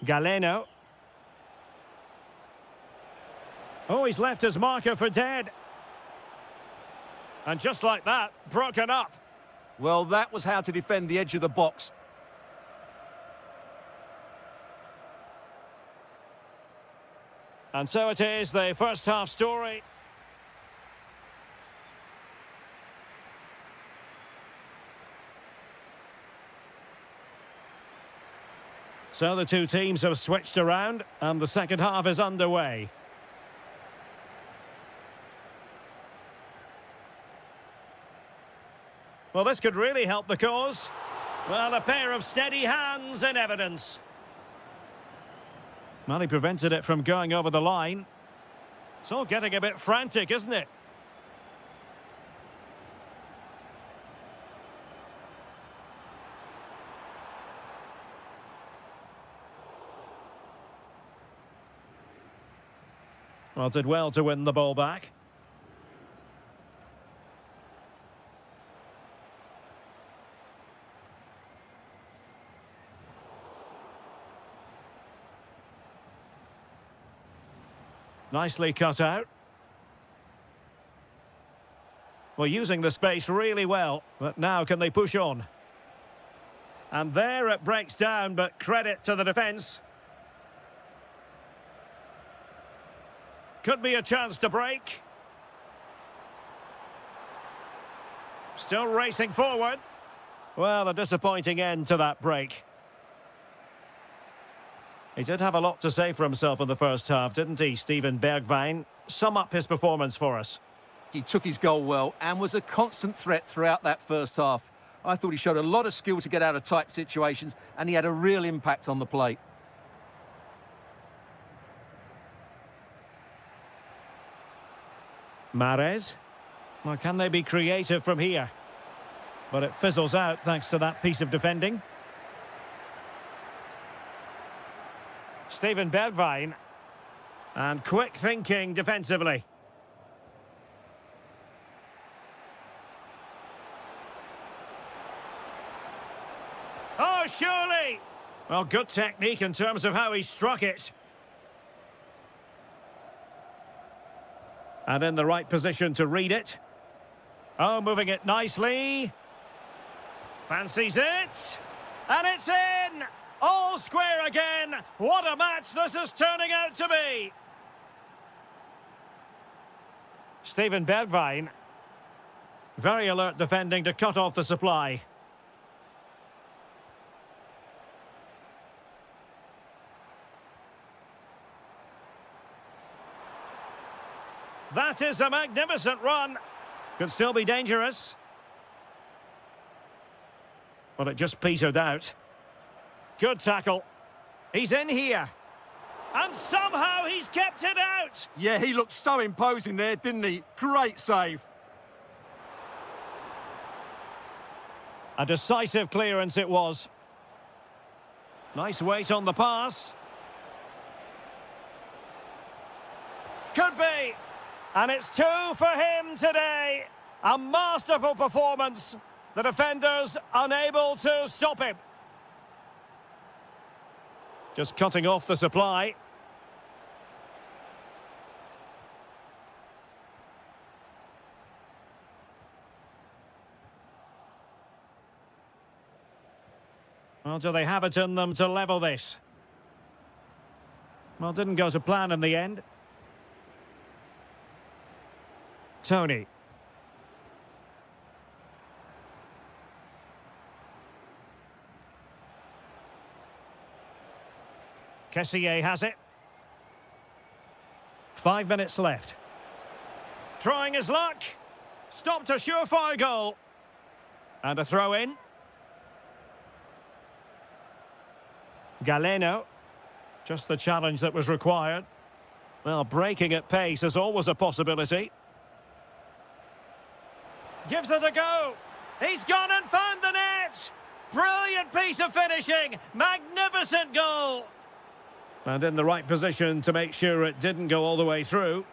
Galeno. Oh, he's left his marker for dead. And just like that, broken up. Well, that was how to defend the edge of the box. And so it is, the first half story. So the two teams have switched around, and the second half is underway. Well, this could really help the cause. Well, a pair of steady hands in evidence. Well, he prevented it from going over the line. It's all getting a bit frantic, isn't it? Well, did well to win the ball back. Nicely cut out. Well, using the space really well, but now can they push on? And there it breaks down, but credit to the defence. Could be a chance to break. Still racing forward. Well, a disappointing end to that break. He did have a lot to say for himself in the first half, didn't he, Steven Bergwijn? Sum up his performance for us. He took his goal well and was a constant threat throughout that first half. I thought he showed a lot of skill to get out of tight situations, and he had a real impact on the plate. Mahrez. Well, can they be creative from here? But it fizzles out thanks to that piece of defending. Steven Bergwijn. And quick thinking defensively. Oh, surely! Well, good technique in terms of how he struck it. And in the right position to read it. Oh, moving it nicely. Fancies it. And it's in! All square again. What a match this is turning out to be. Steven Bergwijn. Very alert defending to cut off the supply. That is a magnificent run. Could still be dangerous. But it just petered out. Good tackle. He's in here. And somehow he's kept it out. Yeah, he looked so imposing there, didn't he? Great save. A decisive clearance it was. Nice weight on the pass. Could be. And it's 2 for him today. A masterful performance. The defenders unable to stop him. Just cutting off the supply. Well, do they have it in them to level this? Well, didn't go to plan in the end. Tony. Kessié has it. 5 minutes left. Trying his luck. Stopped a surefire goal. And a throw in. Galeno. Just the challenge that was required. Well, breaking at pace is always a possibility. Gives it a go. He's gone and found the net. Brilliant piece of finishing. Magnificent goal. And in the right position to make sure it didn't go all the way through.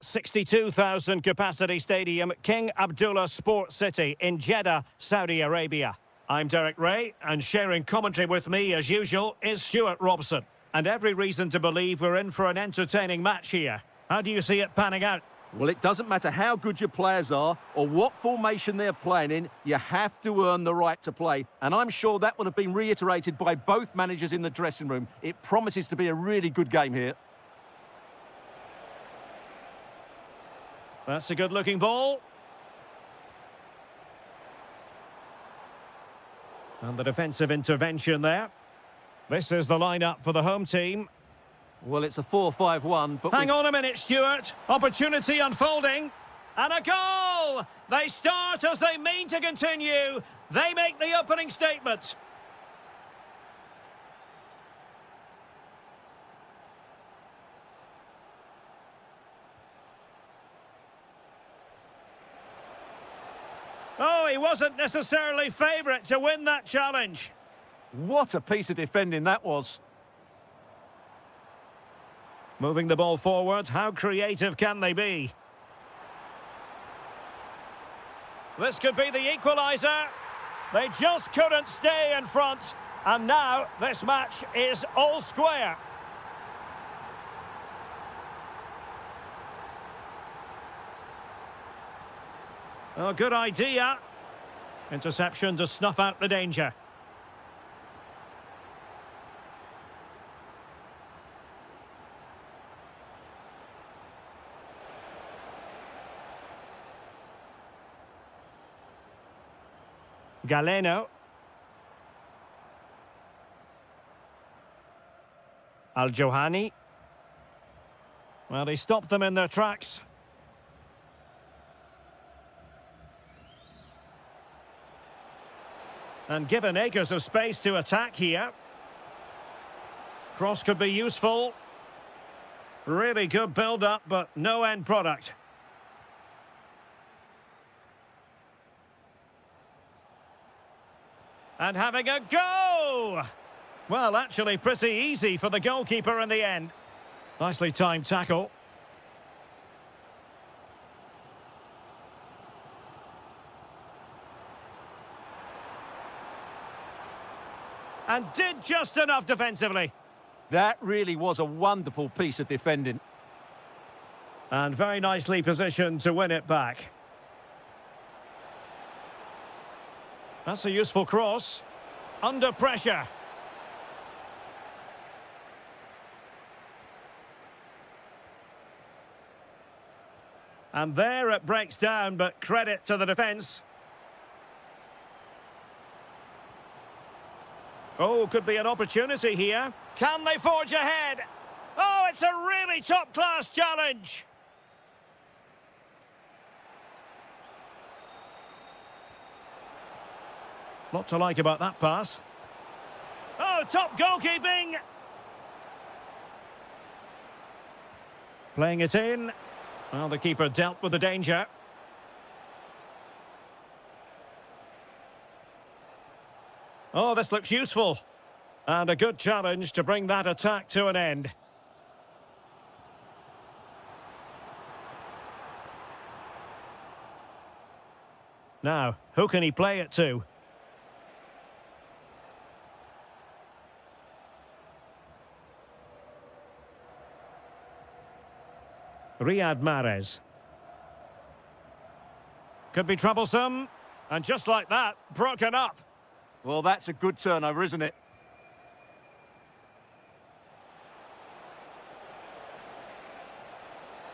62,000 capacity stadium King Abdullah Sports City in Jeddah, Saudi Arabia. I'm Derek Ray, and sharing commentary with me as usual is Stuart Robson. And every reason to believe we're in for an entertaining match here. How do you see it panning out? Well, it doesn't matter how good your players are or what formation they're playing in, you have to earn the right to play. And I'm sure that would have been reiterated by both managers in the dressing room. It promises to be a really good game here. That's a good-looking ball. And the defensive intervention there. This is the lineup for the home team. Well, it's a 4-5-1, but... Hang on a minute, Stuart. Opportunity unfolding. And a goal! They start as they mean to continue. They make the opening statement. Oh, he wasn't necessarily favourite to win that challenge. What a piece of defending that was. Moving the ball forward, how creative can they be? This could be the equaliser. They just couldn't stay in front. And now this match is all square. Oh, good idea. Interception to snuff out the danger. Galeno. Al-Johani. Well, they stopped them in their tracks. And given acres of space to attack here. Cross could be useful. Really good build-up, but no end product. And having a go! Well, actually pretty easy for the goalkeeper in the end. Nicely timed tackle. And did just enough defensively. That really was a wonderful piece of defending. And very nicely positioned to win it back. That's a useful cross. Under pressure. And there it breaks down, but credit to the defence. Oh, could be an opportunity here. Can they forge ahead? Oh, it's a really top-class challenge. Lot to like about that pass. Oh, top goalkeeping! Playing it in. Well, the keeper dealt with the danger. Oh, this looks useful. And a good challenge to bring that attack to an end. Now, who can he play it to? Riyad Mahrez. Could be troublesome. And just like that, broken up. Well, that's a good turnover, isn't it?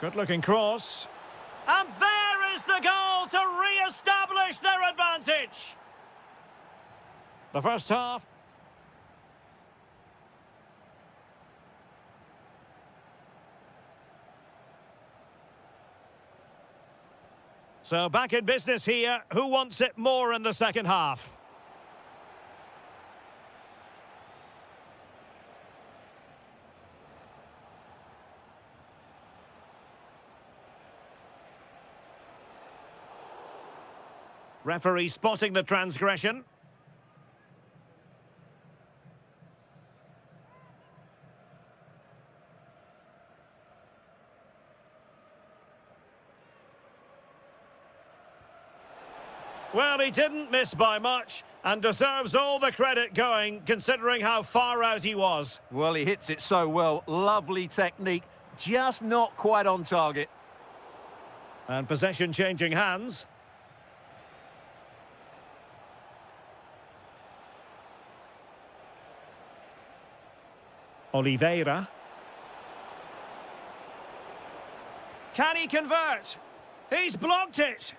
Good-looking cross. And there is the goal to re-establish their advantage. The first half. So back in business here. Who wants it more in the second half? Referee spotting the transgression. Well, he didn't miss by much and deserves all the credit going, considering how far out he was. Well, he hits it so well. Lovely technique, just not quite on target. And possession changing hands. Oliveira. Can he convert? He's blocked it.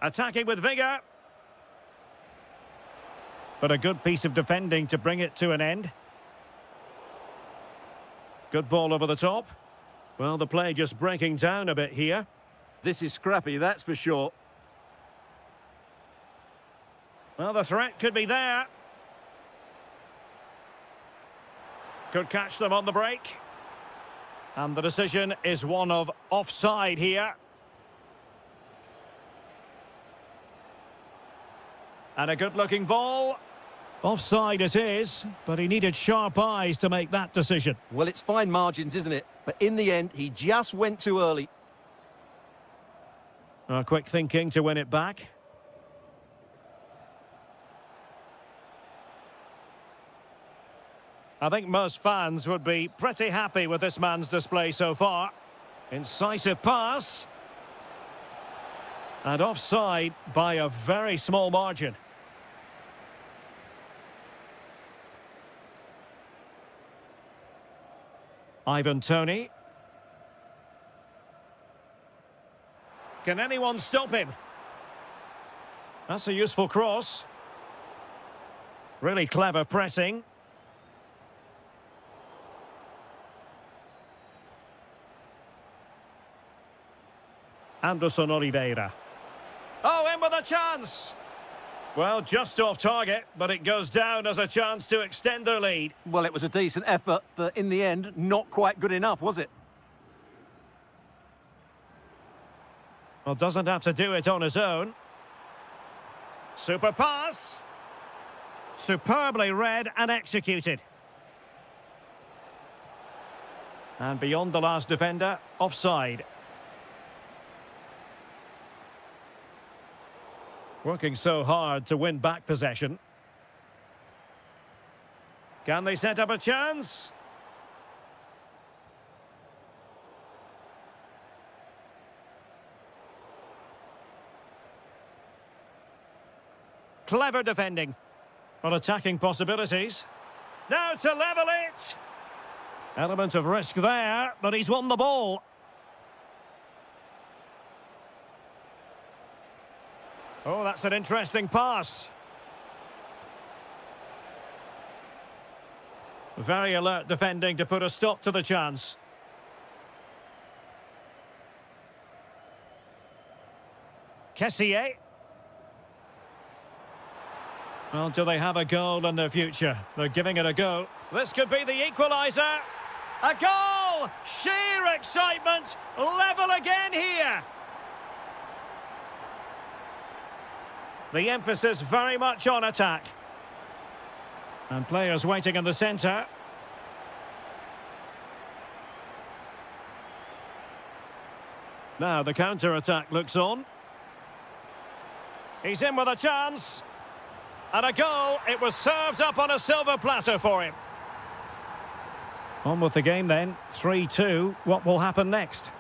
Attacking with vigour. But a good piece of defending to bring it to an end. Good ball over the top. Well, the play just breaking down a bit here. This is scrappy, that's for sure. Well, the threat could be there. Could catch them on the break. And the decision is one of offside here. And a good-looking ball. Offside it is, but he needed sharp eyes to make that decision. Well, it's fine margins, isn't it? But in the end, he just went too early. Quick thinking to win it back. I think most fans would be pretty happy with this man's display so far. Incisive pass. And offside by a very small margin. Ivan Toney. Can anyone stop him? That's a useful cross. Really clever pressing. Anderson Oliveira. Oh, in with a chance! Well, just off target, but it goes down as a chance to extend their lead. Well, it was a decent effort, but in the end, not quite good enough, was it? Well, doesn't have to do it on his own. Super pass. Superbly read and executed. And beyond the last defender, offside. Working so hard to win back possession. Can they set up a chance? Clever defending. On attacking possibilities. Now to level it. Element of risk there, but he's won the ball. Oh, that's an interesting pass. Very alert defending to put a stop to the chance. Kessié. Well, do they have a goal in their future? They're giving it a go. This could be the equaliser. A goal! Sheer excitement. Level again here. The emphasis very much on attack. And players waiting in the centre. Now the counter-attack looks on. He's in with a chance. And a goal. It was served up on a silver platter for him. On with the game then. 3-2. What will happen next?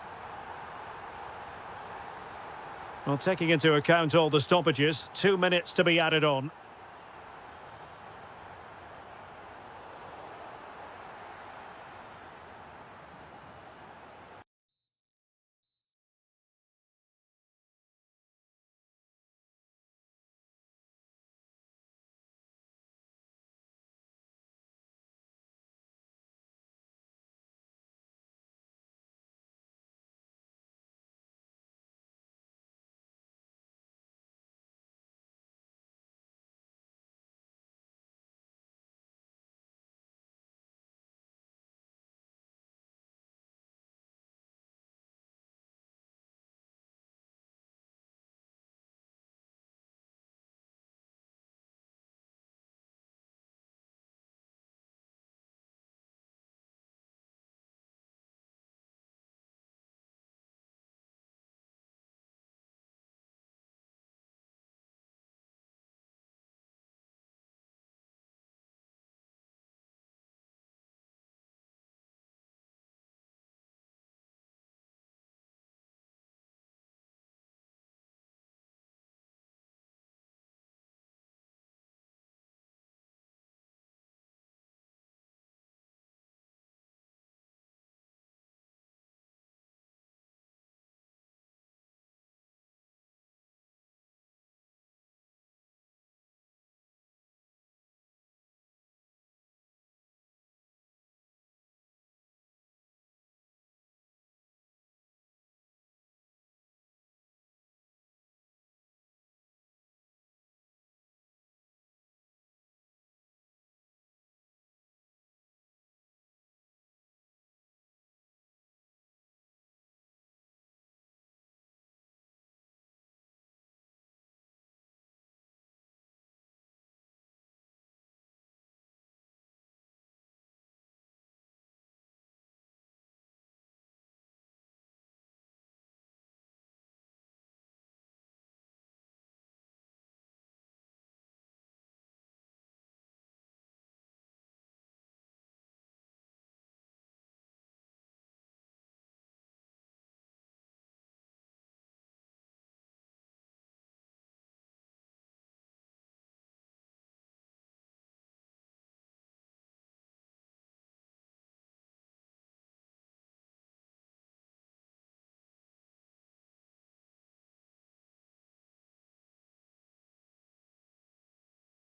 Well, taking into account all the stoppages, 2 minutes to be added on.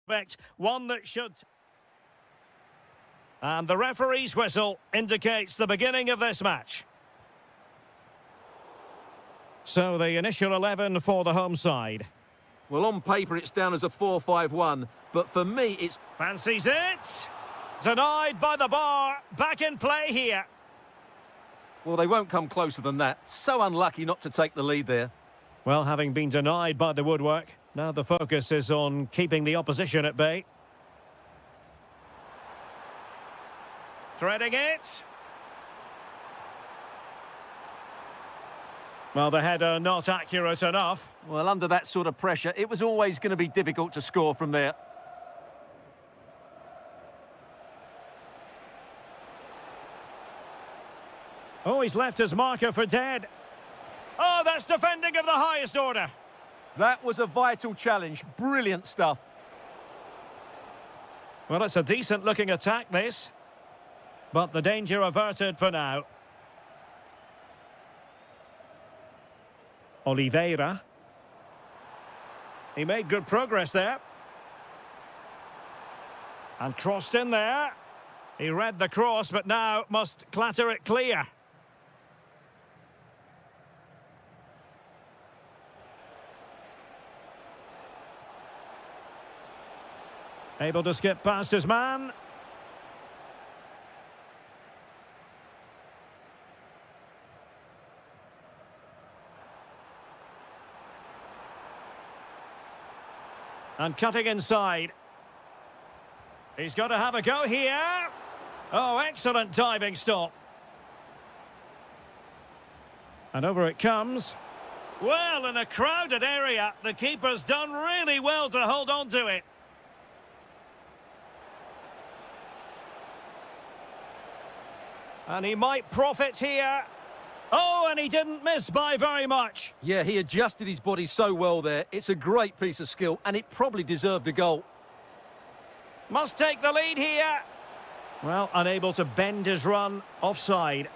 Expect one that should... And the referee's whistle indicates the beginning of this match. So the initial 11 for the home side. Well, on paper, it's down as a 4-5-1, but for me, it's... Fancies it. Denied by the bar. Back in play here. Well, they won't come closer than that. So unlucky not to take the lead there. Well, having been denied by the woodwork, now the focus is on keeping the opposition at bay. Threading it. Well, the header not accurate enough. Well, under that sort of pressure, it was always going to be difficult to score from there. Oh, he's left his marker for dead. Oh, that's defending of the highest order. That was a vital challenge. Brilliant stuff. Well, it's a decent-looking attack, this. But the danger averted for now. Oliveira. He made good progress there. And crossed in there. He read the cross, but now must clatter it clear. Able to skip past his man. And cutting inside. He's got to have a go here. Oh, excellent diving stop. And over it comes. Well, in a crowded area, the keeper's done really well to hold on to it. And he might profit here. Oh, and he didn't miss by very much. Yeah, he adjusted his body so well there. It's a great piece of skill, and it probably deserved a goal. Must take the lead here. Well, unable to bend his run. Offside.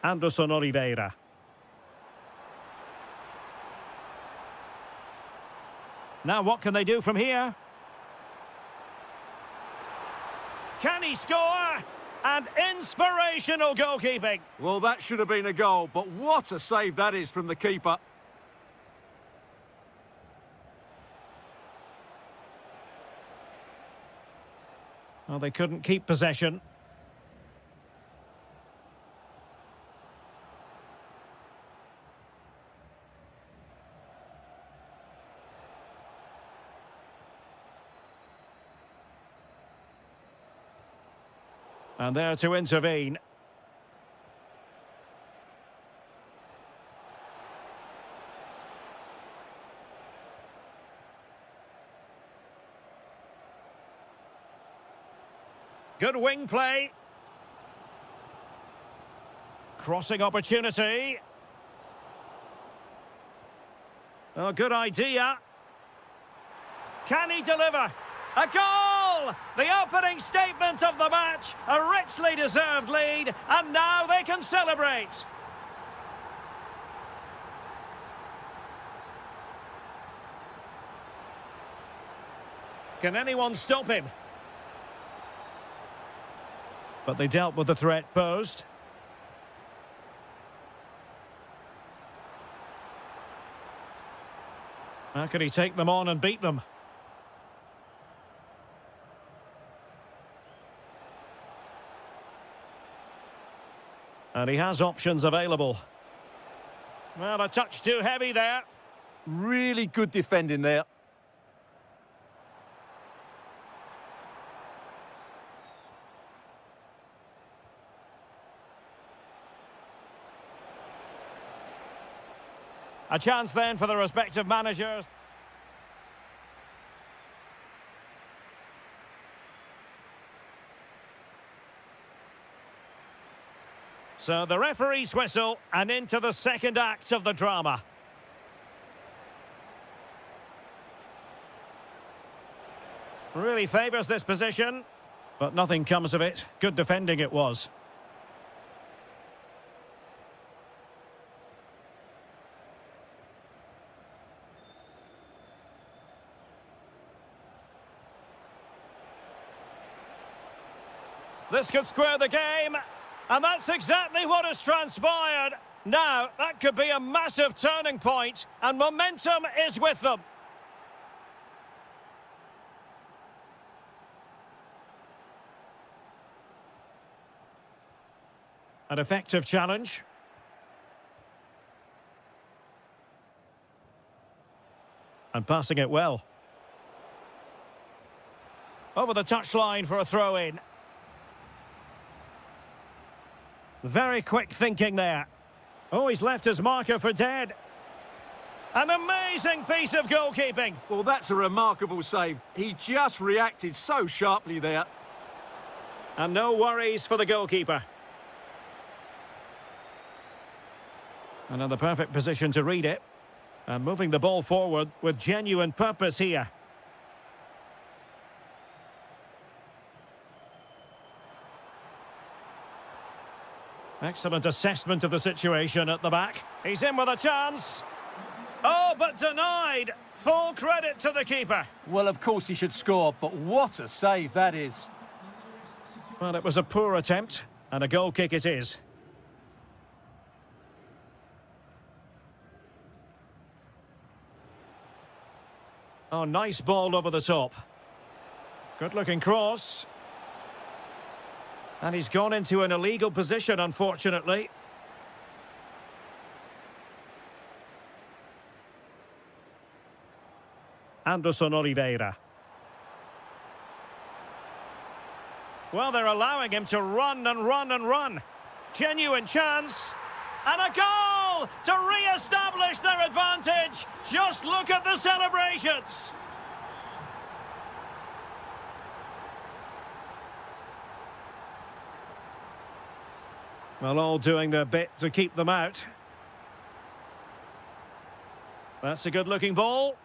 Anderson Oliveira. Now what can they do from here? Can he score? And inspirational goalkeeping. Well, that should have been a goal, but what a save that is from the keeper. Well, they couldn't keep possession. And there to intervene. Good wing play. Crossing opportunity. Oh, good idea. Can he deliver? A goal! The opening statement of the match. A richly deserved lead. And now they can celebrate. Can anyone stop him? But they dealt with the threat posed. How can he take them on and beat them? And he has options available. Well, a touch too heavy there. Really good defending there. A chance then for the respective managers. So the referee's whistle and into the second act of the drama. Really favours this position, but nothing comes of it. Good defending it was. This could square the game. And that's exactly what has transpired. Now, that could be a massive turning point, and momentum is with them. An effective challenge. And passing it well. Over the touchline for a throw-in. Very quick thinking there. Oh, he's left his marker for dead. An amazing piece of goalkeeping. Well, that's a remarkable save. He just reacted so sharply there. And no worries for the goalkeeper. Another perfect position to read it. And moving the ball forward with genuine purpose here. Excellent assessment of the situation at the back. He's in with a chance. Oh, but denied. Full credit to the keeper. Well, of course he should score, but what a save that is. Well, it was a poor attempt, and a goal kick it is. Oh, nice ball over the top. Good-looking cross. And he's gone into an illegal position, unfortunately. Anderson Oliveira. Well, they're allowing him to run and run and run. Genuine chance. And a goal to re-establish their advantage. Just look at the celebrations. Well, all doing their bit to keep them out. That's a good-looking ball.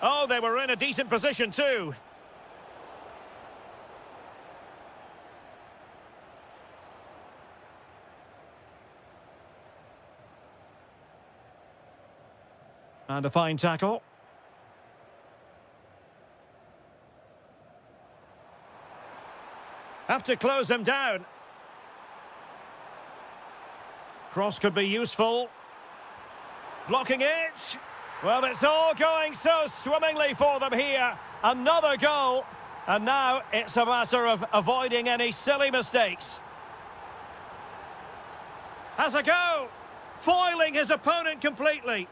Oh, they were in a decent position too. And a fine tackle. Have to close them down. Cross could be useful. Blocking it. Well, it's all going so swimmingly for them here. Another goal. And now it's a matter of avoiding any silly mistakes. Has a go. Foiling his opponent completely.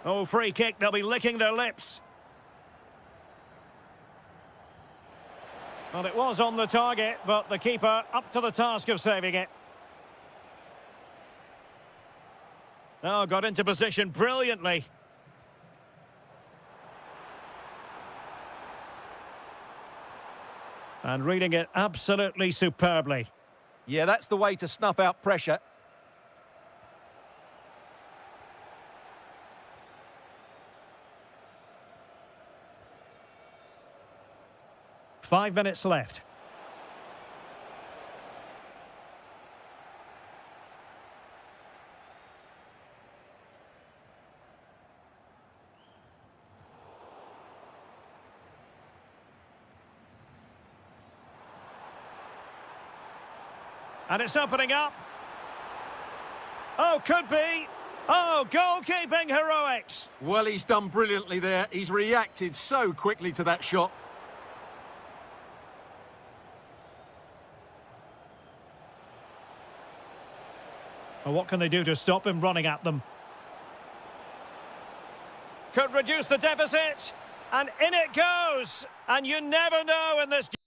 Oh, free kick, they'll be licking their lips. Well, it was on the target, but the keeper up to the task of saving it. Oh, got into position brilliantly. And reading it absolutely superbly. Yeah, that's the way to snuff out pressure. Five minutes left. And it's opening up. Oh, could be. Oh, goalkeeping heroics. Well, he's done brilliantly there. He's reacted so quickly to that shot. Well, what can they do to stop him running at them? Could reduce the deficit. And in it goes. And you never know in this game.